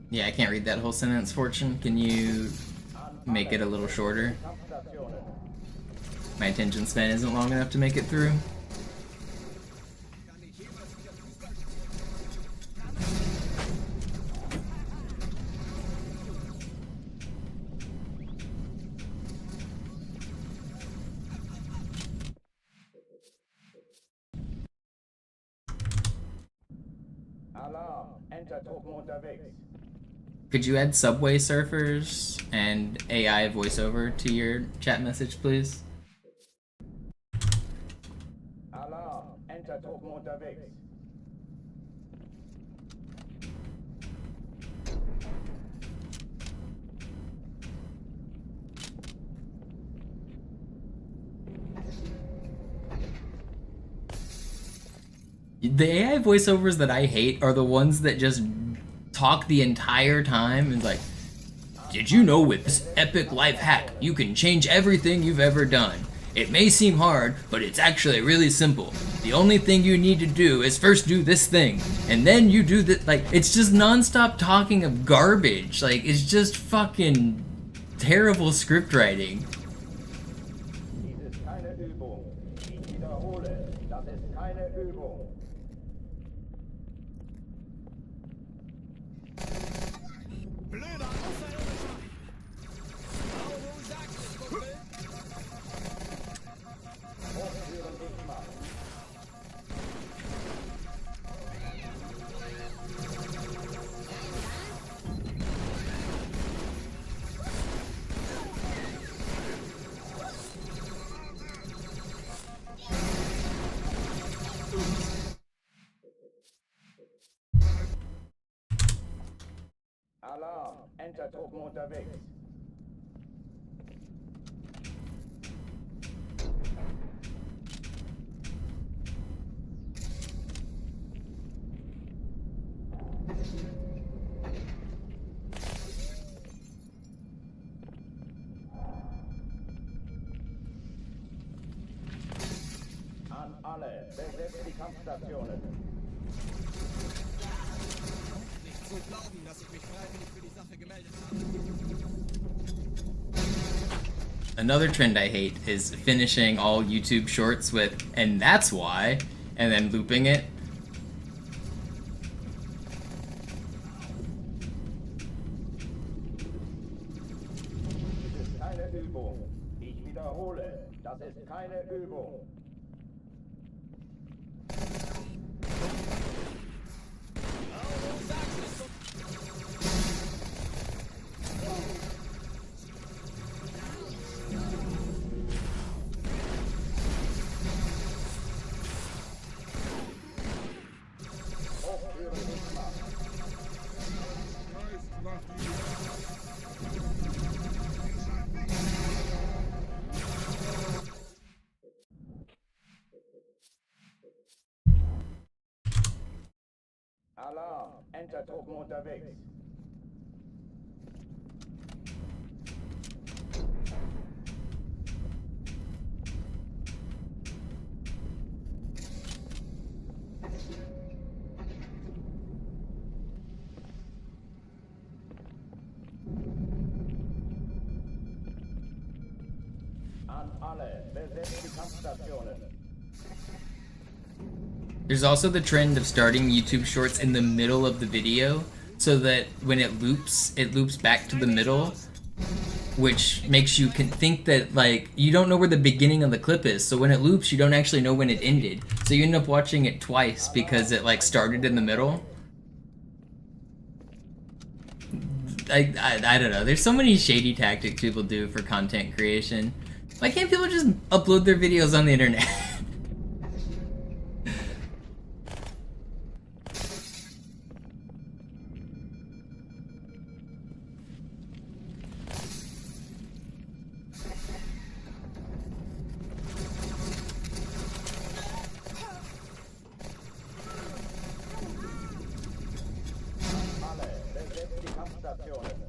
Yeah, I can't read that whole sentence, Fortune. Can you make it a little shorter? Kampfstationen. My attention span isn't long enough to make it through. Alarm, Entertruppen unterwegs. Could you add Subway Surfers and AI voiceover to your chat message, please? Alarm, Entertruppen unterwegs. The AI voiceovers that I hate are the ones that just talk the entire time and like, did you know with this epic life hack, you can change everything you've ever done? It may seem hard, but it's actually really simple. The only thing you need to do is first do this thing, and then you do that. Like, it's just nonstop talking of garbage. Like, it's just fucking terrible script writing. Dies ist keine Übung. Ich wiederhole, das ist keine Übung. Blöder Außerirdischer! Enter-Truppen unterwegs. An alle, besetzt die Kampfstationen. Nicht zu glauben, dass ich mich freiwillig für die Sache gemeldet habe. Another trend I hate is finishing all YouTube shorts with "and that's why" and then looping it. Das ist keine Übung. Ich wiederhole, das ist keine Übung. Alarm, Enter-Truppen unterwegs. An alle, besetzt die Kampfstationen. There's also the trend of starting YouTube shorts in the middle of the video so that when it loops back to the middle, which makes you think that like you don't know where the beginning of the clip is. So when it loops, you don't actually know when it ended. So you end up watching it twice because it like started in the middle. I don't know. There's so many shady tactics people do for content creation. Why can't people just upload their videos on the internet?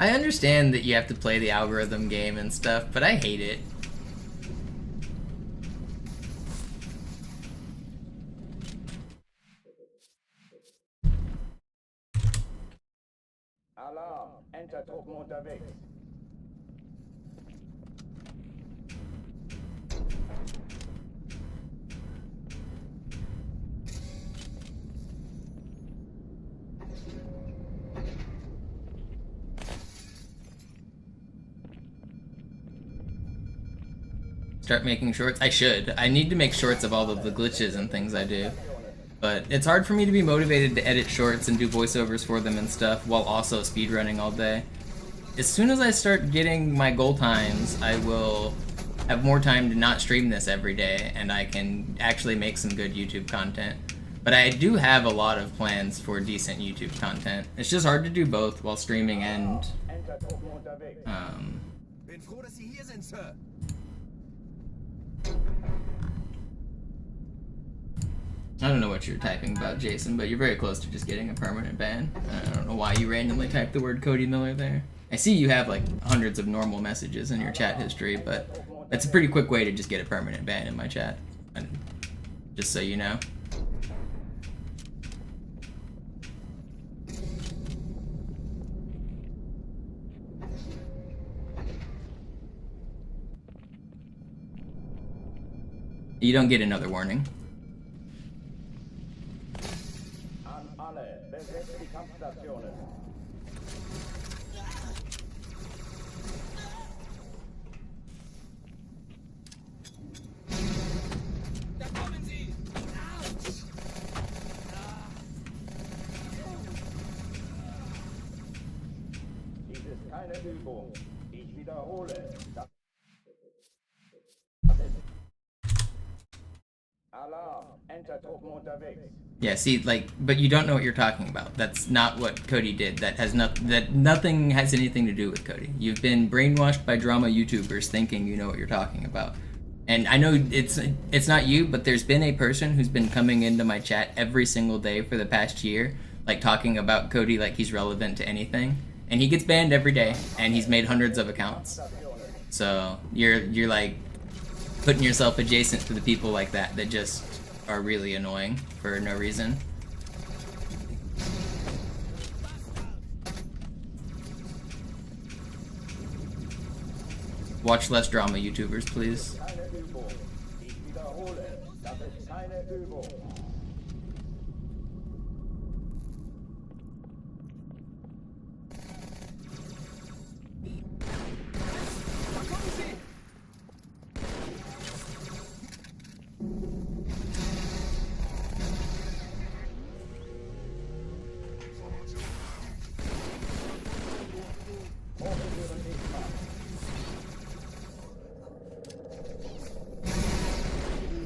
I understand that you have to play the algorithm game and stuff, but I hate it. Alarm, Enter-Truppen unterwegs. Start making shorts? I should. I need to make shorts of all of the glitches and things I do. But it's hard for me to be motivated to edit shorts and do voiceovers for them and stuff while also speedrunning all day. As soon as I start getting my goal times, I will have more time to not stream this every day and I can actually make some good YouTube content. But I do have a lot of plans for decent YouTube content. It's just hard to do both while streaming and Bin froh, dass Sie hier sind, Sir. I don't know what you're typing about, Jason, but you're very close to just getting a permanent ban. I don't know why you randomly typed the word Cody Miller there. I see you have like hundreds of normal messages in your chat history, but that's a pretty quick way to just get a permanent ban in my chat. And just so you know. You don't get another warning. An alle, besetzt die Kampfstationen. Da kommen Sie! Dies ist keine Übung. Ich wiederhole, das ist... Alarm. Entertruppen unterwegs. Yeah, see, like, but you don't know what you're talking about. That's not what Cody did. That nothing has anything to do with Cody. You've been brainwashed by drama YouTubers thinking you know what you're talking about. And I know it's not you, but there's been a person who's been coming into my chat every single day for the past year, like talking about Cody like he's relevant to anything. And he gets banned every day, and he's made hundreds of accounts. So you're like putting yourself adjacent to the people like that just are really annoying for no reason. Watch less drama YouTubers, please. Keine Übung. Ich wiederhole, das ist keine Übung.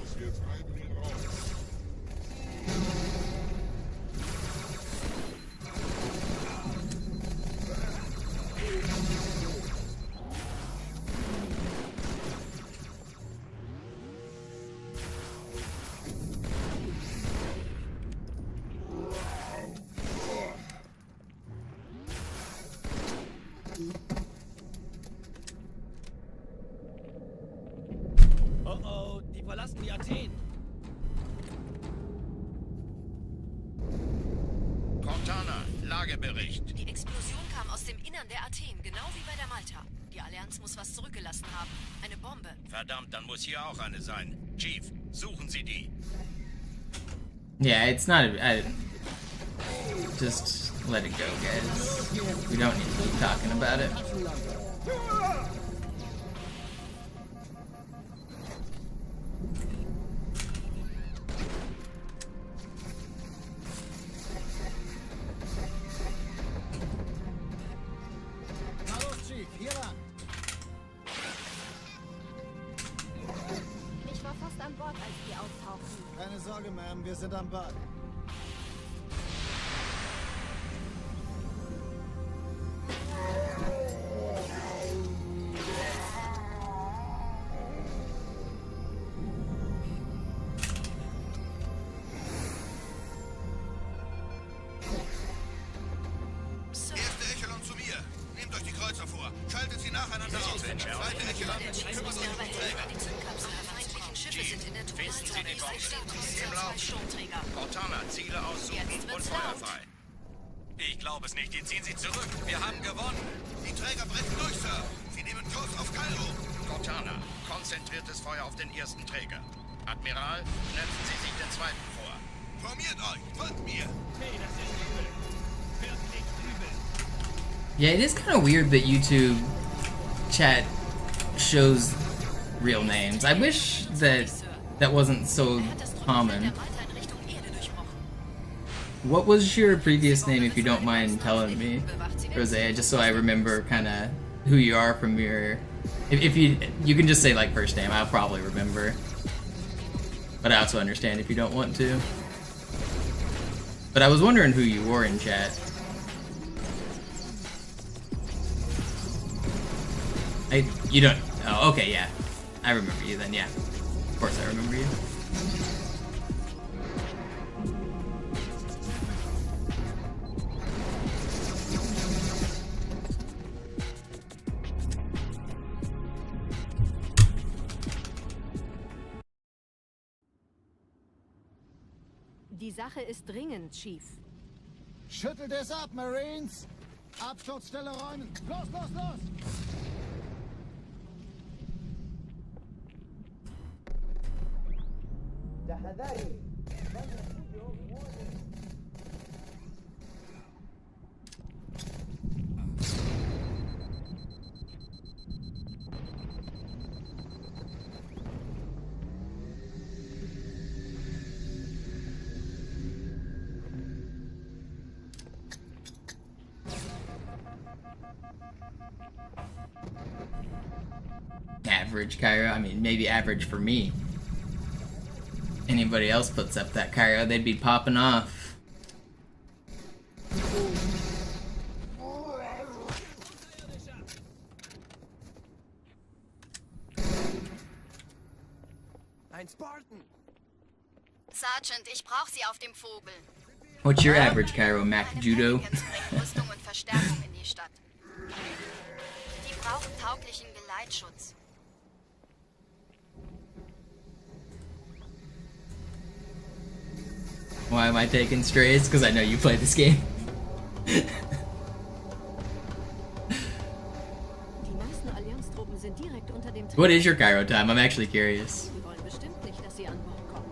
Los, wir treiben ihn raus. Oh oh, die verlassen die Athen. Cortana, Lagebericht. Die Explosion kam aus dem Innern der Athen, genau wie bei der Malta. Die Allianz muss was zurückgelassen haben. Eine Bombe. Verdammt, dann muss hier auch eine sein. Chief, suchen Sie die. Yeah, it's not. Just let it go, guys. We don't need to keep talking about it. Na los, Chief, hier lang. Ich war fast an Bord, als die auftauchten. Keine Sorge, Ma'am, wir sind am Bad. Erste Echelon zu mir. Nehmt euch die Kreuzer vor. Schaltet sie nacheinander aus. Zweite Echelon kümmert euch um die Träger. Die feindlichen Schiffe sind in der Finden Sie die Bombe. Tunnelzeit. Im Lauf. Sturmträger. Cortana, Ziele aussuchen Jetzt wird's und feuerfrei. Ich glaube es nicht, die ziehen sie zurück. Wir haben gewonnen. Die Träger brechen durch, Sir. Sie nehmen Kurs auf Kairo. Cortana, konzentriertes Feuer auf den ersten Träger. Admiral, knöpfen Sie sich den zweiten vor. Formiert euch, folgt mir. Hey, das ist übel. Wird nicht übel. Yeah, it is kind of weird that YouTube chat shows real names. I wish that wasn't so Er hat das Tunnelfeld common. der Malta in Richtung Erde durchbrochen. What was your previous name, if you don't mind telling me, Rosea, just so I remember kind of who you are from your... If you can just say, like, first name, I'll probably remember. But I also understand if you don't want to. But I was wondering who you were in chat. You don't... Oh, okay, yeah. I remember you then, yeah. Of course I remember you. Die Sache ist dringend, Chief. Schüttelt es ab, Marines! Absturzstelle räumen! Los, los, los! Average, Kyra. I mean, maybe average for me. Anybody else puts up that Cairo, they'd be popping off. Ein Spartan! Sergeant, ich brauche Sie auf dem Vogel. What's your average Cairo, Mac Meine Judo? Pelicans bringen Rüstung und Verstärkung in die Stadt. Die brauchen tauglichen Geleitschutz. Why am I taking strays? Because I know you play this game. Die meisten Allianztruppen sind direkt unter dem What is your Cairo time? I'm actually curious. Sie wollen bestimmt nicht, dass sie an Bord kommen.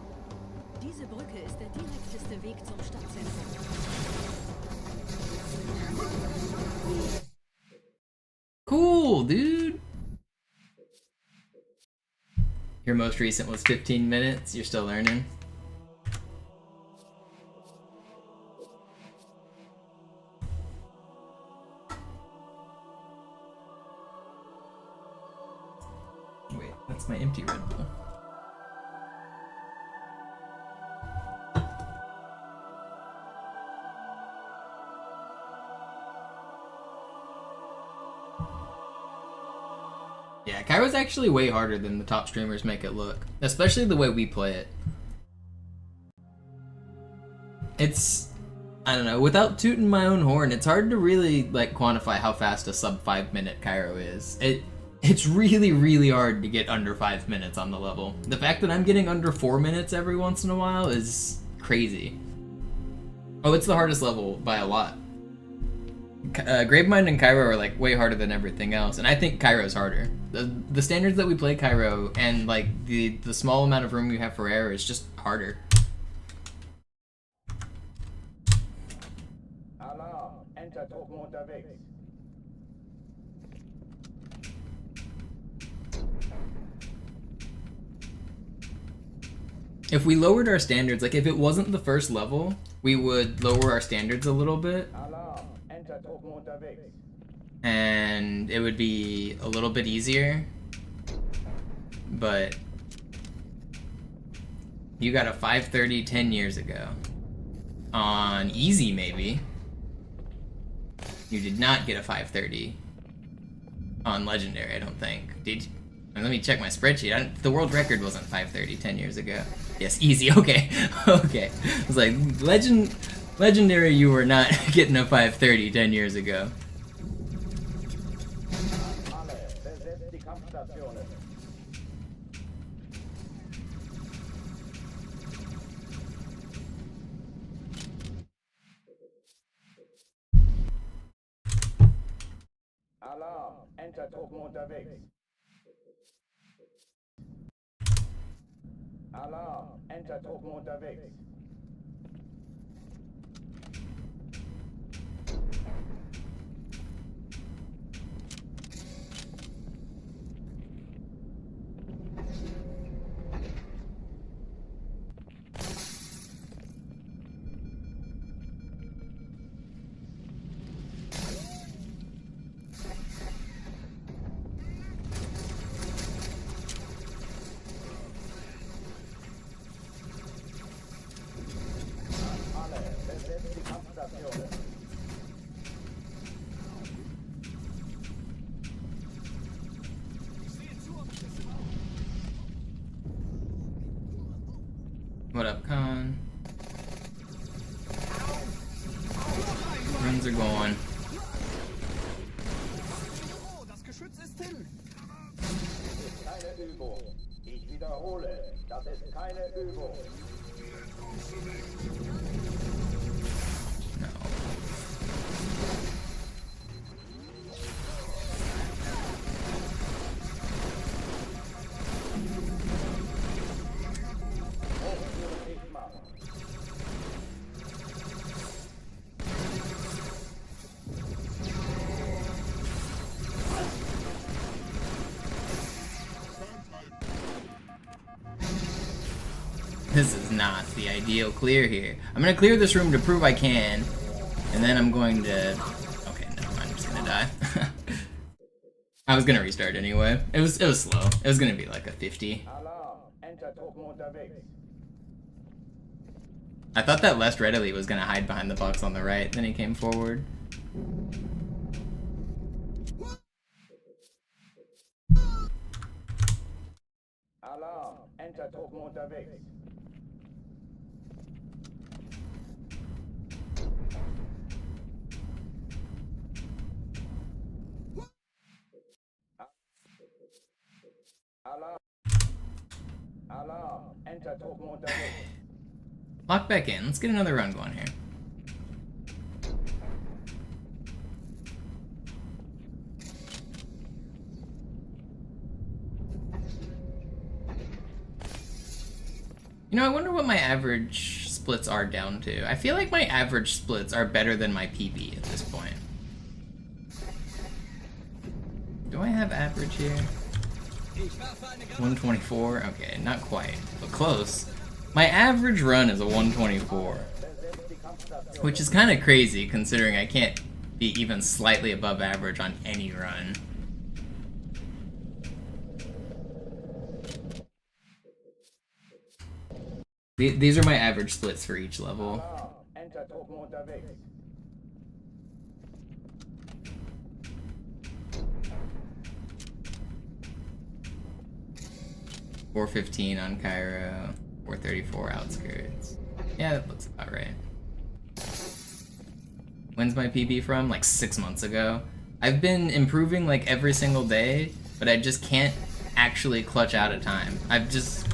Diese Brücke ist der direkteste Weg zum Stadtzentrum. Cool, dude. Your most recent was 15 minutes. You're still learning. Wait, that's my empty Red Bull. Yeah, Cairo's actually way harder than the top streamers make it look, especially the way we play it. It's, I don't know, without tooting my own horn, it's hard to really like quantify how fast a sub 5 minute Cairo is. It's really, really hard to get under 5 minutes on the level. The fact that I'm getting under 4 minutes every once in a while is crazy. Oh, it's the hardest level by a lot. Gravemind and Cairo are like way harder than everything else, and I think Cairo's harder. The standards that we play Cairo and like the small amount of room we have for error is just harder. Alarm! Enter-Truppen unterwegs. If we lowered our standards, like if it wasn't the first level, we would lower our standards a little bit. Alarm! Enter-Truppen unterwegs. And it would be a little bit easier, but you got a 530 10 years ago on easy. Maybe you did not get a 530 on legendary. I don't think. Did you? Let me check my spreadsheet. The world record wasn't 530 10 years ago. Yes, easy. Okay. Okay, I was like, legendary, you were not getting a 530 10 years ago. Alle, besetzt die Kampfstationen. Alarm! Enter-Truppen unterwegs. Alarm! Enter-Truppen unterwegs. Alle, besetzt die Kampfstationen. What up, Khan? Runs are going. Oh, das Geschütz ist hin! Keine Übung. Ich wiederhole, das ist keine Übung. Hochführung nicht machen. This is not the ideal clear here. I'm gonna clear this room to prove I can, and then I'm going to... Okay, no, I'm just gonna die. I was gonna restart anyway. It was slow. It was gonna be like a 50. Alarm! Enter-Truppen unterwegs. I thought that less readily was gonna hide behind the box on the right, then he came forward. Alarm, Entertruppen unterwegs. Alarm. Alarm, Entertruppen unterwegs. Lock back in. Let's get another run going here. You know, I wonder what my average splits are down to. I feel like my average splits are better than my PB at this point. Do I have average here? 124? Okay, not quite, but close. My average run is a 124, which is kind of crazy considering I can't be even slightly above average on any run. These are my average splits for each level. Entertruppen unterwegs. 415 on Cairo, 434 outskirts. Yeah, that looks about right. When's my PB from? Like 6 months ago. I've been improving like every single day, but I just can't actually clutch out a time. I've just...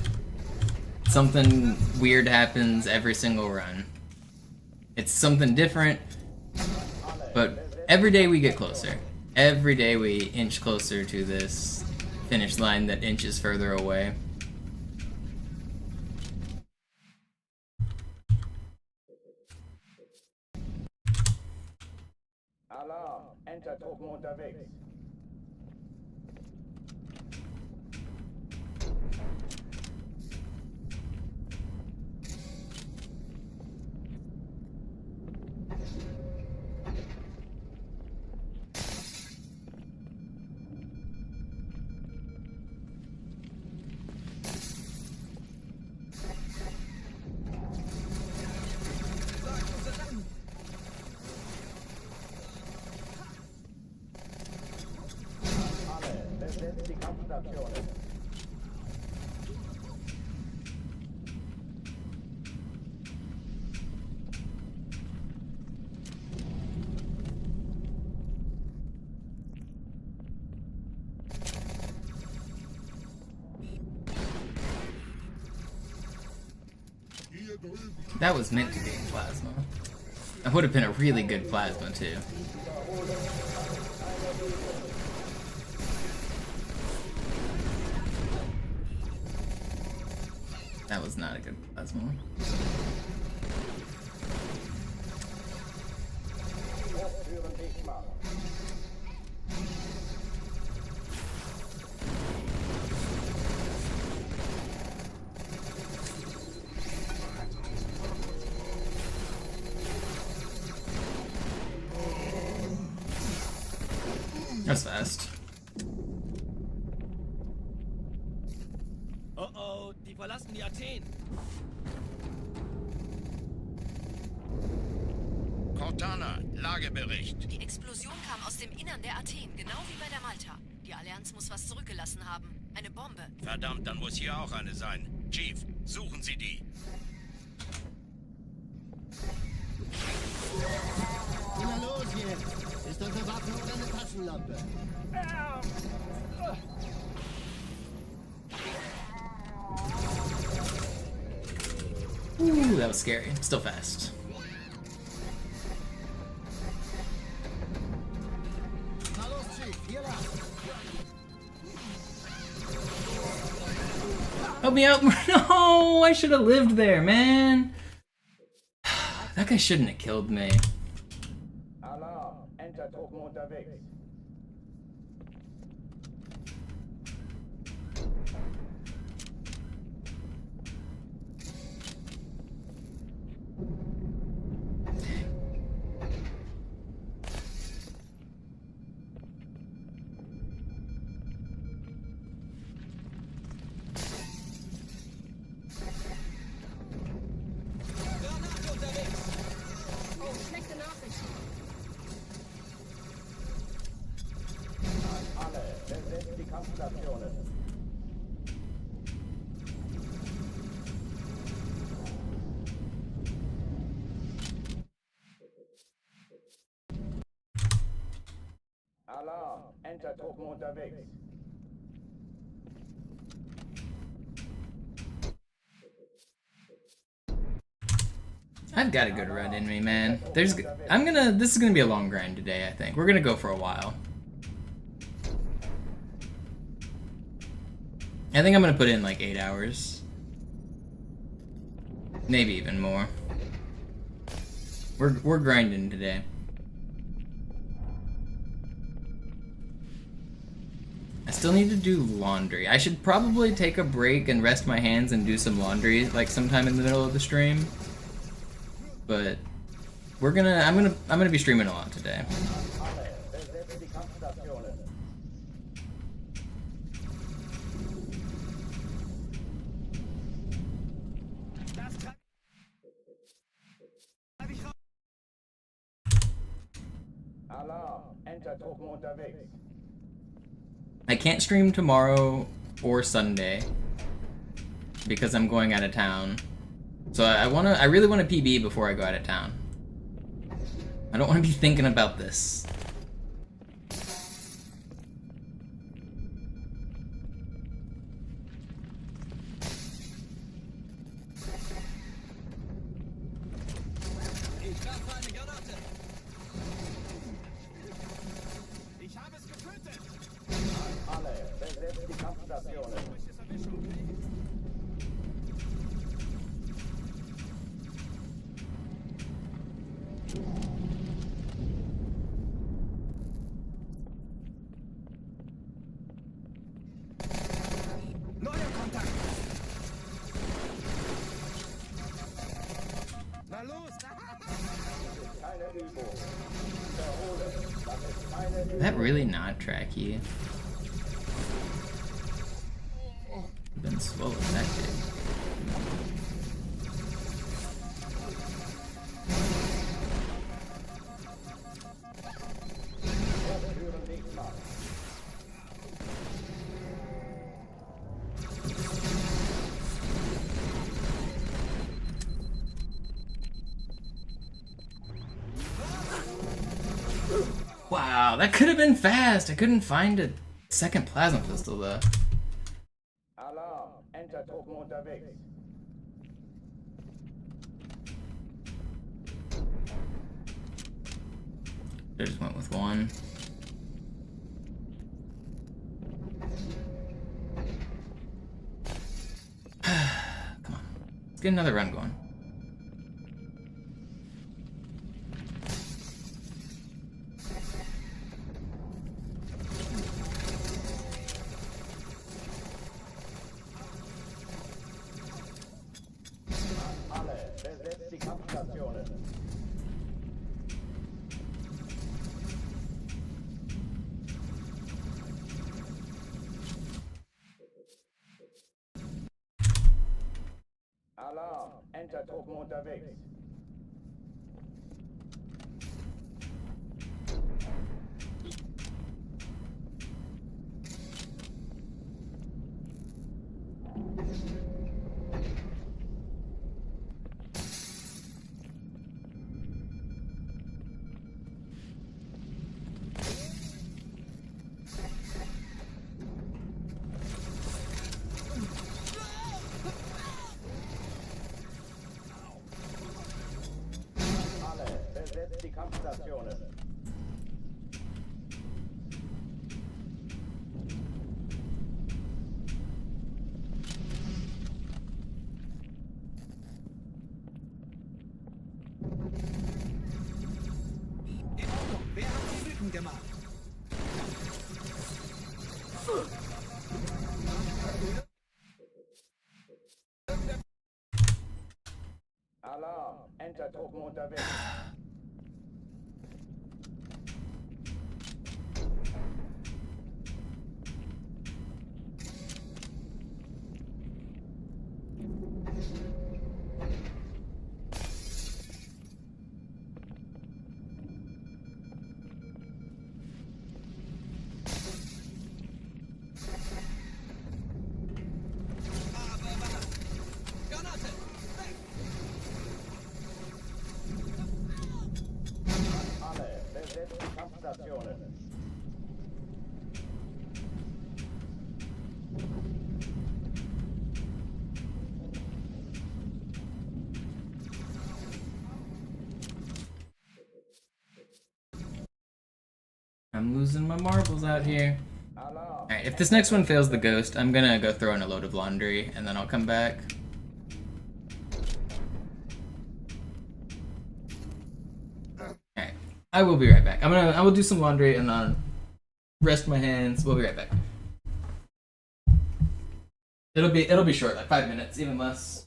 something weird happens every single run. It's something different, but every day we get closer. Every day we inch closer to this finish line that inches further away. Alarm, Entertruppen unterwegs. Besetzt die Kampfstationen. That was meant to be in plasma. That would have been a really good plasma too. That was not a good plasma. That's fast. Oh oh, die verlassen die Athen. Cortana, Lagebericht. Die Explosion kam aus dem Innern der Athen, genau wie bei der Malta. Die Allianz muss was zurückgelassen haben. Eine Bombe. Verdammt, dann muss hier auch eine sein. Chief, suchen Sie die. Na los jetzt! Ist das eine Waffe oder eine Taschenlampe? Ooh, that was scary. Still fast. Na los, Chief, hier lang! Help me out! No, I should have lived there, man. That guy shouldn't have killed me. Alarm, Entertruppen unterwegs. Alarm, Enter-Truppen unterwegs. I've got a good run in me, man. This is gonna be a long grind today, I think. We're gonna go for a while. I think I'm gonna put in like 8 hours. Maybe even more. We're grinding today. I still need to do laundry. I should probably take a break and rest my hands and do some laundry like sometime in the middle of the stream. But I'm gonna be streaming a lot today. Alarm, Enter-Truppen unterwegs. I can't stream tomorrow or Sunday because I'm going out of town. So I really want a PB before I go out of town. I don't want to be thinking about this. Alle, besetzt die Kampfstationen. Neuer Kontakt! Na los! Keine Übung. Wiederhole, das ist keine Übung. Is that really not tracky? I've been slow as that did. Hochführen nicht mal. Wow, that could have been fast. I couldn't find a second plasma pistol though. Alarm, Enter-Truppen unterwegs. I just went with one. Come on. Let's get another run going. Alle, besetzt die Kampfstationen. Alarm, Enter-Truppen unterwegs. Alle, besetzt die Kampfstationen. In Ordnung, wer hat sie wütend gemacht? Alarm, Enter-Truppen unterwegs. Granate! Weg! Alle, besetzt die Kampfstationen. I'm losing my marbles out here. Alright, if this next one fails the ghost, I'm gonna go throw in a load of laundry, and then I'll come back. Alright, I will be right back. I will do some laundry and then rest my hands. We'll be right back. It'll be short, like 5 minutes, even less.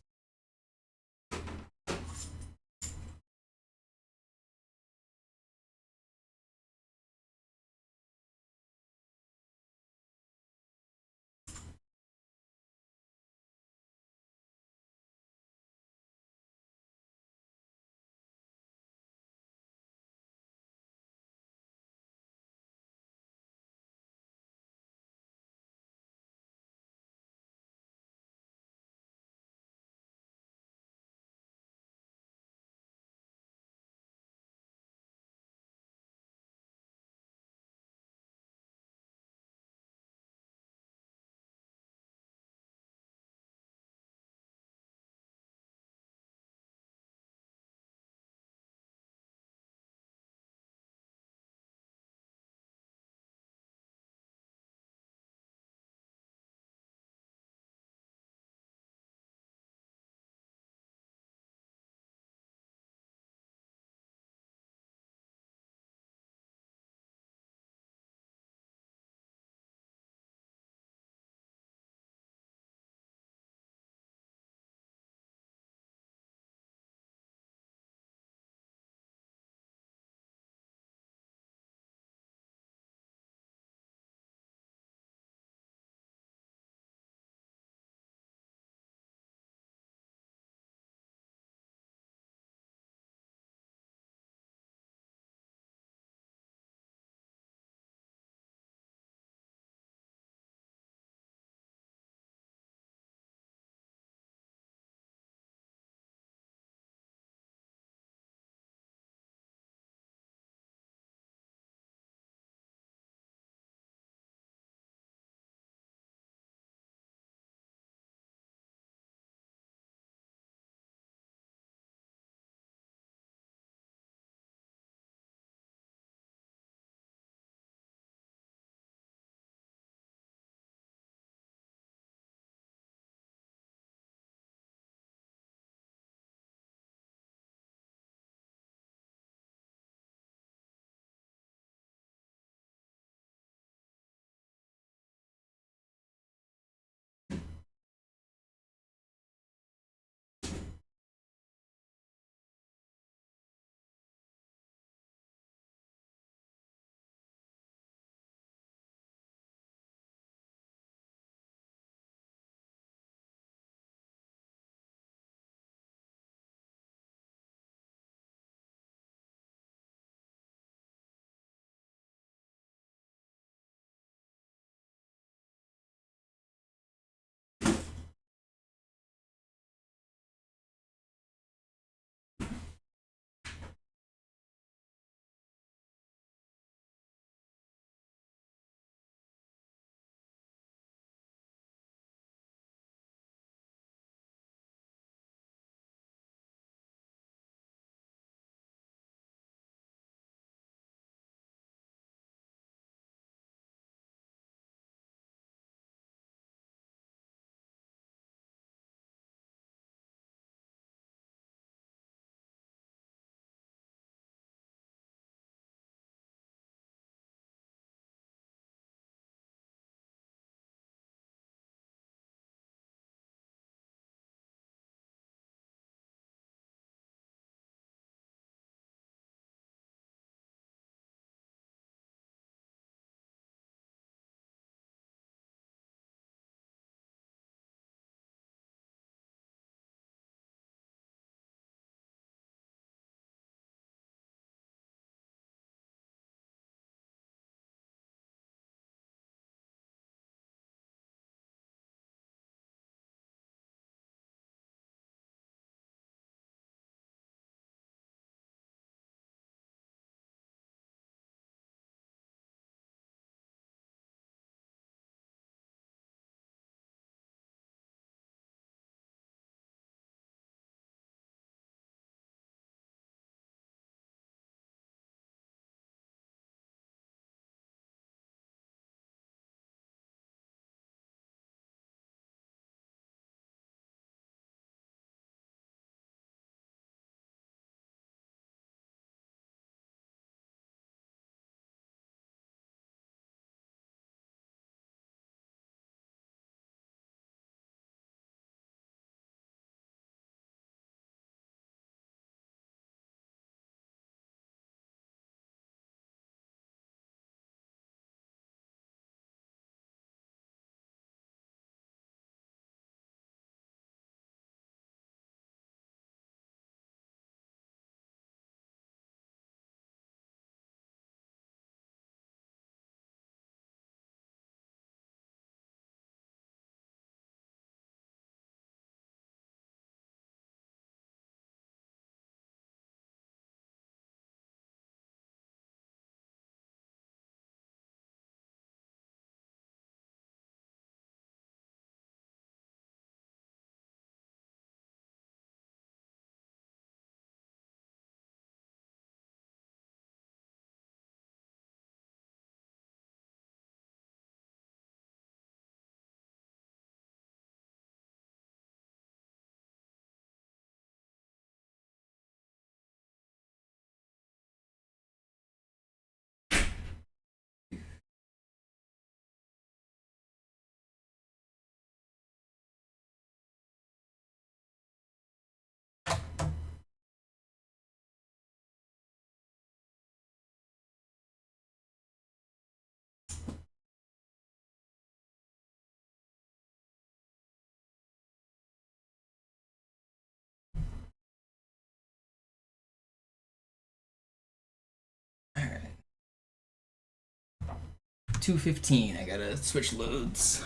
2:15. I gotta switch loads.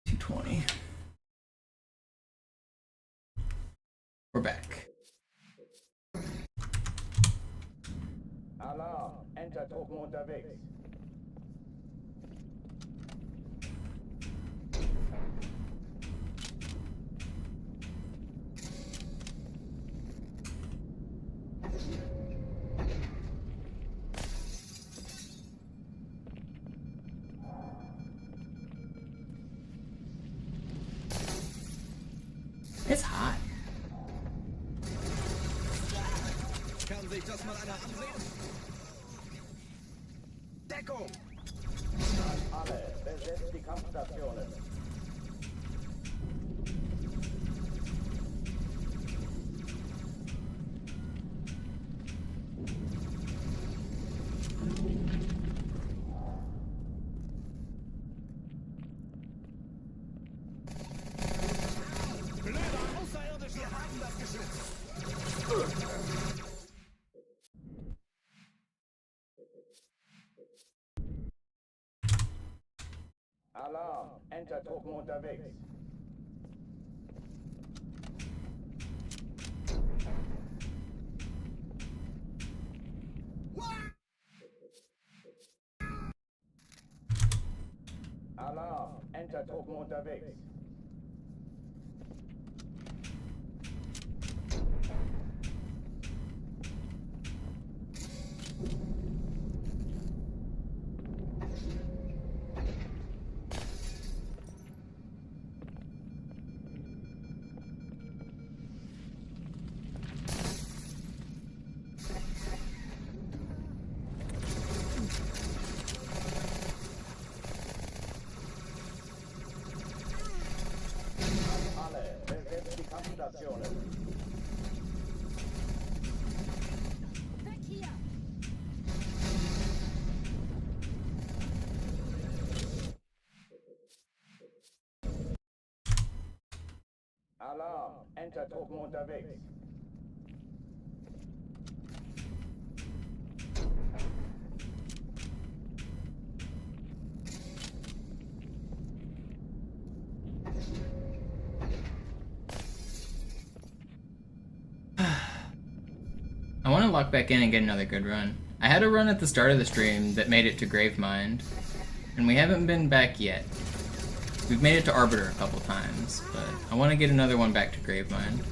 2:20. We're back. Alarm! Enter-Truppen unterwegs. It's hot. Kann sich das mal einer ansehen? Deckung! Alle, besetzt die Kampfstationen. Alarm! Enter-Truppen unterwegs. Alarm! Enter-Truppen unterwegs. Kampfstationen. Weg hier! Alarm! Enter-Truppen unterwegs. I want to lock back in and get another good run. I had a run at the start of the stream that made it to Gravemind, and we haven't been back yet. We've made it to Arbiter a couple times, but I want to get another one back to Gravemind.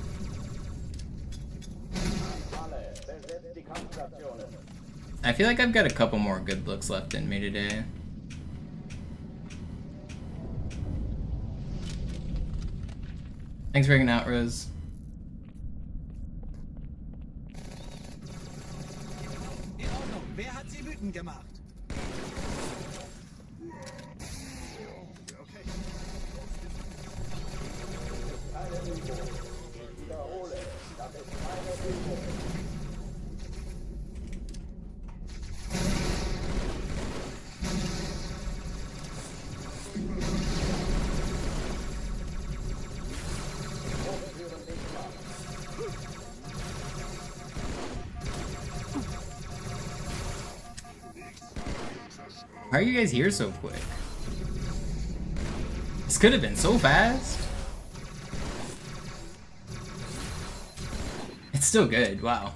I feel like I've got a couple more good looks left in me today. Thanks for hanging out, Rose. Wer hat sie wütend gemacht? How are you guys here so quick? This could have been so fast. It's still good, wow.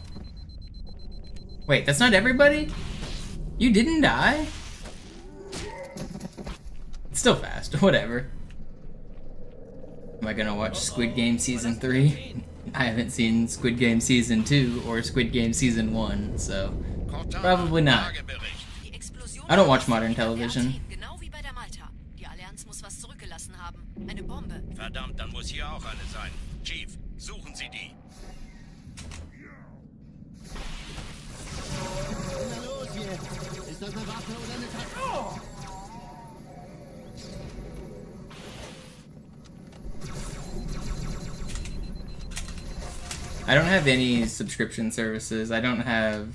Wait, that's not everybody? You didn't die? It's still fast, whatever. Am I gonna watch Squid Game Season 3? I haven't seen Squid Game Season 2 or Squid Game Season 1, so probably not. I don't watch modern television. Genau wie bei der Malta. Die Allianz muss was zurückgelassen haben. Eine Bombe. Verdammt, dann muss hier auch eine sein. Chief, suchen Sie die. Na los jetzt! Ist das eine Waffe oder eine Tasche? Oh! I don't have any subscription services. I don't have...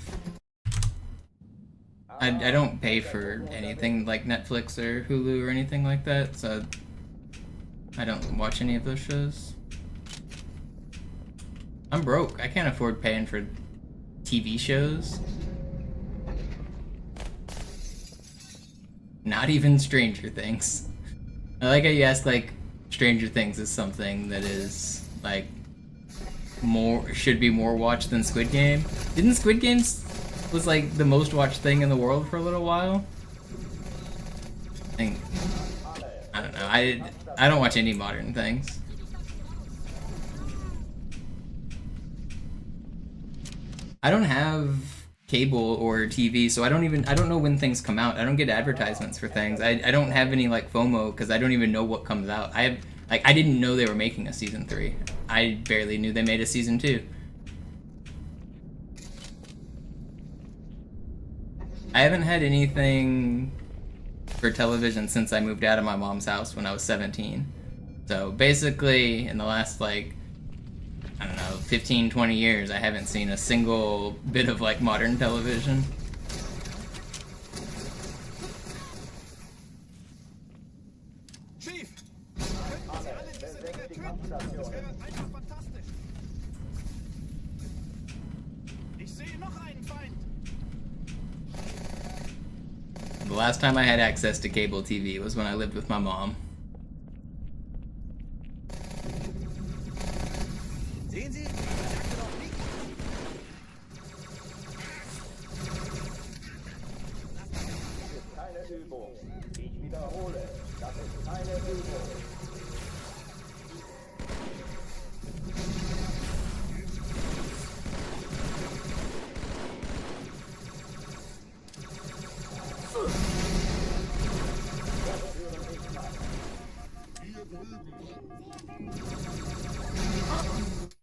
I don't pay for anything like Netflix or Hulu or anything like that, so I don't watch any of those shows. I'm broke. I can't afford paying for TV shows. Not even Stranger Things. I like how you ask, like, Stranger Things is something that is, like, should be more watched than Squid Game. Didn't Squid Games was, like, the most watched thing in the world for a little while? I don't know. I don't watch any modern things. I don't have cable or TV, so I don't know when things come out. I don't get advertisements for things. I don't have any like FOMO because I don't even know what comes out. I didn't know they were making a season 3. I barely knew they made a season 2. I haven't had anything for television since I moved out of my mom's house when I was 17. So basically in the last like, I don't know, 15, 20 years, I haven't seen a single bit of, like, modern television. Chief! Könnten Sie alle diese Dinge töten? Das wäre einfach fantastisch. Ich sehe noch einen Feind. The last time I had access to cable TV was when I lived with my mom. Sehen Sie? Er sagte doch nicht. Das ist keine Übung. Ich wiederhole, das ist keine Übung.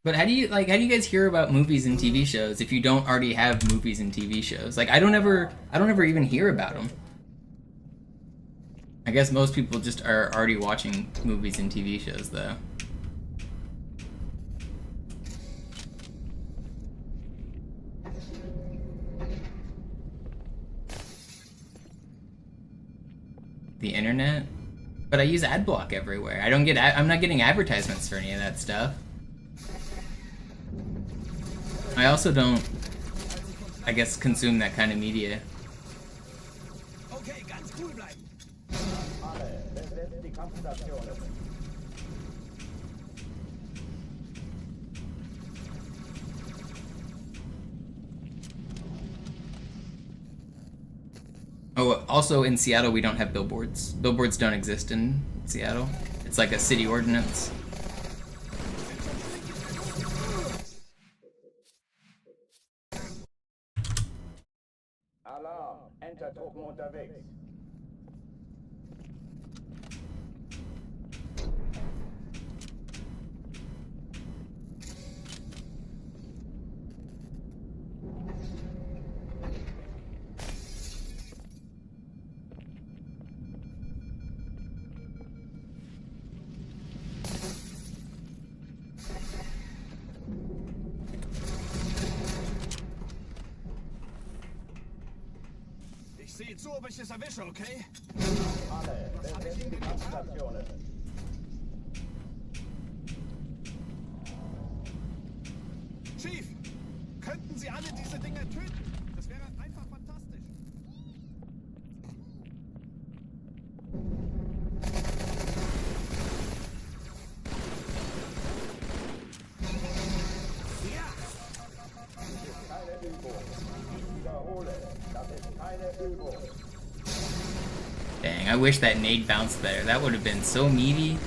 But how do you guys hear about movies and TV shows if you don't already have movies and TV shows? Like, I don't ever even hear about them. I guess most people just are already watching movies and TV shows, though. The internet? But I use AdBlock everywhere. I'm not getting advertisements for any of that stuff. I also don't, I guess, consume that kind of media. Okay, ganz cool bleiben. Alle, besetzt die Kampfstationen. Oh, also in Seattle we don't have billboards. Billboards don't exist in Seattle. It's like a city ordinance. Alarm, Entertruppen unterwegs. Ich sehe zu, ob ich es erwische, okay? Alle, besetzt die Kampfstationen. Chief, könnten Sie alle diese Dinge töten? Das wäre einfach fantastisch. Keine Übung. Ich wiederhole, das ist keine Übung. Dang, I wish that nade bounced there. That would have been so meaty.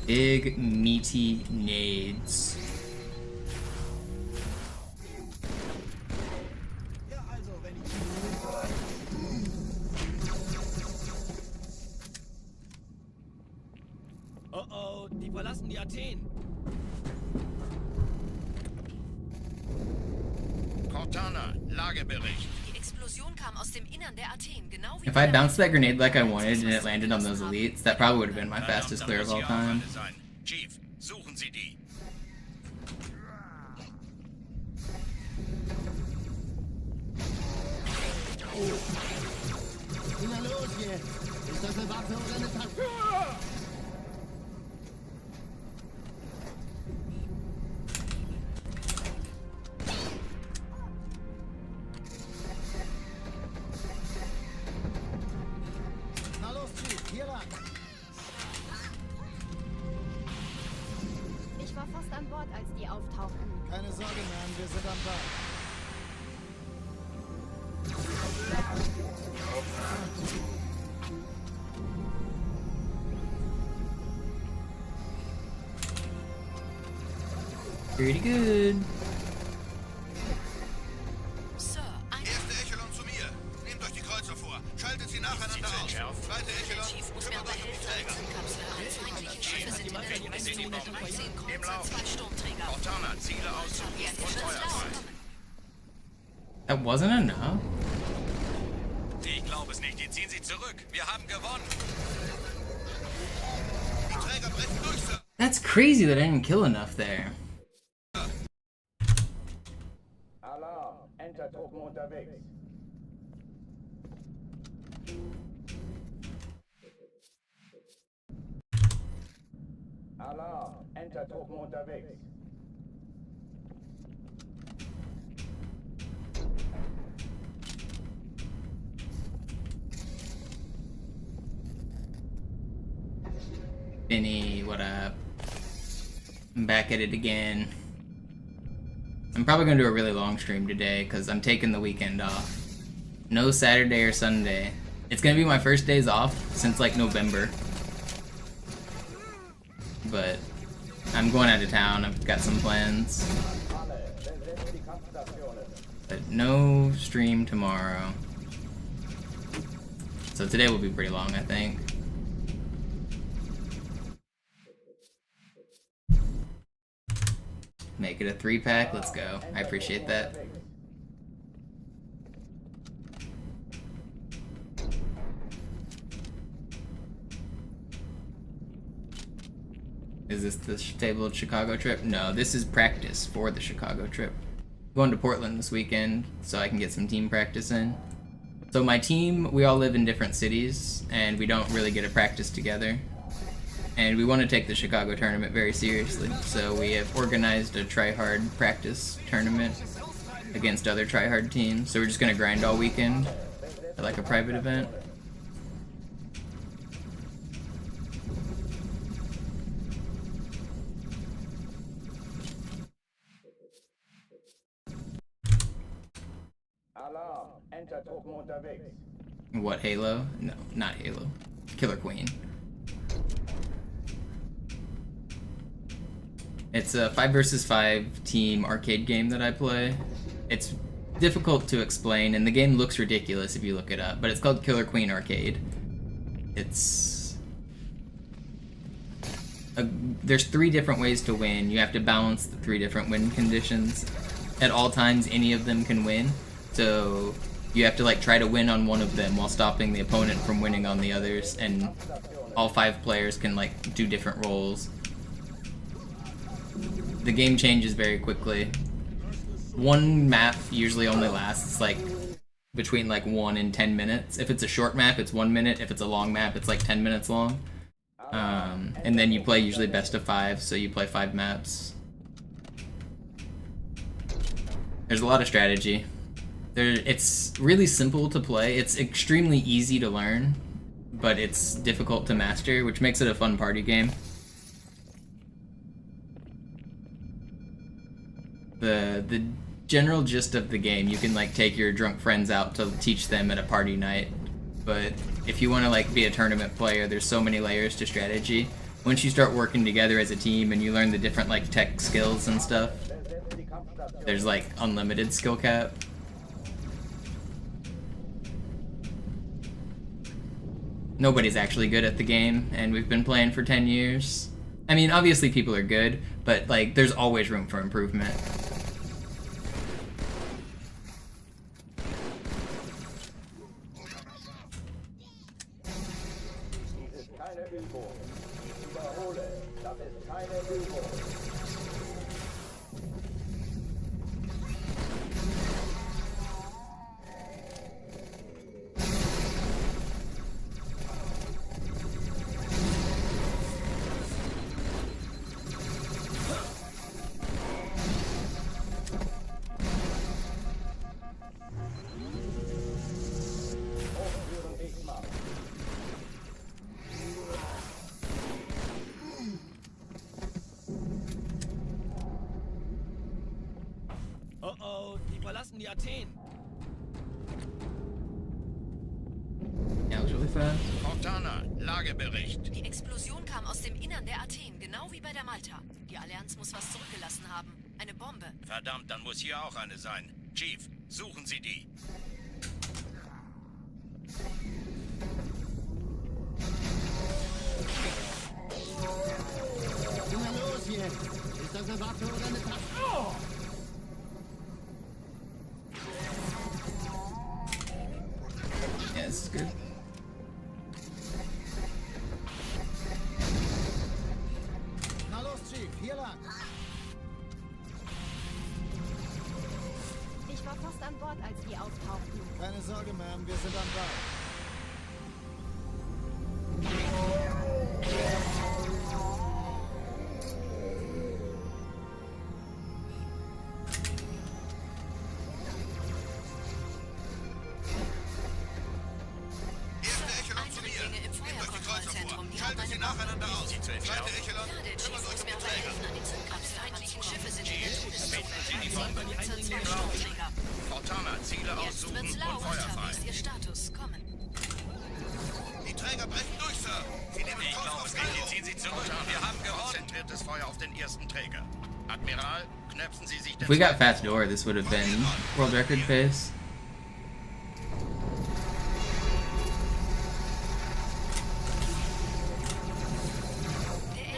Big, meaty nades. Ja, also, wenn ich... Oh oh, die verlassen die Athen. Cortana, Lagebericht. Die Explosion kam aus dem Innern der Athen, genau wie If I bounced that grenade like I wanted and it landed on those elites, that probably would have been my fastest clear of all time. Chief, suchen Sie die. Na los jetzt! Ist das eine Waffe oder eine Tasche? Na los, Chief, hier lang! Ich war fast an Bord, als die auftauchten. Keine Sorge, Mann, wir sind am Ball. Pretty good. Sir, Erste Echelon zu mir. Nehmt euch die Kreuzer vor. Schaltet sie nacheinander aus. Zweite Echelon, Chief muss mehr kümmert euch um die Träger. Kapsel. Alle feindlichen Schiffe sind in der Luftmesszone. 19 Kreuzer, 2 Sturmträger. Cortana, Ziele aus Jetzt und wird's Feuer frei. laut. That wasn't enough. Ich glaube es nicht. Die ziehen sich zurück. Wir haben gewonnen. Die Träger brechen durch, Sir. That's crazy that I didn't kill enough there. Alarm, Entertruppen unterwegs. Alarm, Entertruppen unterwegs. Vinny, what up? I'm back at it again. I'm probably gonna do a really long stream today because I'm taking the weekend off. No Saturday or Sunday. It's gonna be my first days off since like November. But I'm going out of town, I've got some plans. But no stream tomorrow. So today will be pretty long, I think. Make it a 3-pack, let's go. I appreciate that. Is this the tabled Chicago trip? No, this is practice for the Chicago trip. Going to Portland this weekend so I can get some team practice in. So my team, we all live in different cities and we don't really get to practice together. And we want to take the Chicago tournament very seriously, so we have organized a try-hard practice tournament against other try-hard teams. So we're just going to grind all weekend at like a private event. Alarm, Entertruppen unterwegs. What, Halo? No, not Halo. Killer Queen. It's a 5 versus 5 team arcade game that I play. It's difficult to explain, and the game looks ridiculous if you look it up, but it's called Killer Queen Arcade. There's 3 different ways to win. You have to balance the 3 different win conditions. At all times, any of them can win, so you have to like try to win on one of them while stopping the opponent from winning on the others, and all 5 players can like do different roles. The game changes very quickly. One map usually only lasts like between like 1 and 10 minutes. If it's a short map, it's 1 minute. If it's a long map, it's like 10 minutes long. And then you play usually best of 5, so you play 5 maps. There's a lot of strategy. It's really simple to play. It's extremely easy to learn, but it's difficult to master, which makes it a fun party game. The general gist of the game, you can like take your drunk friends out to teach them at a party night, but if you want to like be a tournament player, there's so many layers to strategy. Once you start working together as a team and you learn the different like tech skills and stuff, there's like unlimited skill cap. Nobody's actually good at the game, and we've been playing for 10 years. I mean, obviously people are good, but like there's always room for improvement. Dies ist keine Übung. Ich wiederhole, das ist keine Übung. Athen. Yeah, it was really fast. Cortana, Lagebericht. Die Explosion kam aus dem Innern der Athen, genau wie bei der Malta. Die Allianz muss was zurückgelassen haben. Eine Bombe. Verdammt, dann muss hier auch eine sein. Chief, suchen Sie die. Na los jetzt! Ist das eine Waffe oder eine Taste? Oh! Yeah, this is good. Na los, Chief, hier lang! Ich war fast an Bord, als die auftauchten. Keine Sorge, Ma'am, wir sind am Ball. Erste Echelon zu mir. Eindringlinge im Nehmt euch die Kreuzer vor. Feuerkontrollzentrum. Die haben Schaltet eine sie nacheinander Bombe. aus. Zweite Echelon, Ja, der Chief kümmert euch muss um mir die aber Träger. helfen an den Zündkapseln. Die feindlichen Schiffe sind in der Todeszone. die Sie Bombe. benutzen Zerstörungsträger. Cortana, Ziele Jetzt aussuchen wird's und laut. Feuer frei. Wie ist Ihr Status? Kommen. Die Träger brechen durch, Sir. Sie nehmen Kurs auf Kairo. Ziehen Sie zurück. Wir haben konzentriertes Feuer auf den ersten Träger. Admiral, knöpfen Sie sich den If we got fast door, this would have been world record pace.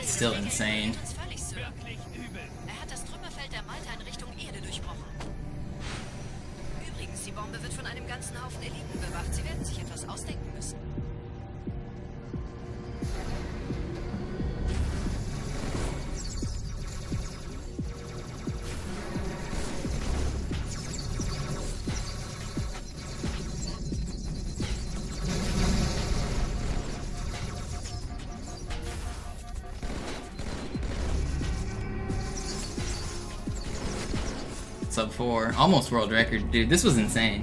Der Still insane. ist völlig Sir. Er hat das Trümmerfeld der Malta in Richtung Erde durchbrochen. Übrigens, die Bombe wird von einem ganzen Haufen Eliten bewacht. Sie werden sich etwas ausdenken müssen. Sub 4. Almost world record. Dude, this was insane.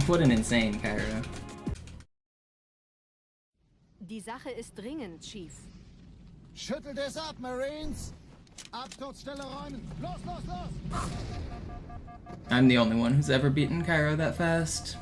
What an insane Cairo. Die Sache ist dringend, Chief. Schüttelt es ab, Marines! Absturzstelle räumen! Los, los, los! I'm the only one who's ever beaten Cairo that fast.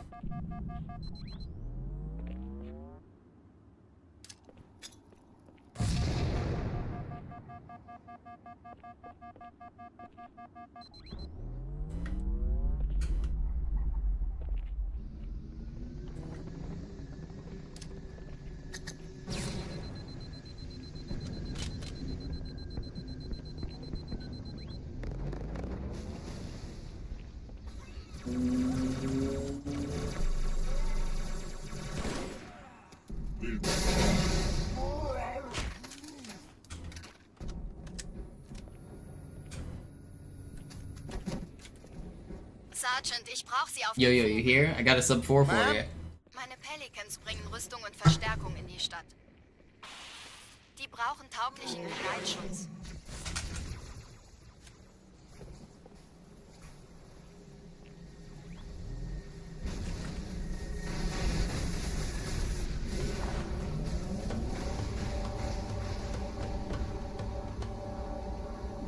Sergeant, ich brauche Sie auf Yo, dem yo, you hear? I got a sub 4 for you. Meine Pelicans bringen Rüstung und Verstärkung in die Stadt. Die brauchen tauglichen Geleitschutz.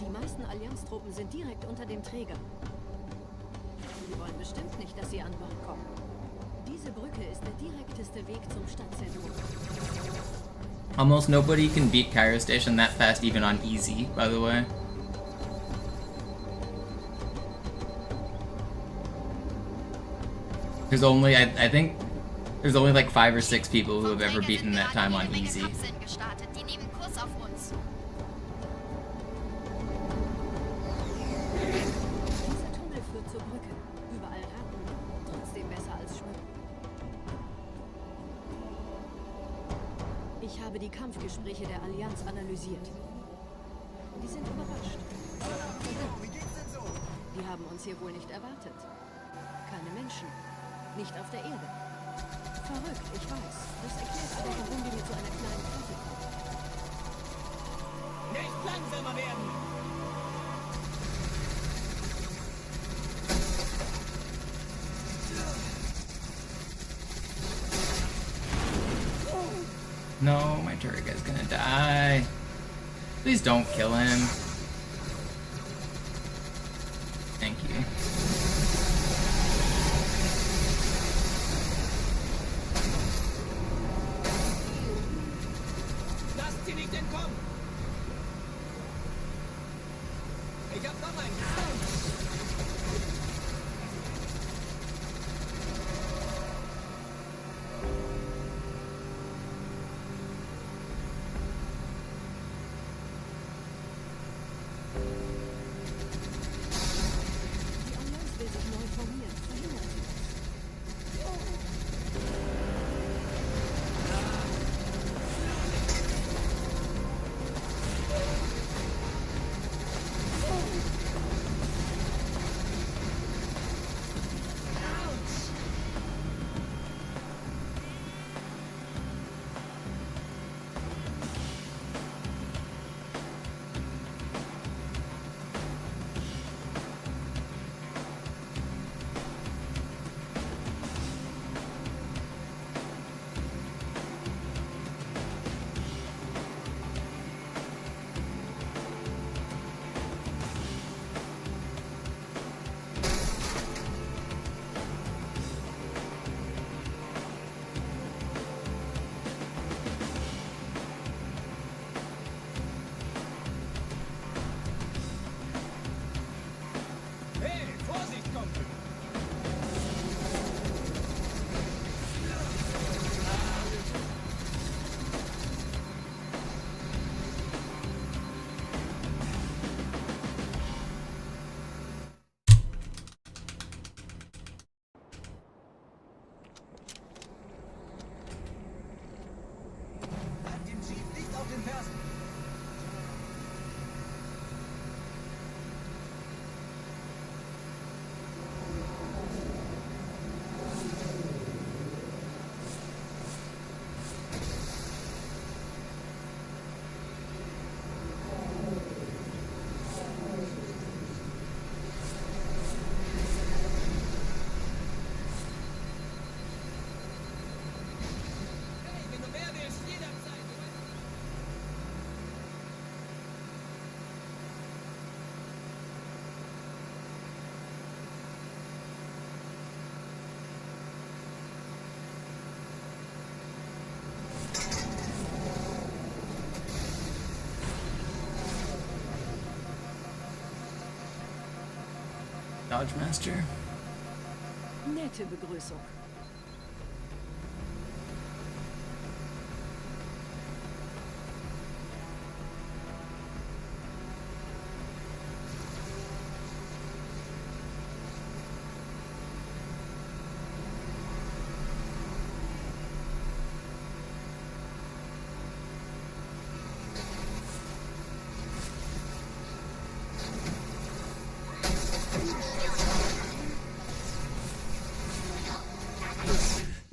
Die meisten Allianztruppen sind direkt unter dem Träger. Sie wollen bestimmt nicht, dass sie an Bord kommen. Diese Brücke ist der direkteste Weg zum Stadtzentrum. Almost nobody can beat Cairo Station that fast, even on easy, by the way. There's only, I think, there's only like 5 or 6 people who have ever beaten that time on easy. Kapseln gestartet. Die nehmen Kurs auf uns. Dieser Tunnel führt zur Brücke. Überall Ratten. Trotzdem besser als Schwimmen. Ich habe die Kampfgespräche der Allianz analysiert. Die sind überrascht. Die haben uns hier wohl nicht erwartet. Keine Menschen. Nicht auf der Erde. Verrückt, ich weiß. Das erklärt aber, warum wir mit so einer kleinen Flotte kommen. Nicht langsamer werden! No, my turret guy's gonna die. Please don't kill him. Thank you. Dodge Master. Nette Begrüßung.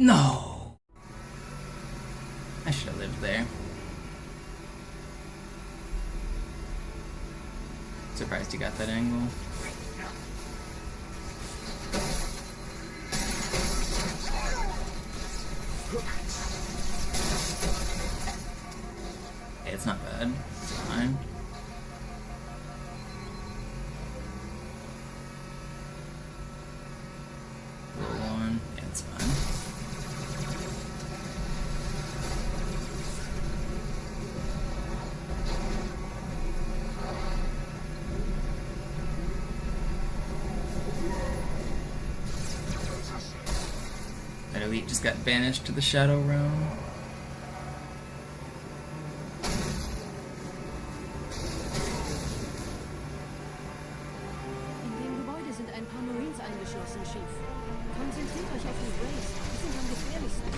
No! I should have lived there. Surprised you got that angle. Hey, it's not bad. It's fine. Roll one. Yeah, it's fine. That elite just got banished to the Shadow Realm. In dem Gebäude sind ein paar Marines eingeschlossen, Chief. Konzentriert euch auf die Rays. Die sind am gefährlichsten.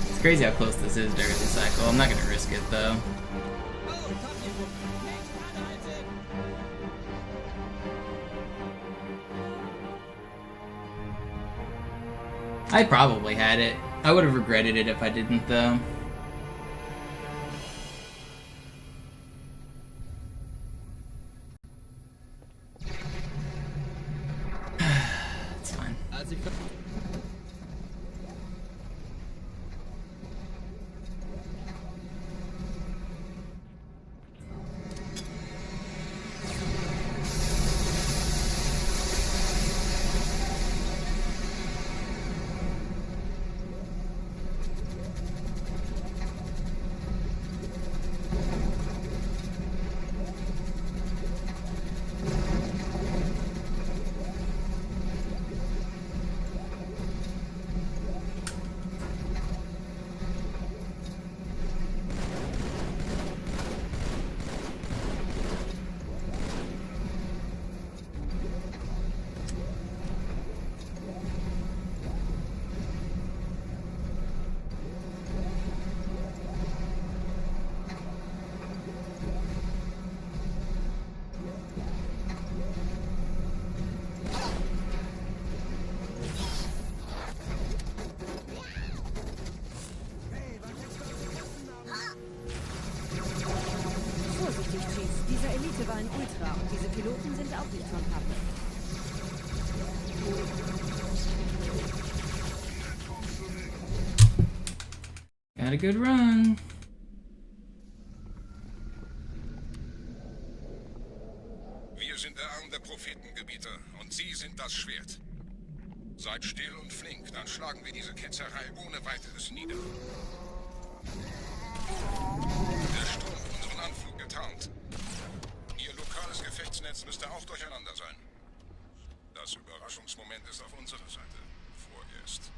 It's crazy how close this is to early cycle. I'm not gonna risk it though. I probably had it. I would have regretted it if I didn't though. It's fine. Vorsichtig, Chief. Dieser Elite war ein Ultra und diese Piloten sind auch nicht von Pappe. Got a good run. Wir sind der Arm der Prophetengebieter und Sie sind das Schwert. Seid still und flink, dann schlagen wir diese Ketzerei ohne weiteres nieder. Der Sturm hat unseren Anflug getarnt. Ihr lokales Gefechtsnetz müsste auch durcheinander sein. Das Überraschungsmoment ist auf unserer Seite. Vorerst.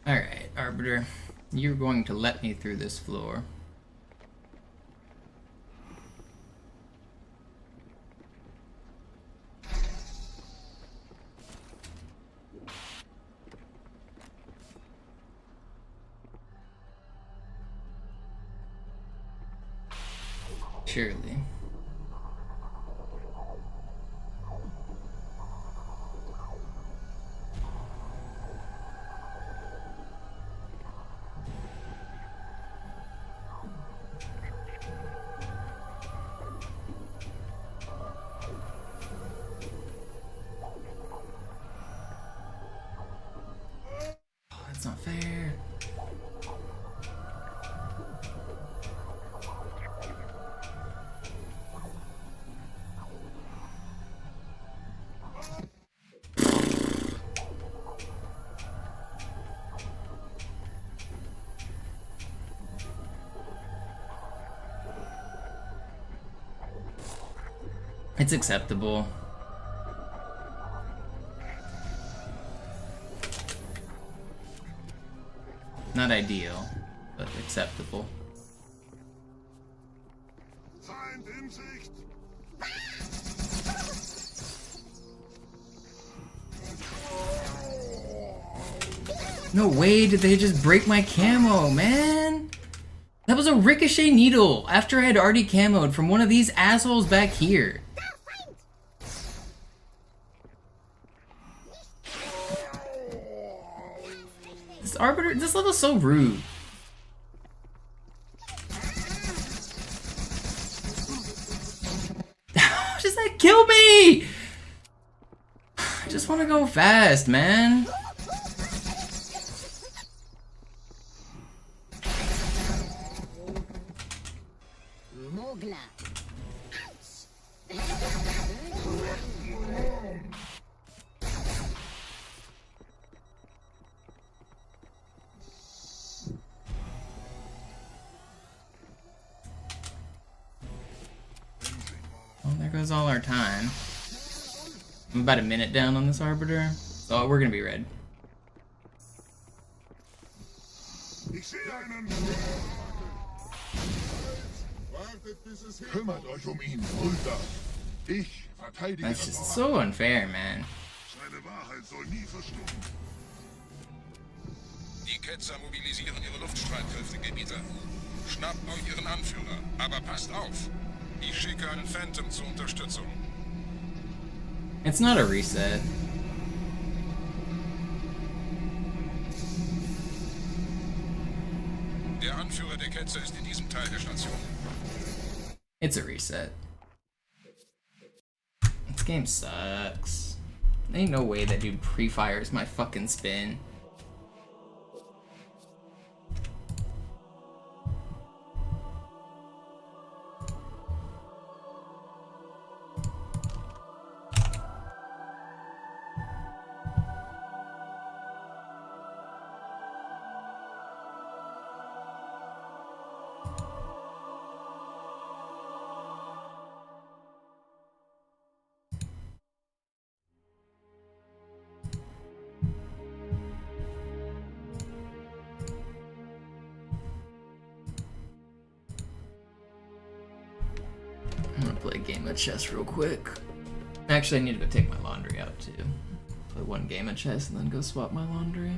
Alright, Arbiter. You're going to let me through this floor. Surely. It's acceptable. Not ideal, but acceptable. Feind in Sicht! No way did they just break my camo, man! That was a ricochet needle after I had already camoed from one of these assholes back here. This Arbiter, this level's so rude. How does that kill me? I just want to go fast, man. Well, there goes all our time. I'm about a minute down on this Arbiter, so we're gonna be red. Ich sehe einen! Wartet, bis es kümmert euch ihn, Brüder. Ich verteidige That's das just Ohr. so unfair, man. Seine Wahrheit soll nie verstummen. Die Ketzer mobilisieren ihre Luftstreitkräfte, Gebieter. Schnappt euch ihren Anführer, aber passt auf. Ich schicke einen Phantom zur Unterstützung. It's not a reset. Der Anführer der Ketzer ist in diesem Teil der Station. It's a reset. This game sucks. Ain't no way that dude pre-fires my fucking spin. I'm gonna play a game of chess real quick. Actually, I need to go take my laundry out too. Play one game of chess and then go swap my laundry.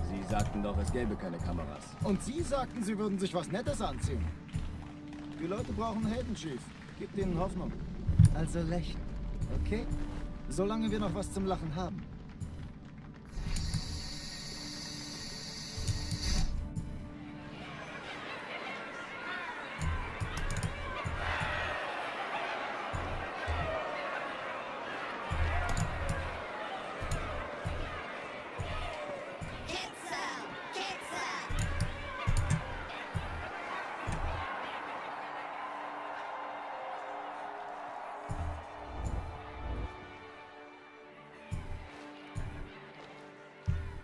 Sie sagten doch, es gäbe keine Kameras. Und Sie sagten, Sie würden sich was Nettes anziehen. Die Leute brauchen Helden, Chief. Gebt ihnen Hoffnung. Also lächeln, okay? Solange wir noch was zum Lachen haben.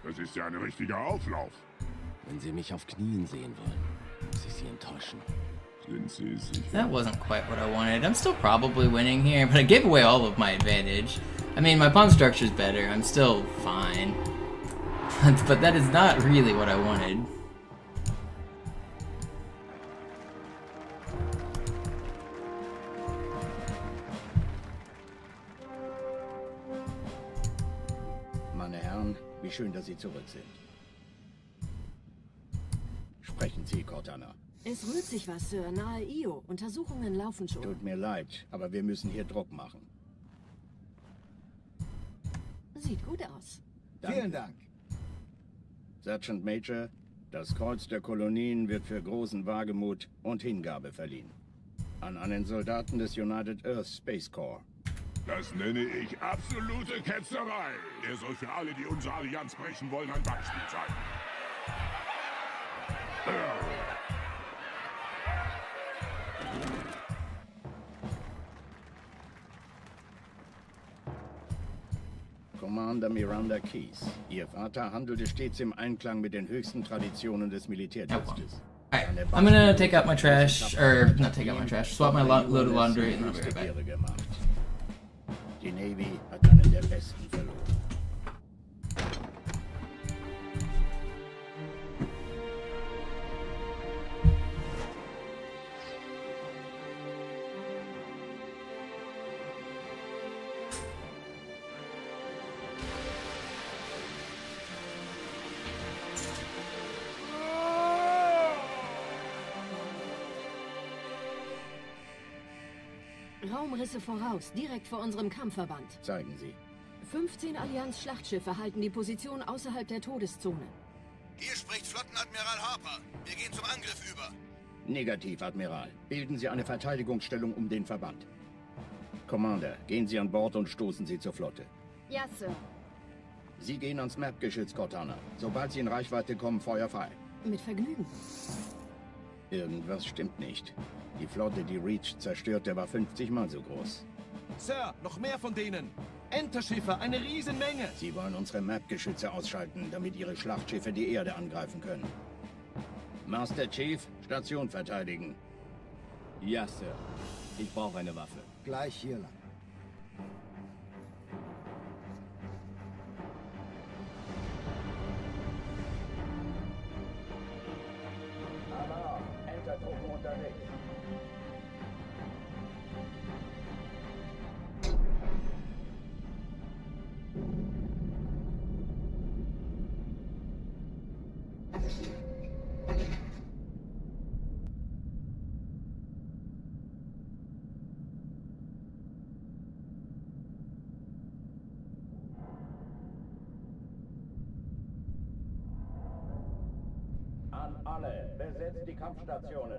Das ist ja ein richtiger Auflauf. Wenn Sie mich auf Knien sehen wollen, muss ich Sie enttäuschen. Sind Sie sicher? That wasn't quite what I wanted. I'm still probably winning here, but I gave away all of my advantage. I mean, my pawn structure's better. I'm still fine. But that is not really what I wanted. Meine Herren, wie schön, dass Sie zurück sind. Sprechen Sie, Cortana. Es rührt sich was, Sir, nahe Io. Untersuchungen laufen schon. Tut mir leid, aber wir müssen hier Druck machen. Sieht gut aus. Danke. Vielen Dank. Sergeant Major, das Kreuz der Kolonien wird für großen Wagemut und Hingabe verliehen. An einen Soldaten des United Earth Space Corps. Das nenne ich absolute Ketzerei. Er soll für alle, die unsere Allianz brechen wollen, ein Beispiel sein. Commander Miranda Keys. Ihr Vater handelte stets im Einklang mit den höchsten Traditionen des Militärdienstes. Alright, I'm gonna take out my trash, or not take out my trash, swap my load of laundry, and I'll be right back. Ehre gemacht. Die Navy hat einen der besten verloren. Raumrisse voraus, direkt vor unserem Kampfverband. Zeigen Sie. 15 Allianz-Schlachtschiffe halten die Position außerhalb der Todeszone. Hier spricht Flottenadmiral Harper. Wir gehen zum Angriff über. Negativ, Admiral. Bilden Sie eine Verteidigungsstellung um den Verband. Commander, gehen Sie an Bord und stoßen Sie zur Flotte. Ja, Sir. Sie gehen ans Map-Geschütz, Cortana. Sobald Sie in Reichweite kommen, Feuer frei. Mit Vergnügen. Irgendwas stimmt nicht. Die Flotte, die Reach zerstörte, war 50 Mal so groß. Sir, noch mehr von denen. Enterschiffe, eine Riesenmenge. Sie wollen unsere Map-Geschütze ausschalten, damit ihre Schlachtschiffe die Erde angreifen können. Master Chief, Station verteidigen. Ja, Sir. Ich brauche eine Waffe. Gleich hier lang. Alarm, Entertruppen unterwegs. An alle, besetzt die Kampfstationen.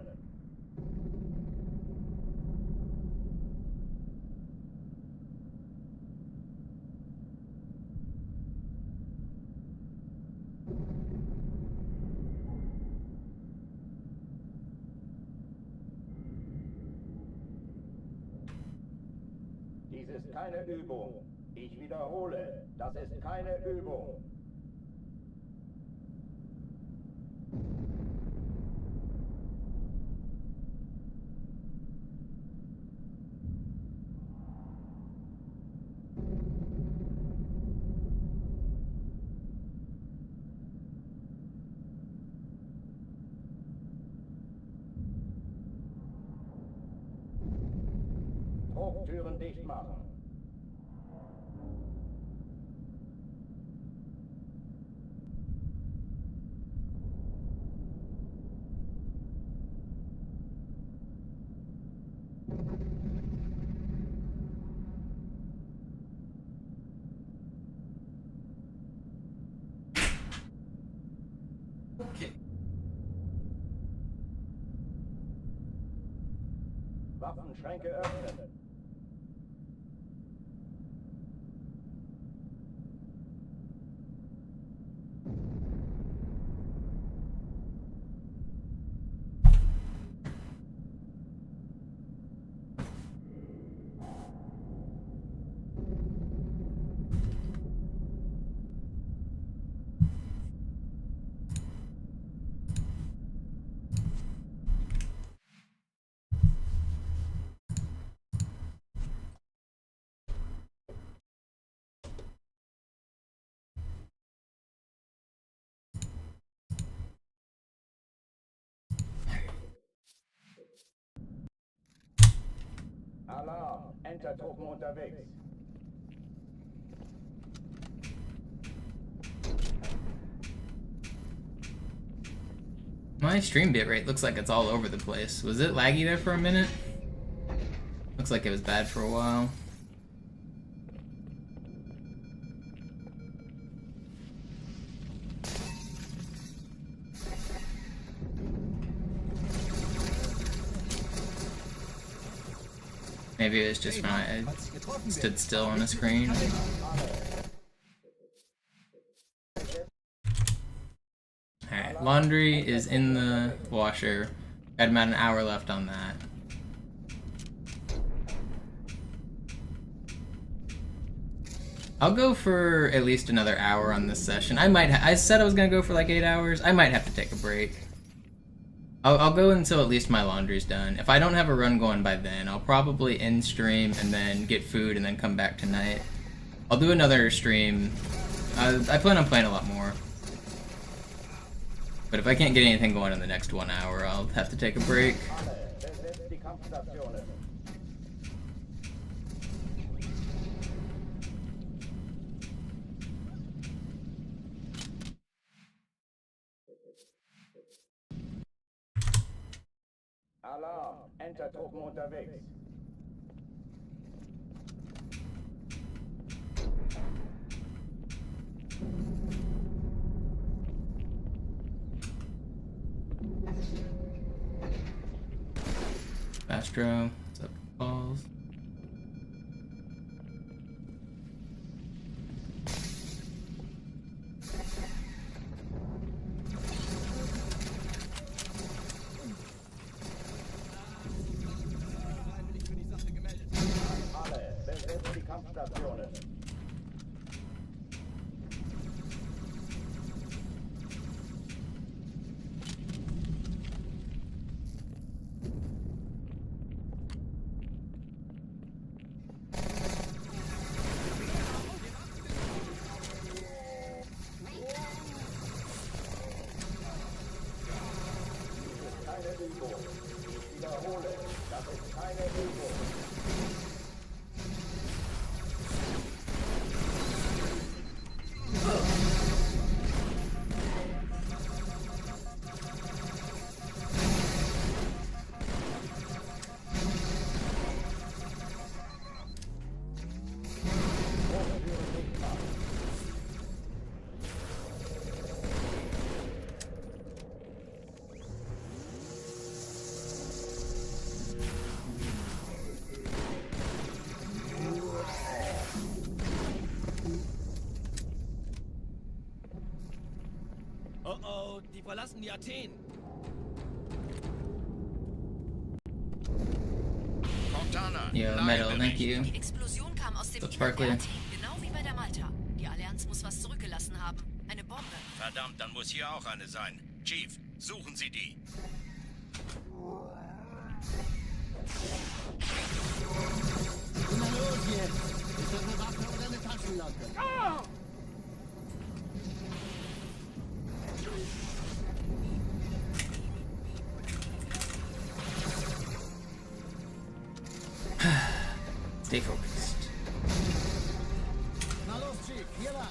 Dies ist keine Übung. Ich wiederhole, das ist keine Übung. Drucktüren dicht machen. Okay. Waffenschränke öffnen. Alarm, Entertruppen unterwegs. My stream bitrate looks like it's all over the place. Was it laggy there for a minute? Looks like it was bad for a while. Maybe it was just when I stood still on the screen. Alright, laundry is in the washer. Got about an hour left on that. I'll go for at least another hour on this session. I said I was gonna go for like 8 hours. I might have to take a break. I'll go until at least my laundry's done. If I don't have a run going by then, I'll probably end stream and then get food and then come back tonight. I'll do another stream. I plan on playing a lot more. But if I can't get anything going in the next 1 hour, I'll have to take a break. Alarm! Entertruppen unterwegs. Astro, what's up, balls? Alle, besetzt die Kampfstationen. Oh, die verlassen die Athen. Cortana, Yo, Metal, thank you. Die Explosion kam aus dem Das Innern der Sparkly. Athen, genau wie bei der Malta. Die Allianz muss was zurückgelassen haben. Eine Bombe. Verdammt, dann muss hier auch eine sein. Chief, suchen Sie die. Na los jetzt! Ist das eine Waffe oder eine Taschenlampe? Stay focused. Na los, Chief, hier lang!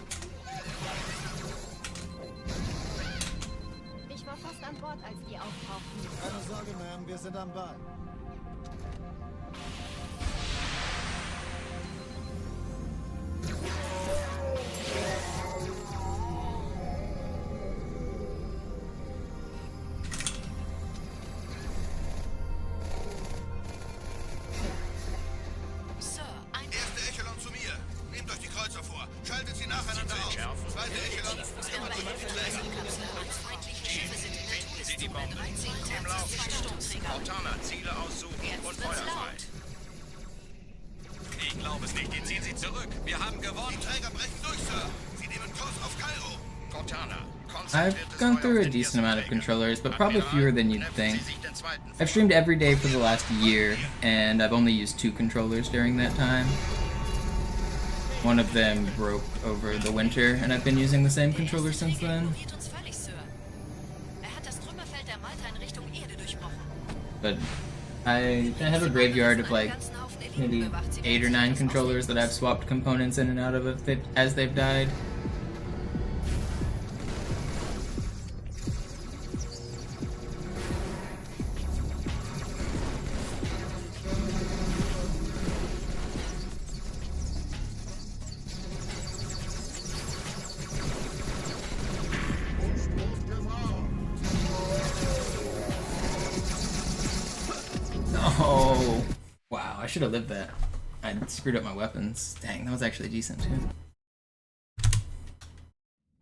Ich war fast an Bord, als die auftauchten. Keine Sorge, Ma'am, wir sind am Ball. Sir, ein Erste Echelon zu mir. Nehmt euch die Kreuzer vor. Schaltet sie nacheinander auf. Zweite Echelon, kümmert euch um die Träger. feindliche Schiffe sind in der Schieben Sie die Todeszone. Bombe. 13 Im Lauf. zwei Sturmträger. Cortana, Ziele aussuchen Jetzt und wird's Feuer frei. laut. Ich glaube es nicht. Die ziehen sie zurück. Wir haben gewonnen. Die Träger brechen durch, Sir. Sie nehmen Kurs auf Kairo. Cortana, I've gone through a decent amount of controllers, but probably fewer than you'd think. I've streamed every day for the last year, and I've only used 2 controllers during that time. One of them broke over the winter, and I've been using the same controller since then. Ignoriert uns völlig, Sir. Hat das Trümmerfeld der Malta in Richtung Erde durchbrochen. But I have a graveyard of like maybe 8 or 9 controllers that I've swapped components in and out of as they've died. Oh, wow, I should have lived that. I screwed up my weapons. Dang, that was actually decent too.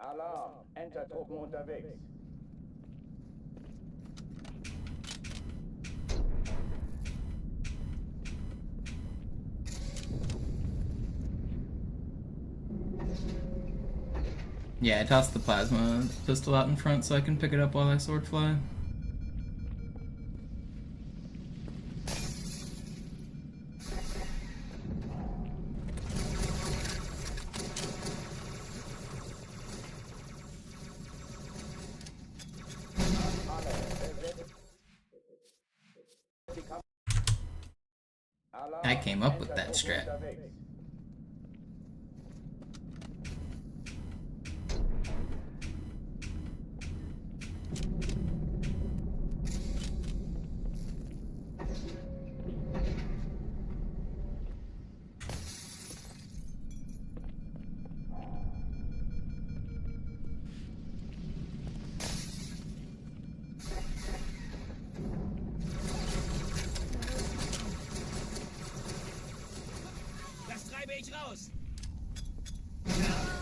Alarm! Entertruppen unterwegs. Yeah, I tossed the plasma pistol out in front so I can pick it up while I sword fly. I came up with that strat. Ich raus!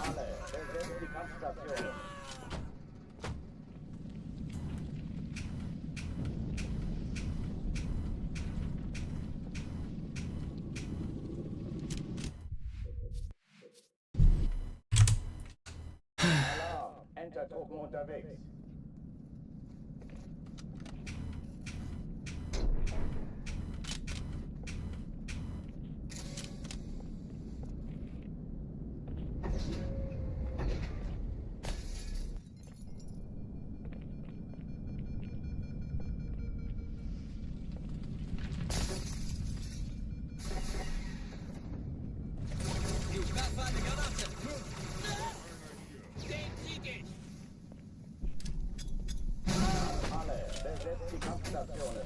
Alle, besetzt die Kampfstation. Alarm, Entertruppen unterwegs. Besetzt die Kampfstationen.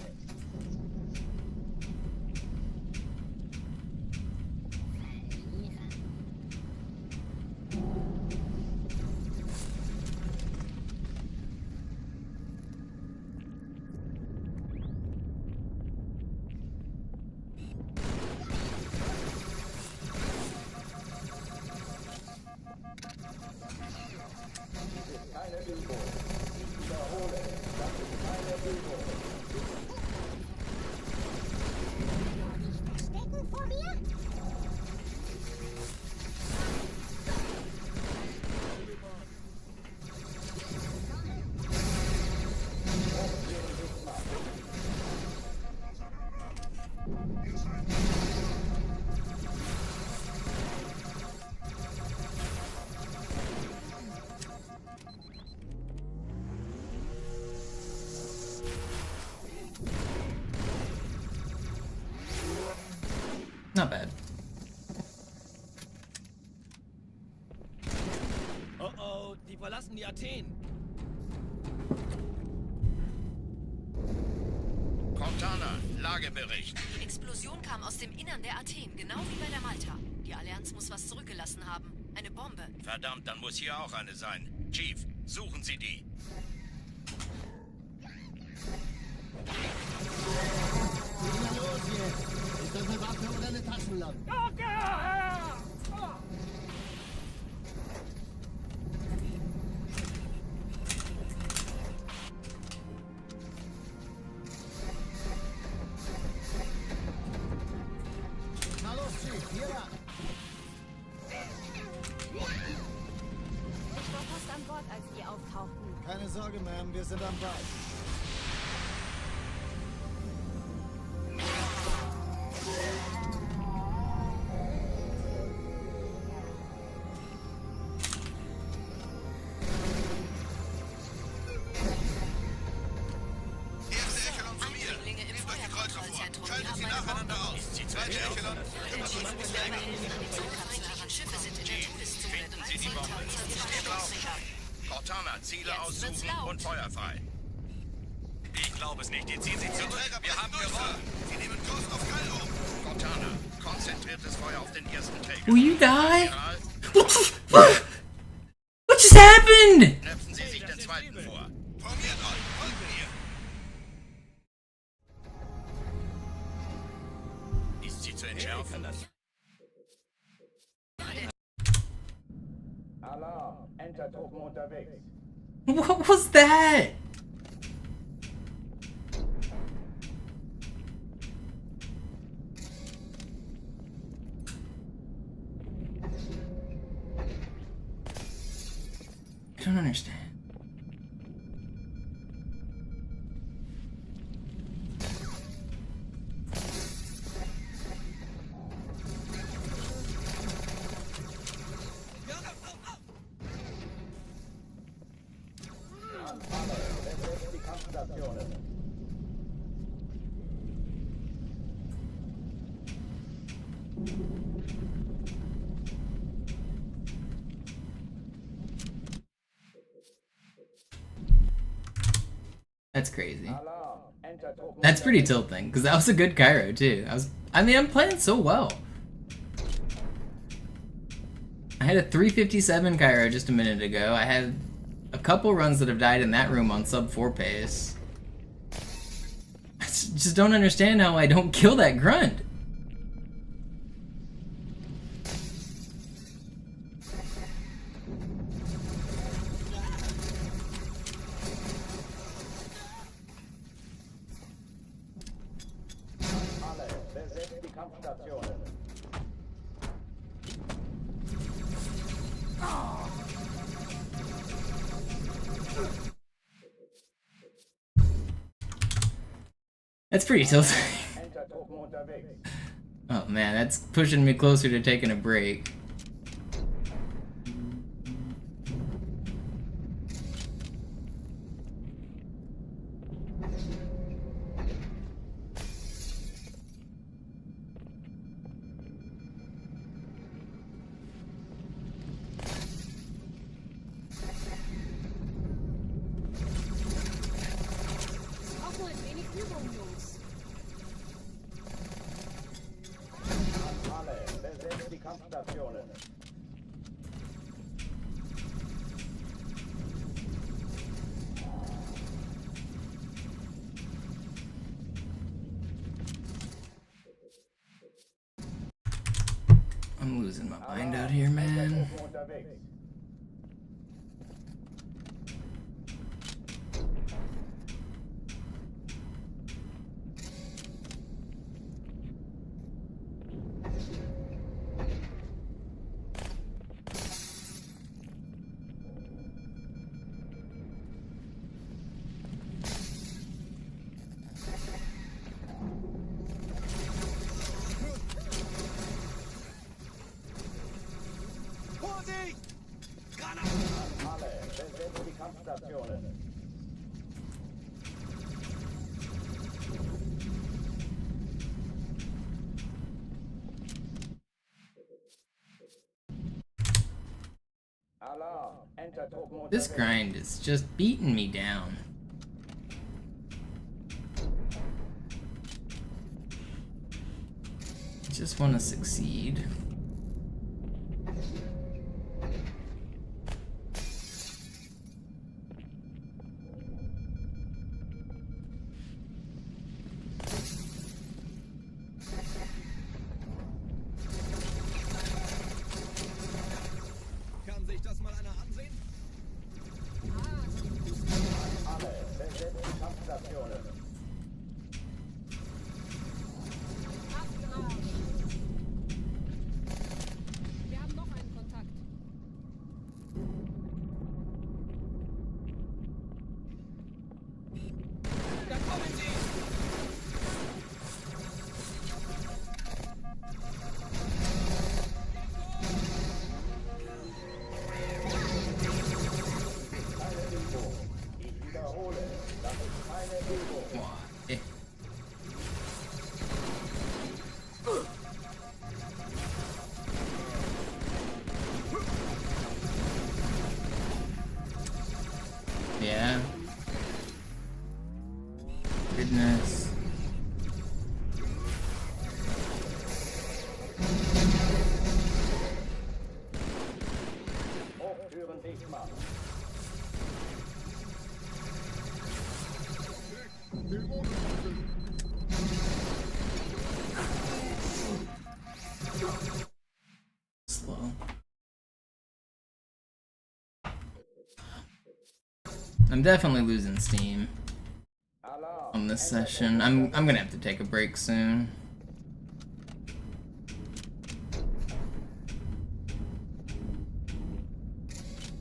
Keine Übung. Ich wiederhole. Das ist keine Übung. Verstecken vor mir? Not bad. Oh oh, die verlassen die Athen. Cortana, Lagebericht. Die Explosion kam aus dem Innern der Athen, genau wie bei der Malta. Die Allianz muss was zurückgelassen haben. Eine Bombe. Verdammt, dann muss hier auch eine sein. Chief, suchen Sie die. Na los jetzt! Ist das eine Waffe oder eine Taschenlampe? Na los, Chief, hier lang! Ich war fast an Bord, als die auftauchten. Keine Sorge, Ma'am, wir sind am Ball. Erste Echelon zu mir. Anlänglinge im Nehmt euch die Kreuzer vor. Feuerkontrollzentrum. Schaltet sie nacheinander aus. Die zweite Echelon. Schiffe sind in der Todeszone. Finden Sie die Bombe. Cortana, Ziele aussuchen und Feuer frei. Ich glaube es nicht. Die ziehen sich zurück. Wir haben gewonnen. Sie nehmen Kurs auf Kairo. Cortana, konzentriertes Feuer auf den ersten Träger. Will you die? Admiral, What the fuck? What just happened? knöpfen Sie sich den zweiten vor. Formiert euch. Folgt mir. Ist sie zu entschärfen? Alarm, Entertruppen unterwegs. What was that? don't understand. That's crazy. That's pretty tilting, because that was a good Cairo too. I mean, I'm playing so well. I had a 357 Cairo just a minute ago. I had a couple runs that have died in that room on sub 4 pace. I just don't understand how I don't kill that grunt. That's pretty tilting. Oh man, that's pushing me closer to taking a break. I'm losing my mind out here, man. This grind is just beating me down. I just want to succeed. Yeah. Goodness. Slow. I'm definitely losing steam on this session. I'm gonna have to take a break soon.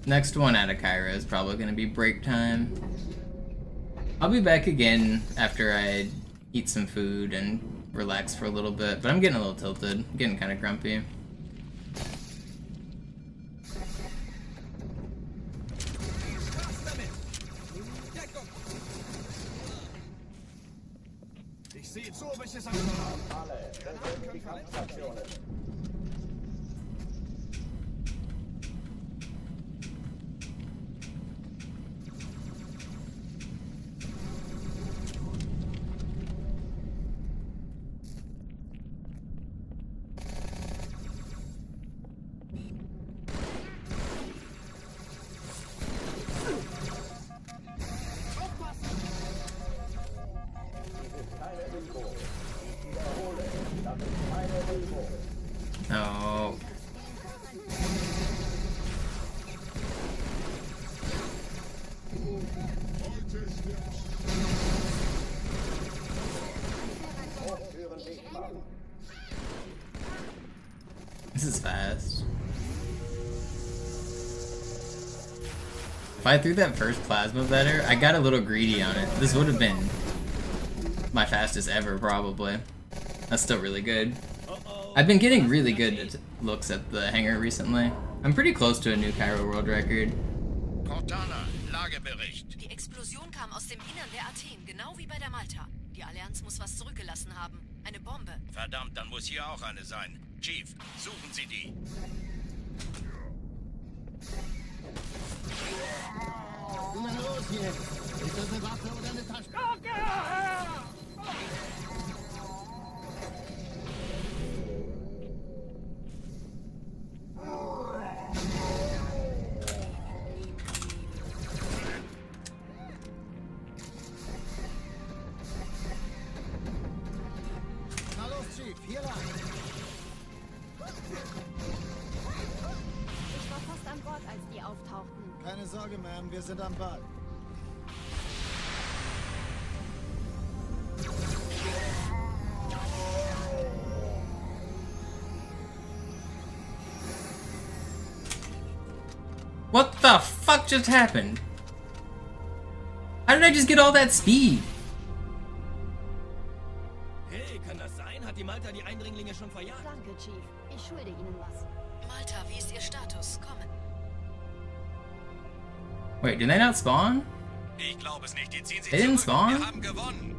Next one out of Cairo is probably gonna be break time. I'll be back again after I eat some food and relax for a little bit, but I'm getting a little tilted. I'm getting kind of grumpy. No. This is fast. If I threw that first plasma better, I got a little greedy on it. This would have been my fastest ever, probably. That's still really good. I've been getting really good at looks at the hangar recently. I'm pretty close to a new Cairo world record. Cortana, Lagebericht. Die Explosion kam aus dem Innern der Athen, genau wie bei der Malta. Die Allianz muss was zurückgelassen haben. Eine Bombe. Verdammt, dann muss hier auch eine sein. Chief, suchen Sie die. Na los jetzt! Ist das eine Waffe oder eine Tasche? Na los, Chief, hier lang. Ich war fast an Bord, als die auftauchten. Keine Sorge, Ma'am, wir sind am Ball. What the fuck just happened? How did I just get all that speed? Hey, kann das sein? Hat die Malta die Eindringlinge schon verjagt? Danke, Chief. Ich schulde Ihnen was. Malta, wie ist Ihr Status? Kommen. Wait, did they not spawn? Ich glaube es nicht, die ziehen sich They didn't zurück. spawn? Wir haben gewonnen.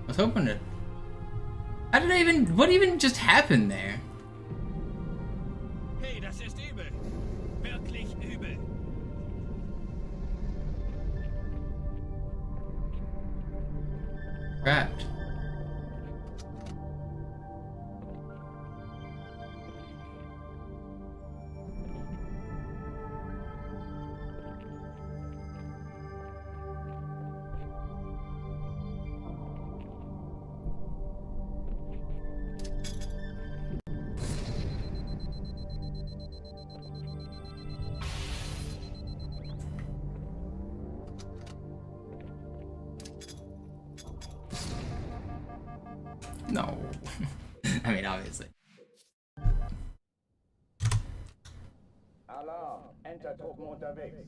I was hoping to... How did I even... What even just happened there? Hey, das ist übel. Wirklich übel. Trapped. No. I mean, obviously. Alarm, Entertruppen unterwegs.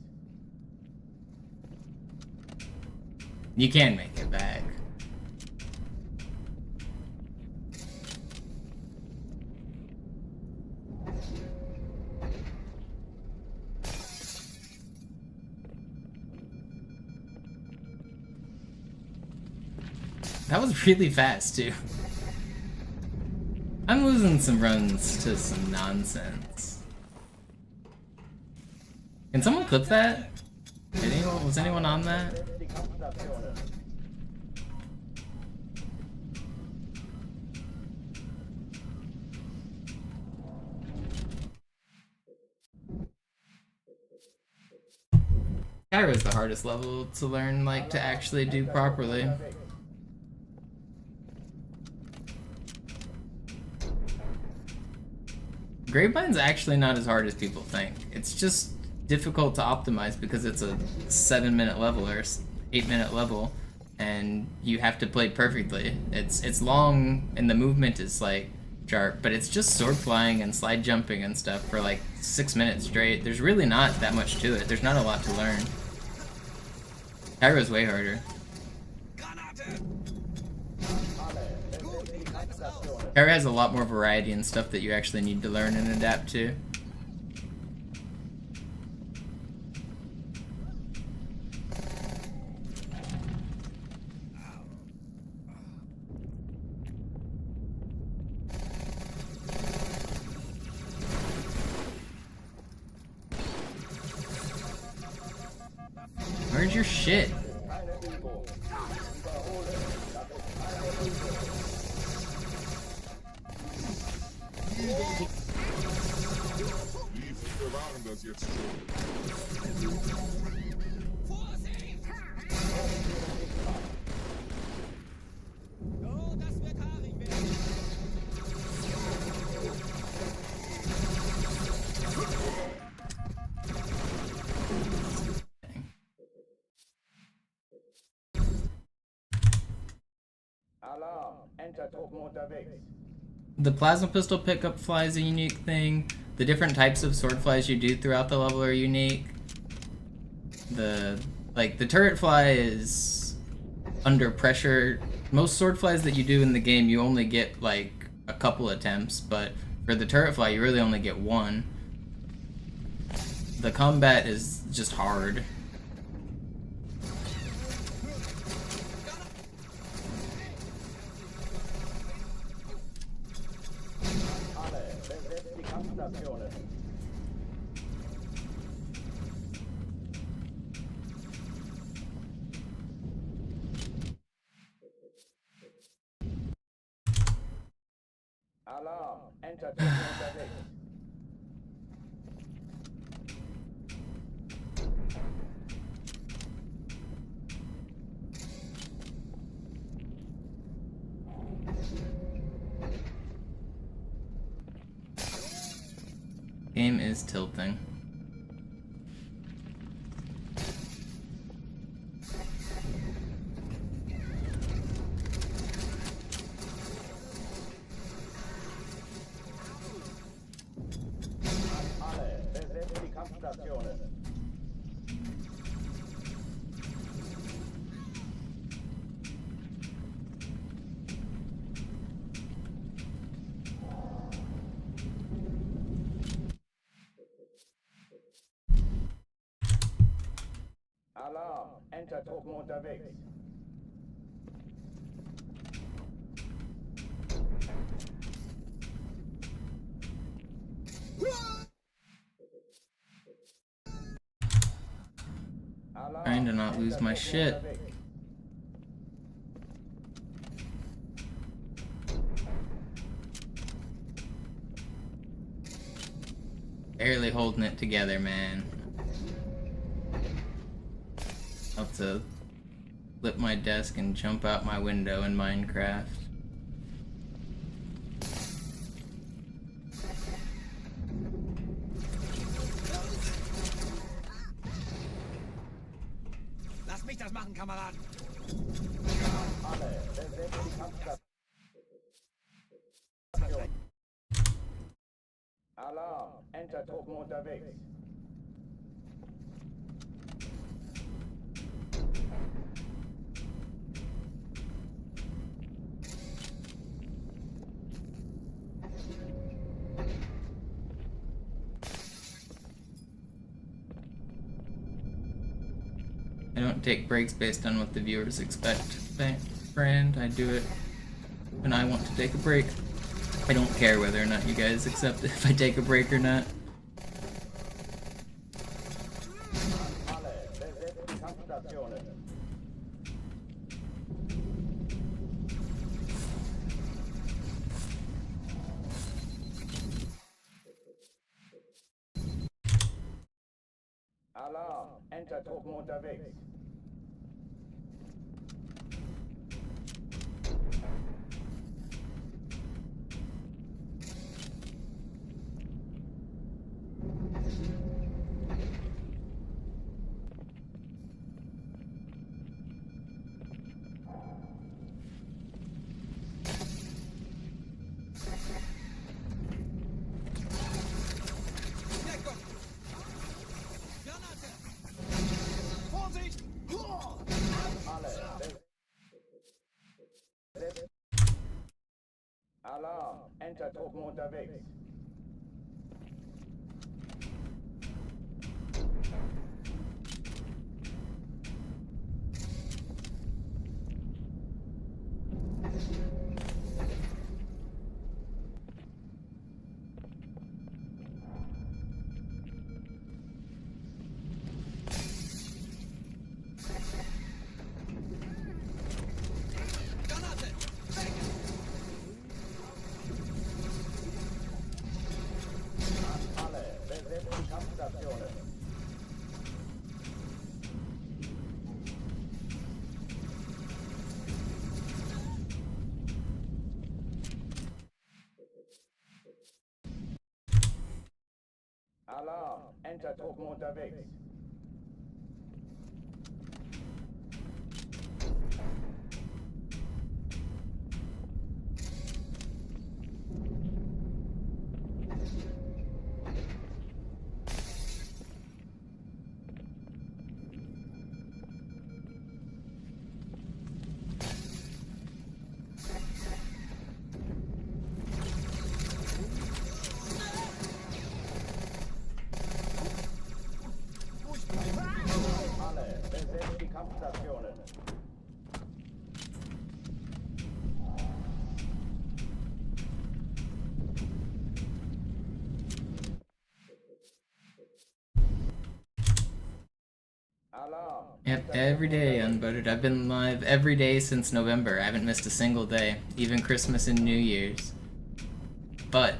You can make it back. That was really fast, too. I'm losing some runs to some nonsense. Can someone clip that? Was anyone on that? Cairo is the hardest level to learn, like, to actually do properly. Gravemind's actually not as hard as people think. It's just difficult to optimize because it's a 7-minute level or 8-minute level, and you have to play perfectly. It's long, and the movement is like chart, but it's just sword flying and slide jumping and stuff for like 6 minutes straight. There's really not that much to it. There's not a lot to learn. Pyro's way harder. Pyro has a lot more variety and stuff that you actually need to learn and adapt to. Where's your shit? Wir waren das jetzt schon. Alarm! Enter-Truppen unterwegs. The plasma pistol pickup fly is a unique thing. The different types of sword flies you do throughout the level are unique. The turret fly is under pressure. Most sword flies that you do in the game, you only get like a couple attempts, but for the turret fly, you really only get one. The combat is just hard. Alarm! Enter-Truppen unterwegs. Game is tilting. Alarm! Enter-Truppen unterwegs. Trying to not lose my shit. Barely holding it together, man. I'll have to flip my desk and jump out my window in Minecraft. Lass mich das machen, Kameraden! Alarm! Enter-Truppen unterwegs. I don't take breaks based on what the viewers expect, friend. I do it when I want to take a break. I don't care whether or not you guys accept it if I take a break or not. Alarm! Enter-Truppen unterwegs. Alarm! Enter-Truppen unterwegs. Alarm! Enter-Truppen unterwegs. Yep, every day unbuttered. I've been live every day since November. I haven't missed a single day, even Christmas and New Year's. But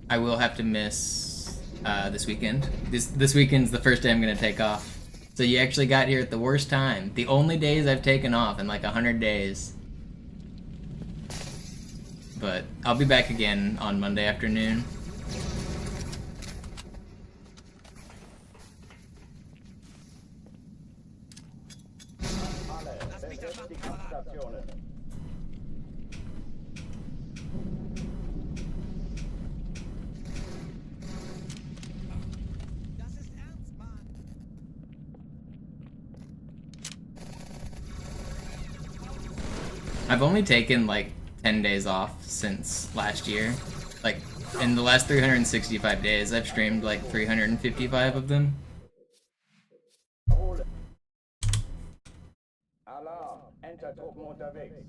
I will have to miss this weekend. This weekend's the first day I'm gonna take off. So you actually got here at the worst time. The only days I've taken off in like 100 days. But I'll be back again on Monday afternoon. I've only taken like 10 days off since last year. Like, in the last 365 days, I've streamed like 355 of them. Alarm! Enter-Truppen unterwegs.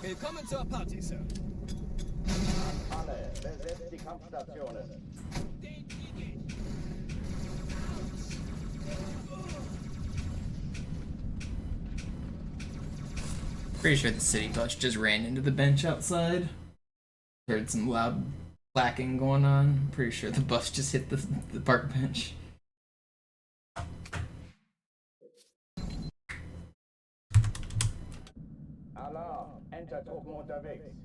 Willkommen zur Party, Sir. Alle, besetzt die Kampfstationen. Pretty sure the city bus just ran into the bench outside. Heard some loud clacking going on. Pretty sure the bus just hit the park bench. Alarm! Enter-Truppen unterwegs.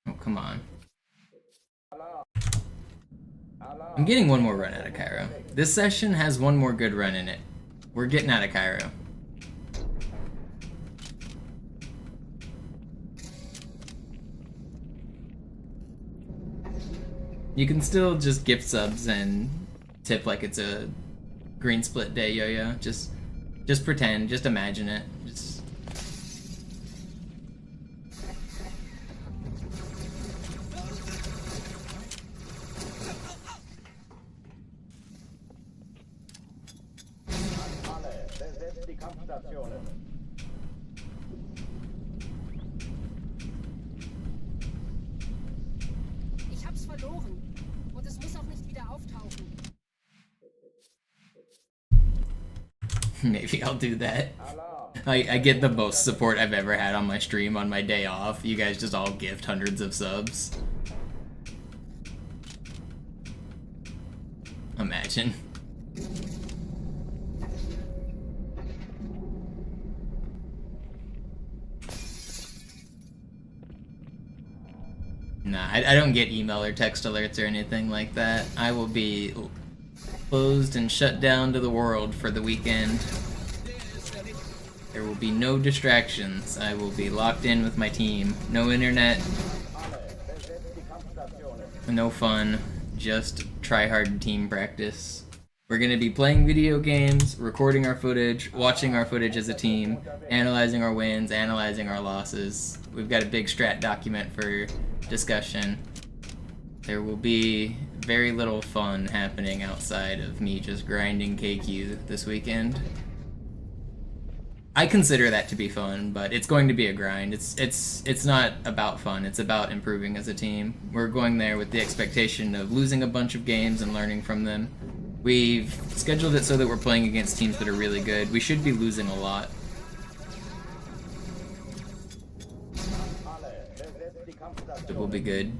Oh, come on. I'm getting one more run out of Cairo. This session has one more good run in it. We're getting out of Cairo. You can still just gift subs and tip like it's a green split day, yo-yo. Just pretend, just imagine it. Just... Alle, besetzt die Kampfstationen. Ich hab's verloren. Und es muss auch nicht wieder auftauchen. Maybe I'll do that. Alarm! I get the most support I've ever had on my stream on my day off. You guys just all gift hundreds of subs. Imagine. Nah, I don't get email or text alerts or anything like that. I will be closed and shut down to the world for the weekend. There will be no distractions. I will be locked in with my team. No internet. No fun. Just try hard team practice. We're going to be playing video games, recording our footage, watching our footage as a team, analyzing our wins, analyzing our losses. We've got a big strat document for discussion. There will be very little fun happening outside of me just grinding KQ this weekend. I consider that to be fun, but it's going to be a grind. It's not about fun, it's about improving as a team. We're going there with the expectation of losing a bunch of games and learning from them. We've scheduled it so that we're playing against teams that are really good. We should be losing a lot. It will be good.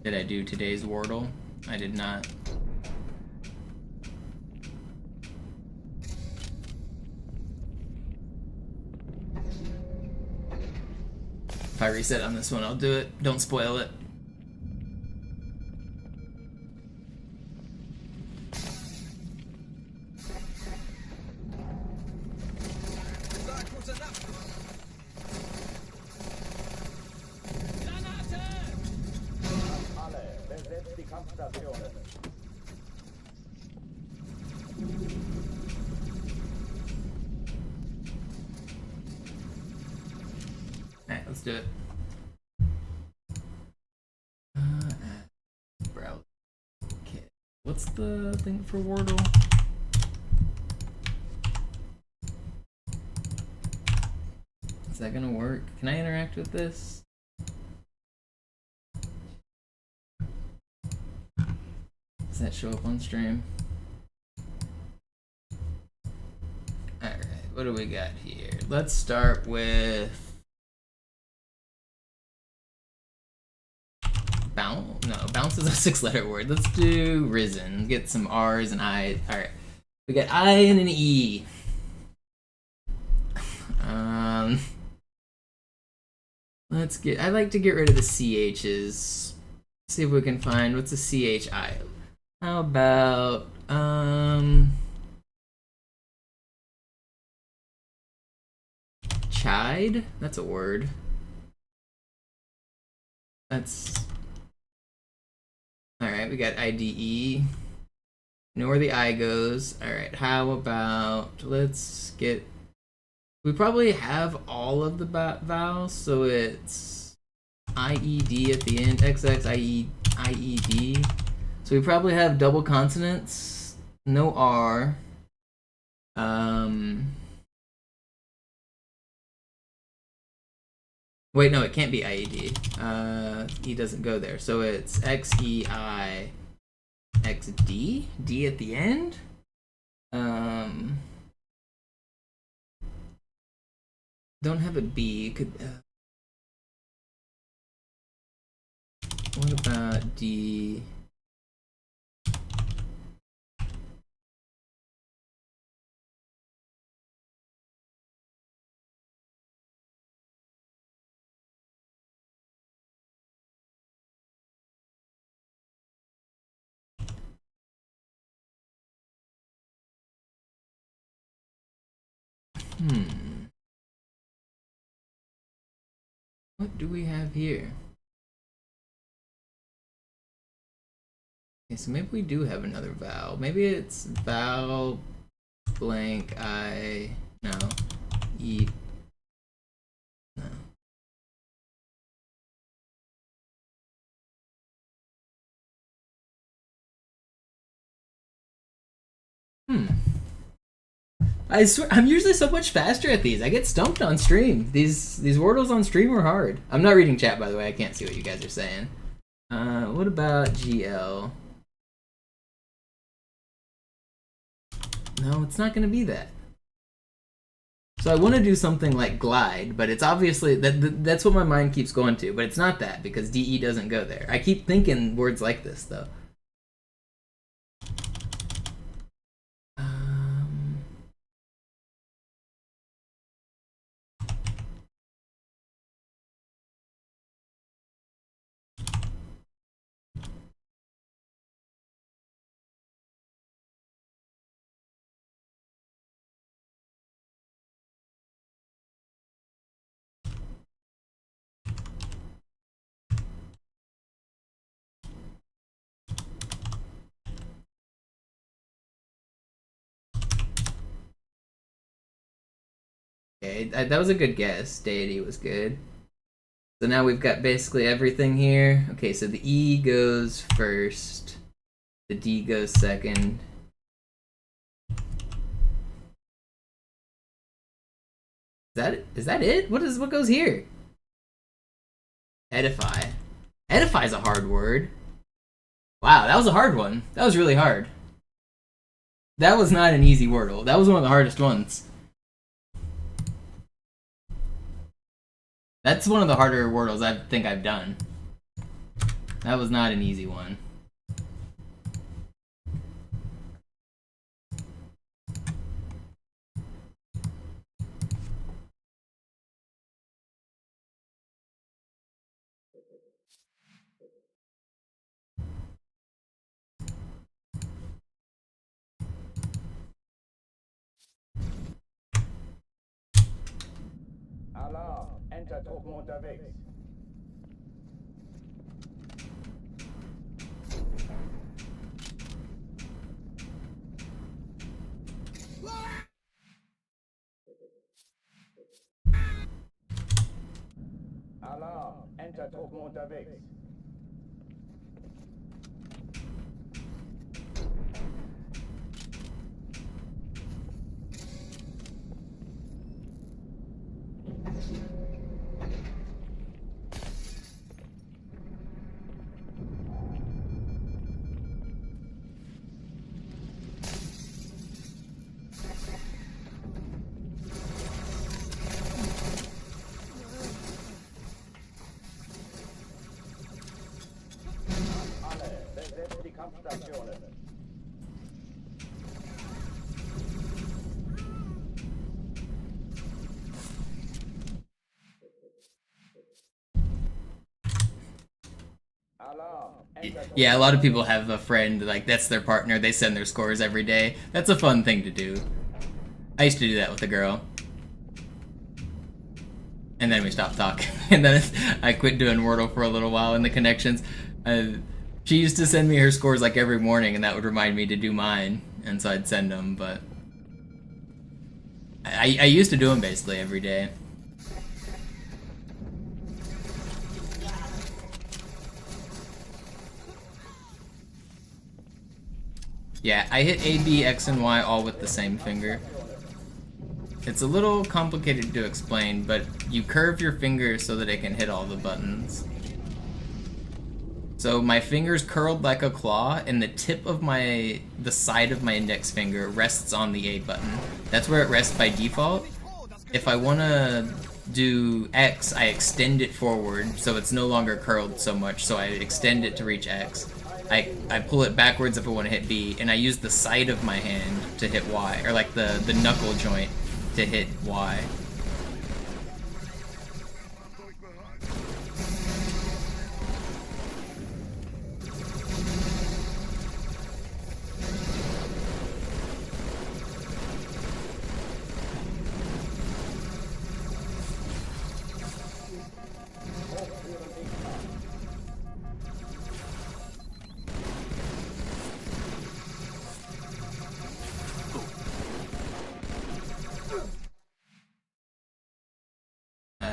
Did I do today's Wordle? I did not. If I reset on this one, I'll do it. Don't spoil it. Alright, let's do it. Browse. Okay. What's the thing for Wordle? Is that gonna work? Can I interact with this? Does that show up on stream? Alright, what do we got here? Let's start with bounce. No, bounce is a 6-letter word. Let's do risen. Get some R's and I's. Alright. We got I and an E. Let's get, I like to get rid of the CH's. See if we can find what's a CHI. How about chide? That's a word. That's alright, we got IDE. Know where the I goes. Alright, how about let's get, we probably have all of the vowels, so it's IED at the end, XX, IED. So we probably have double consonants, no R. Wait, no, it can't be IED. E doesn't go there, so it's XEI, XD, D at the end. Don't have a B. Could what about D? What do we have here? Okay, so maybe we do have another vowel. Maybe it's vowel blank I, no, E, no. I swear, I'm usually so much faster at these. I get stumped on stream. These Wordles on stream are hard. I'm not reading chat, by the way. I can't see what you guys are saying. What about GL? No, it's not going to be that. So I want to do something like glide, but it's obviously that's what my mind keeps going to, but it's not that because DE doesn't go there. I keep thinking words like this though. Okay, that was a good guess. Deity was good. So now we've got basically everything here. Okay, so the E goes first. The D goes second. Is that it? What goes here? Edify. Edify is a hard word. Wow, that was a hard one. That was really hard. That was not an easy Wordle. That was one of the hardest ones. That's one of the harder Wordles I think I've done. That was not an easy one. Alarm! Entertruppen unterwegs. Alarm! Entertruppen unterwegs. Yeah, a lot of people have a friend, like, that's their partner, they send their scores every day. That's a fun thing to do. I used to do that with a girl. And then we stopped talking. And then I quit doing Wordle for a little while in the connections. She used to send me her scores like every morning, and that would remind me to do mine. And so I'd send them, but... I used to do them basically every day. Yeah, I hit A, B, X, and Y all with the same finger. It's a little complicated to explain, but you curve your finger so that it can hit all the buttons. So my finger's curled like a claw, and the tip of the side of my index finger rests on the A button. That's where it rests by default. If I want to do X, I extend it forward, so it's no longer curled so much, so I extend it to reach X. I pull it backwards if I want to hit B, and I use the side of my hand to hit Y, or like the knuckle joint to hit Y.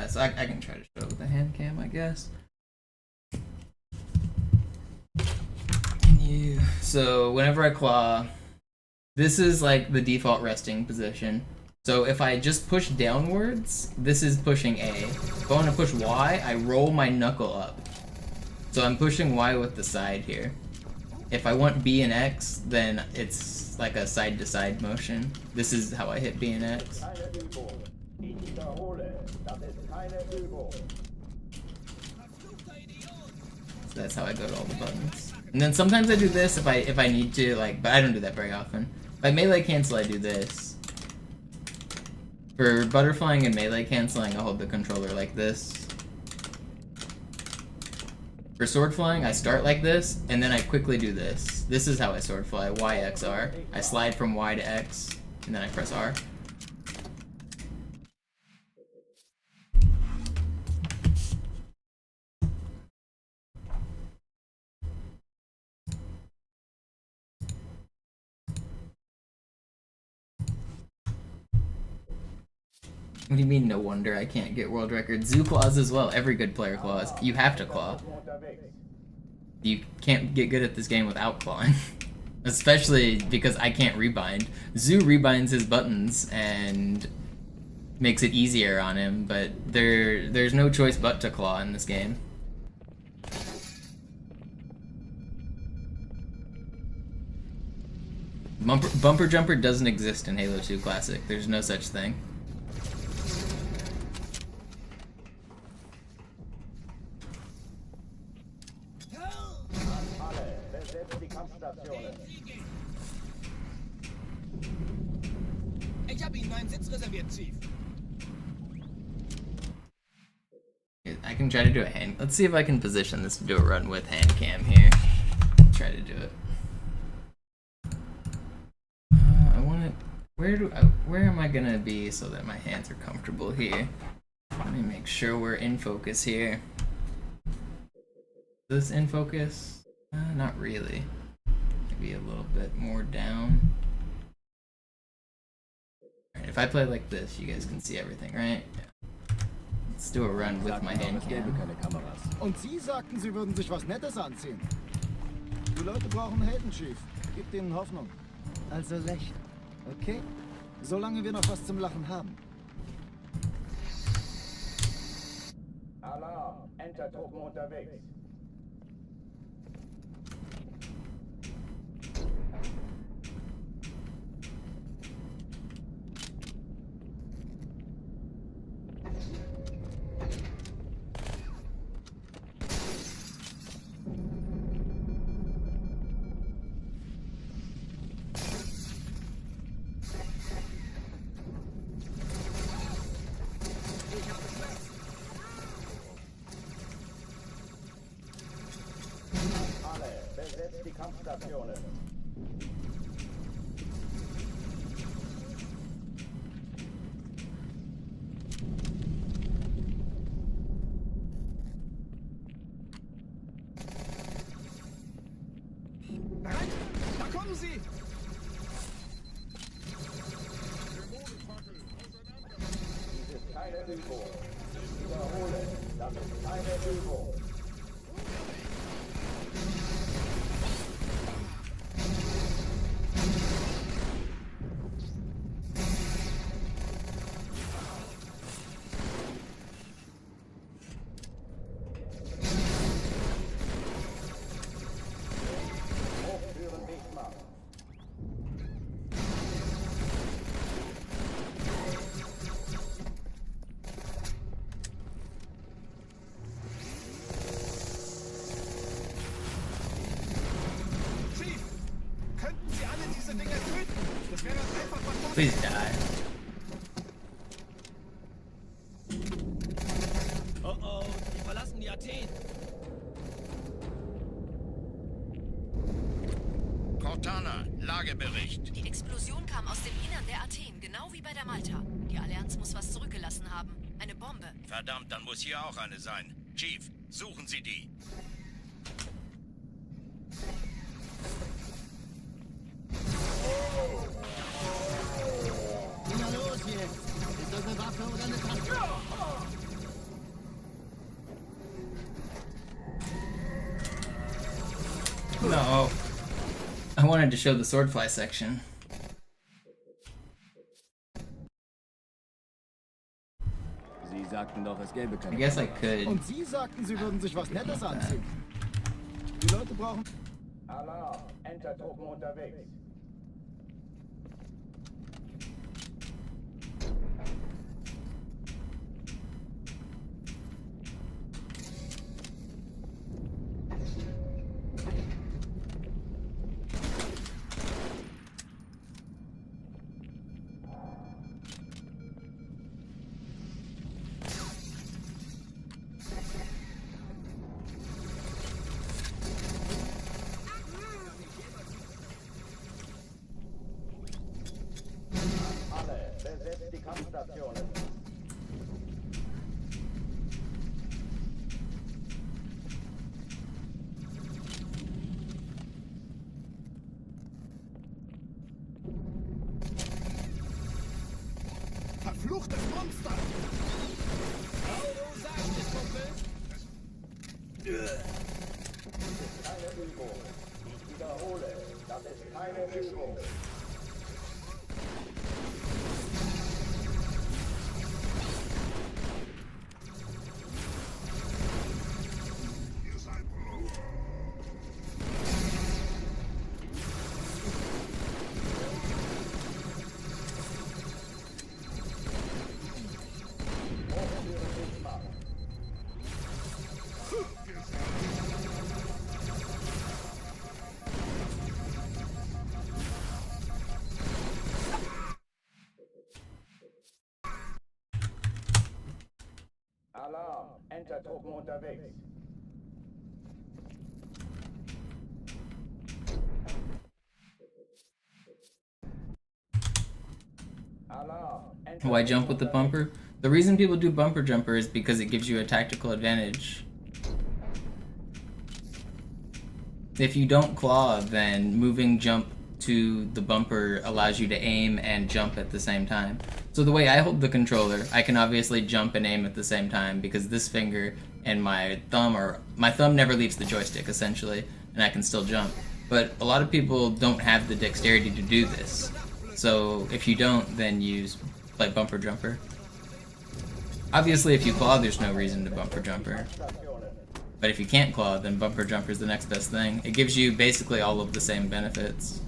So I can try to show it with a hand cam, I guess. So whenever I claw, This is like the default resting position. So if I just push downwards, this is pushing A. If I want to push Y, I roll my knuckle up. So I'm pushing Y with the side here. If I want B and X, then it's like a side-to-side motion. This is how I hit B and X. So that's how I go to all the buttons. And then sometimes I do this if I need to, like, but I don't do that very often. If I melee cancel, I do this. For butterflying and melee canceling, I hold the controller like this. For sword flying, I start like this, and then I quickly do this. This is how I sword fly, Y, X, R. I slide from Y to X, and then I press R. What do you mean, no wonder I can't get world records? Zoo claws as well. Every good player claws. You have to claw. You can't get good at this game without clawing. Especially because I can't rebind. Zoo rebinds his buttons and makes it easier on him, but there's no choice but to claw in this game. Bumper jumper doesn't exist in Halo 2 Classic. There's no such thing. Ich habe Ihnen einen Sitz reserviert, Chief. I can try to do a hand. Let's see if I can position this to do a run with hand cam here. Try to do it. I want to. Where am I gonna be so that my hands are comfortable here? Let me make sure we're in focus here. Is this in focus? Not really. Maybe a little bit more down. Alright, if I play like this, you guys can see everything, right? Let's do a run with my hand cam. Und Sie sagten, Sie würden sich was Nettes anziehen. Die Leute brauchen Helden, Chief. Gibt ihnen Hoffnung. Also lächeln, okay? Solange wir noch was zum Lachen haben. Alarm! Entertruppen unterwegs. Besetzt die Kampfstationen. Bereit? Da kommen Sie! Dies ist keine Übung. Ich wiederhole, das ist keine Übung. Please die. Oh oh, die verlassen die Athen. Cortana, Lagebericht. Die Explosion kam aus dem Innern der Athen, genau wie bei der Malta. Die Allianz muss was zurückgelassen haben. Eine Bombe. Verdammt, dann muss hier auch eine sein. Chief, suchen Sie die. Na los jetzt! Ist das eine Waffe oder eine Tasche? No. I wanted to show the swordfly section. sagten doch, es gäbe keine I guess I Kameras. could. Und Sie sagten, Sie würden sich was Nettes anziehen. Die Leute brauchen... Alarm, Entertruppen unterwegs. Alle, besetzt die Kampfstationen. Verfluchtes Monster! Keine Übung. Ich wiederhole, das ist keine Übung. Ihr seid bloß. Alarm, Entertruppen unterwegs. Alarm, Why jump with the bumper? The reason people do bumper jumper is because it gives you a tactical advantage. If you don't claw, then moving jump to the bumper allows you to aim and jump at the same time. So the way I hold the controller, I can obviously jump and aim at the same time because this finger and my thumb never leaves the joystick essentially, and I can still jump. But a lot of people don't have the dexterity to do this. So if you don't, then you play bumper jumper. Obviously if you claw, there's no reason to bumper jumper. But if you can't claw, then bumper jumper is the next best thing. It gives you basically all of the same benefits.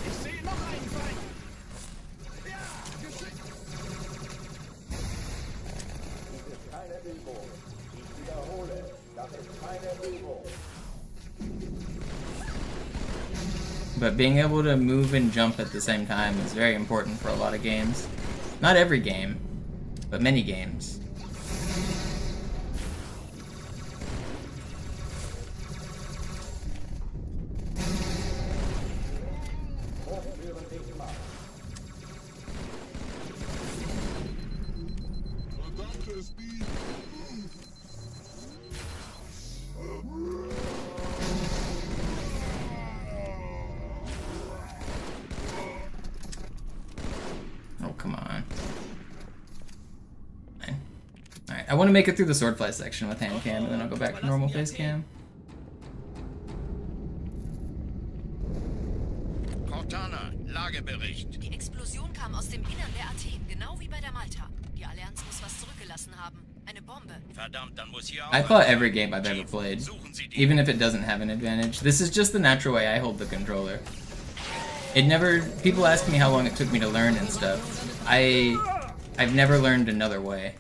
Ich sehe noch einen Feind! Ja, geschickt! Das ist keine Übung. Ich wiederhole, das ist keine Übung. But being able to move and jump at the same time is very important for a lot of games. Not every game, but many games. Verdammte Speed! Oh, come on. Fine. Alright, I want to make it through the swordfly section with hand cam, and then I'll go back to normal face cam. Cortana, Lagebericht. Die Explosion kam aus dem Innern der Athen, genau wie bei der Malta. Die Allianz muss was zurückgelassen haben. Eine Bombe. Verdammt, dann muss hier auch... I play every game I've ever played, Suchen Sie die... even if it doesn't have an advantage. This is just the natural way I hold the controller. It never... People ask me how long it took me to learn and stuff. I've never learned another way.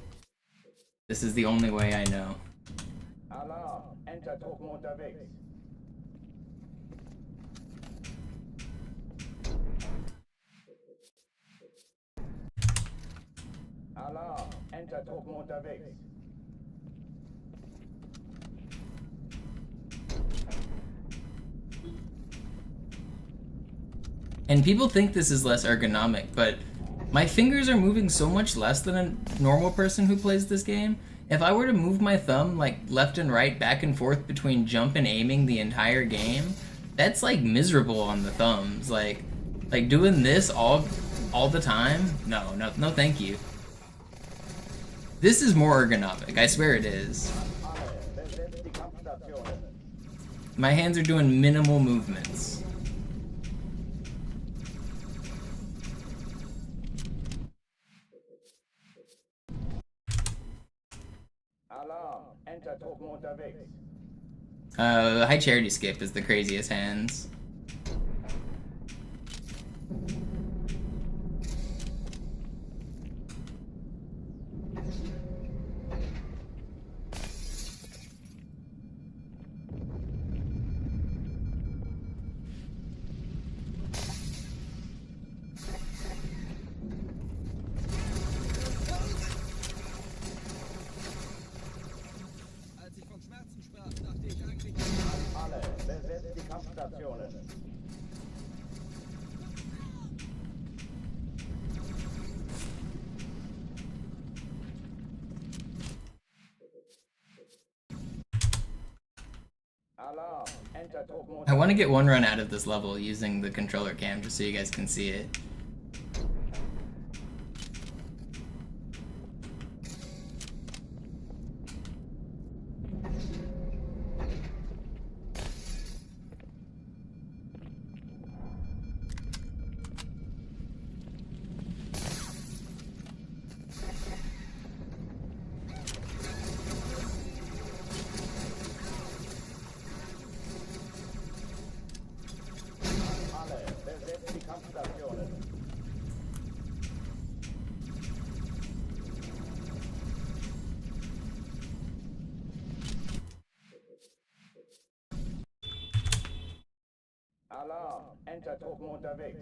This is the only way I know. Alarm, Entertruppen unterwegs. Alarm, Entertruppen unterwegs. And people think this is less ergonomic, but my fingers are moving so much less than a normal person who plays this game. If I were to move my thumb like left and right, back and forth between jump and aiming the entire game, that's like miserable on the thumbs. Like doing this all the time? No, thank you. This is more ergonomic, I swear it is. Alle, besetzt die Kampfstationen. My hands are doing minimal movements. Alarm! Enter-Truppen unterwegs. High charity skip is the craziest hands. Alle, besetzt die Kampfstationen. Alarm! Enter-Truppen I want to get one run out of this level using the controller cam just so you guys can see it. Alle, besetzt die Kampfstationen. Alarm! Enter-Truppen unterwegs.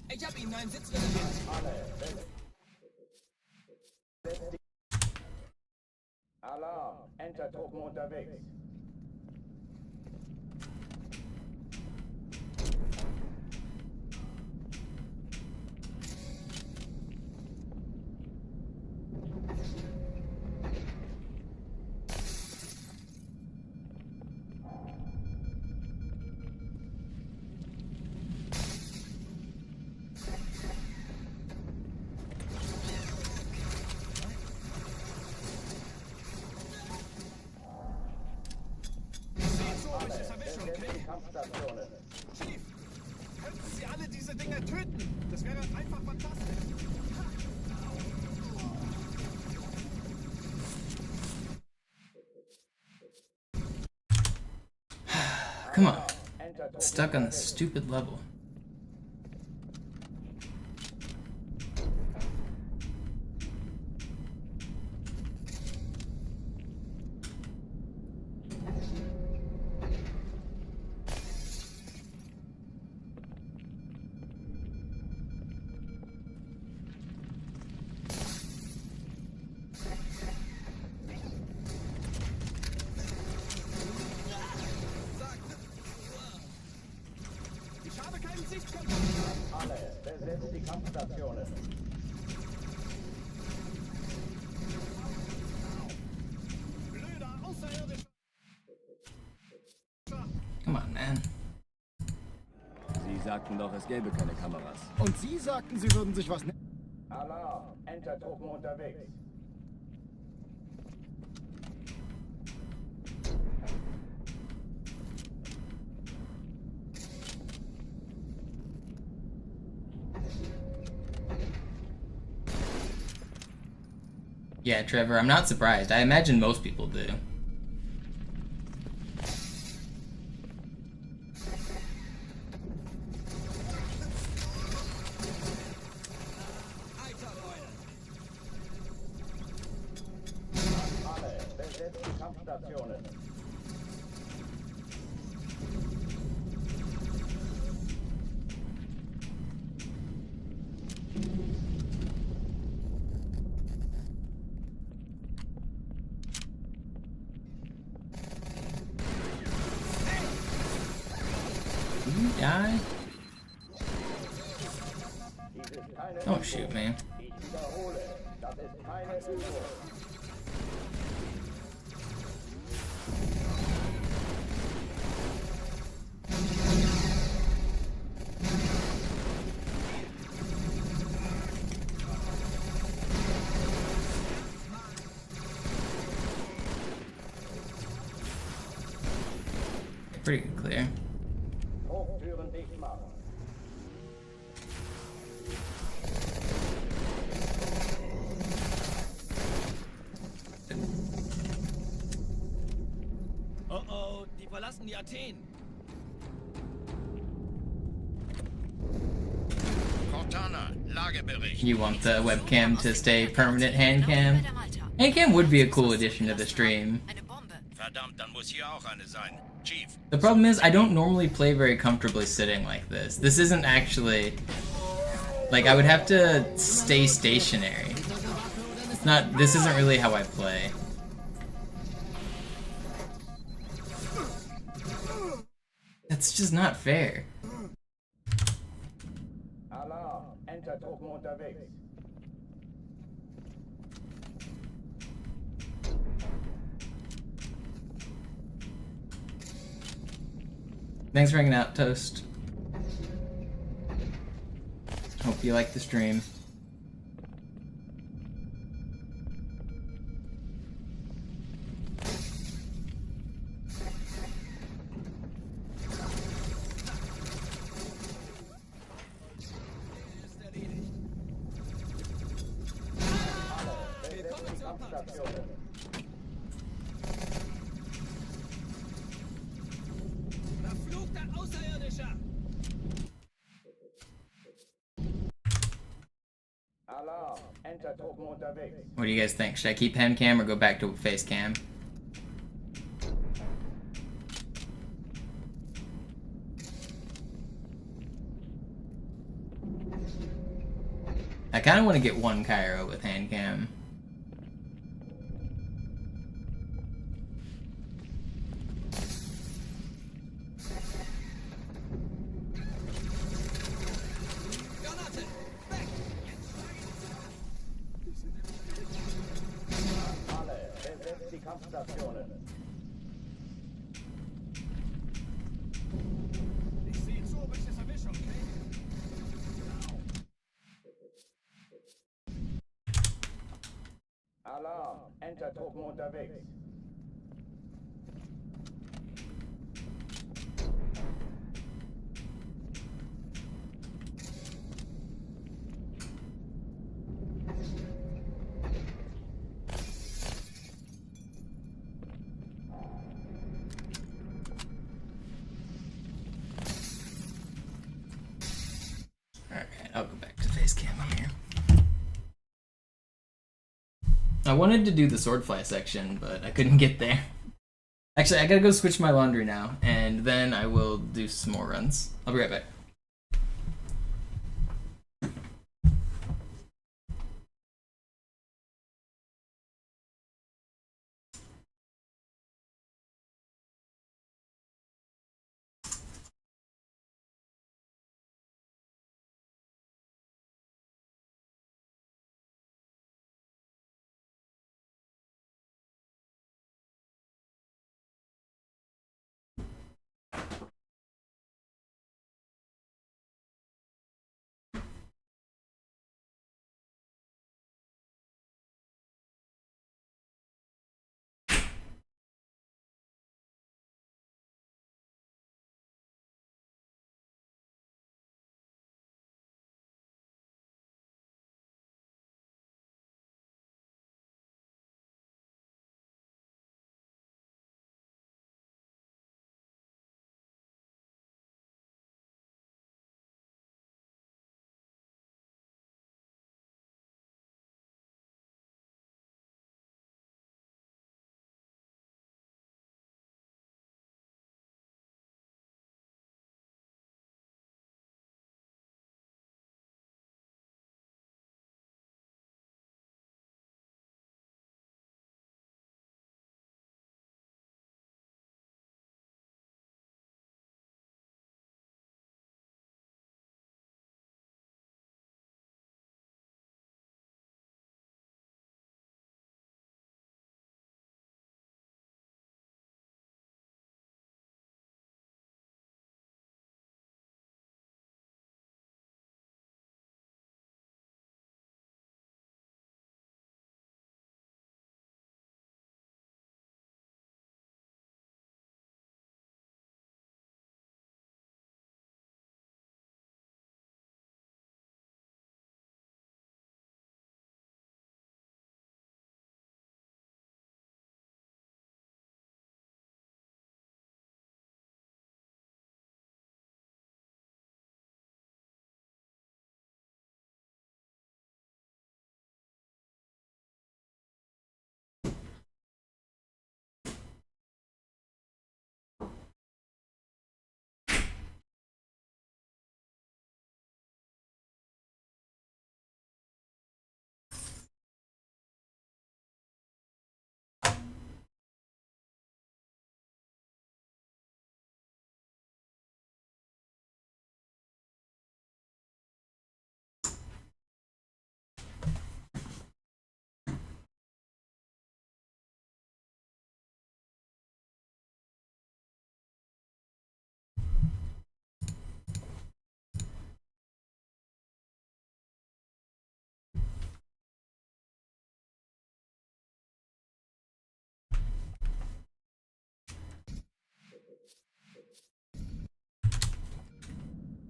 Ich hab Ihnen einen Sitz reserviert. Alarm! Enter-Truppen unterwegs. Kampfstationen. Chief, könnten Sie alle diese Dinger töten? Das wäre einfach fantastisch. Come on. Stuck on this stupid level. Ich habe keinen Sichtkontakt. Alle, besetzt die Kampfstationen. Blöder Außerirdischer. Come on, man. Sie sagten doch, es gäbe keine Kameras. Und Sie sagten, Sie würden sich was... Alarm! Enter-Truppen unterwegs. Yeah, Trevor, I'm not surprised. I imagine most people do. Alle, besetzt die Kampfstationen. die? Don't shoot me. Pretty good clear. Oh oh, die verlassen die Athen. Cortana, Lagebericht. You want the webcam to stay permanent hand cam? Hand cam would be a cool addition to the stream. Verdammt, dann muss hier auch eine sein. Chief. The problem is, I don't normally play very comfortably sitting like this. This isn't actually... Like, I would have to stay stationary. It's not... This isn't really how I play. That's just not fair. Alarm, enter Truppen unterwegs. Thanks for hanging out, Toast. Hope you like the stream. Verfluchter Außerirdischer! Alarm, enter Truppen unterwegs. What do you guys think? Should I keep hand cam or go back to face cam? I kind of want to get one Cairo with hand cam. Ich sehe zu, ob ich das erwische, okay? Alarm, enter Truppen unterwegs. Alright, I'll go back to face cam here. I wanted to do the swordfly section, but I couldn't get there. Actually, I gotta go switch my laundry now, and then I will do some more runs. I'll be right back.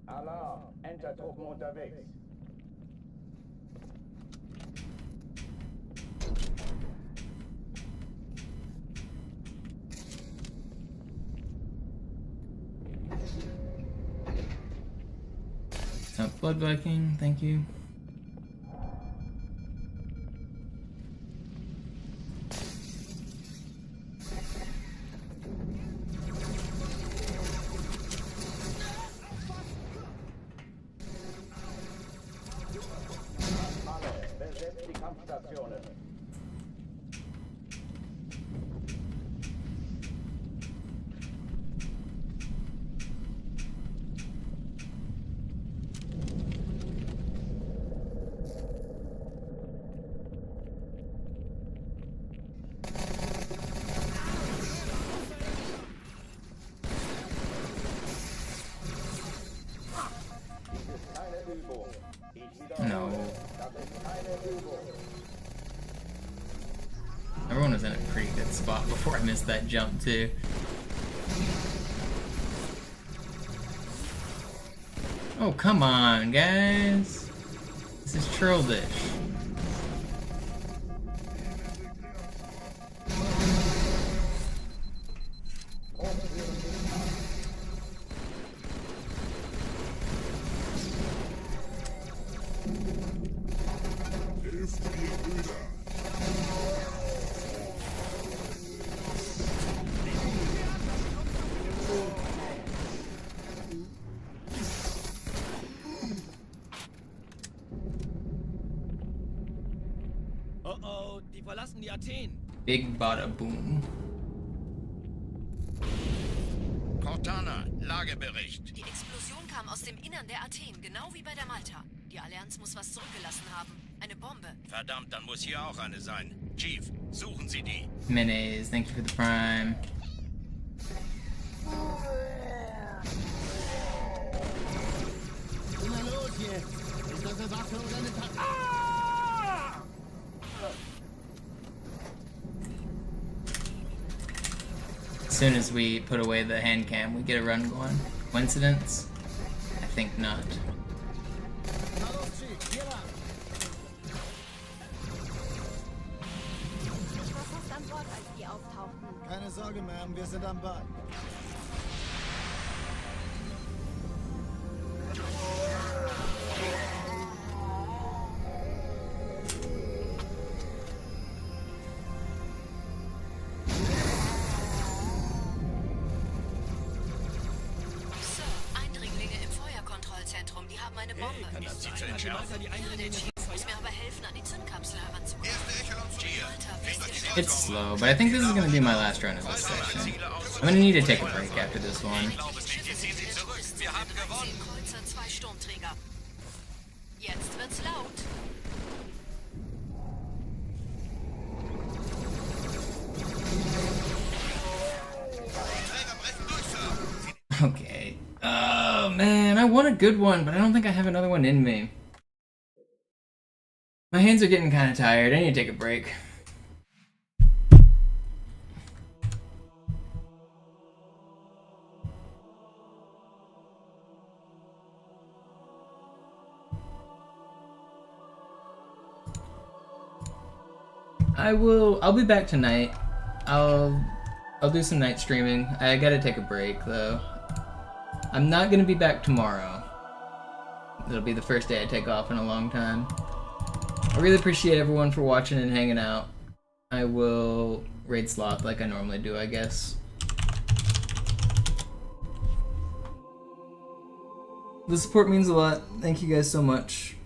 Alarm, Entertruppen unterwegs. Blood Viking, thank you. Besetzt die Kampfstationen. No. Everyone was in a pretty good spot before I missed that jump too. Oh, come on, guys. This is childish. Oh, die verlassen die Athen. Big bada boom. Cortana, Lagebericht. Die Explosion kam aus dem Innern der Athen, genau wie bei der Malta. Die Allianz muss was zurückgelassen haben. Eine Bombe. Verdammt, dann muss hier auch eine sein. Chief, suchen Sie die. Mayonnaise, thank you for the prime. Na los jetzt! Ist das eine Waffe oder eine As soon as we put away the hand cam, we get a run going. Coincidence? I think not. Na los, Chief, hier lang! Ich war fast an Bord, als die auftauchten. Keine Sorge, Ma'am, wir sind am Ball. Sir, Eindringlinge im Feuerkontrollzentrum, die haben eine Bombe. Ist sie zu entschärfen? Ja, der Chief muss mir aber helfen, an die Zündkapsel heranzukommen. Malta, It's slow, but I think this is gonna be my last run of this section. I'm gonna need to take a break after this one. Wir haben gewonnen. 10 Kreuzer, 2 Sturmträger. Jetzt wird's laut. Okay. Oh man, I want a good one, but I don't think I have another one in me. My hands are getting kind of tired. I need to take a break. I'll be back tonight. I'll do some night streaming. I gotta take a break though. I'm not gonna be back tomorrow. It'll be the first day I take off in a long time. I really appreciate everyone for watching and hanging out. I will raid Sloth like I normally do, I guess. The support means a lot. Thank you guys so much.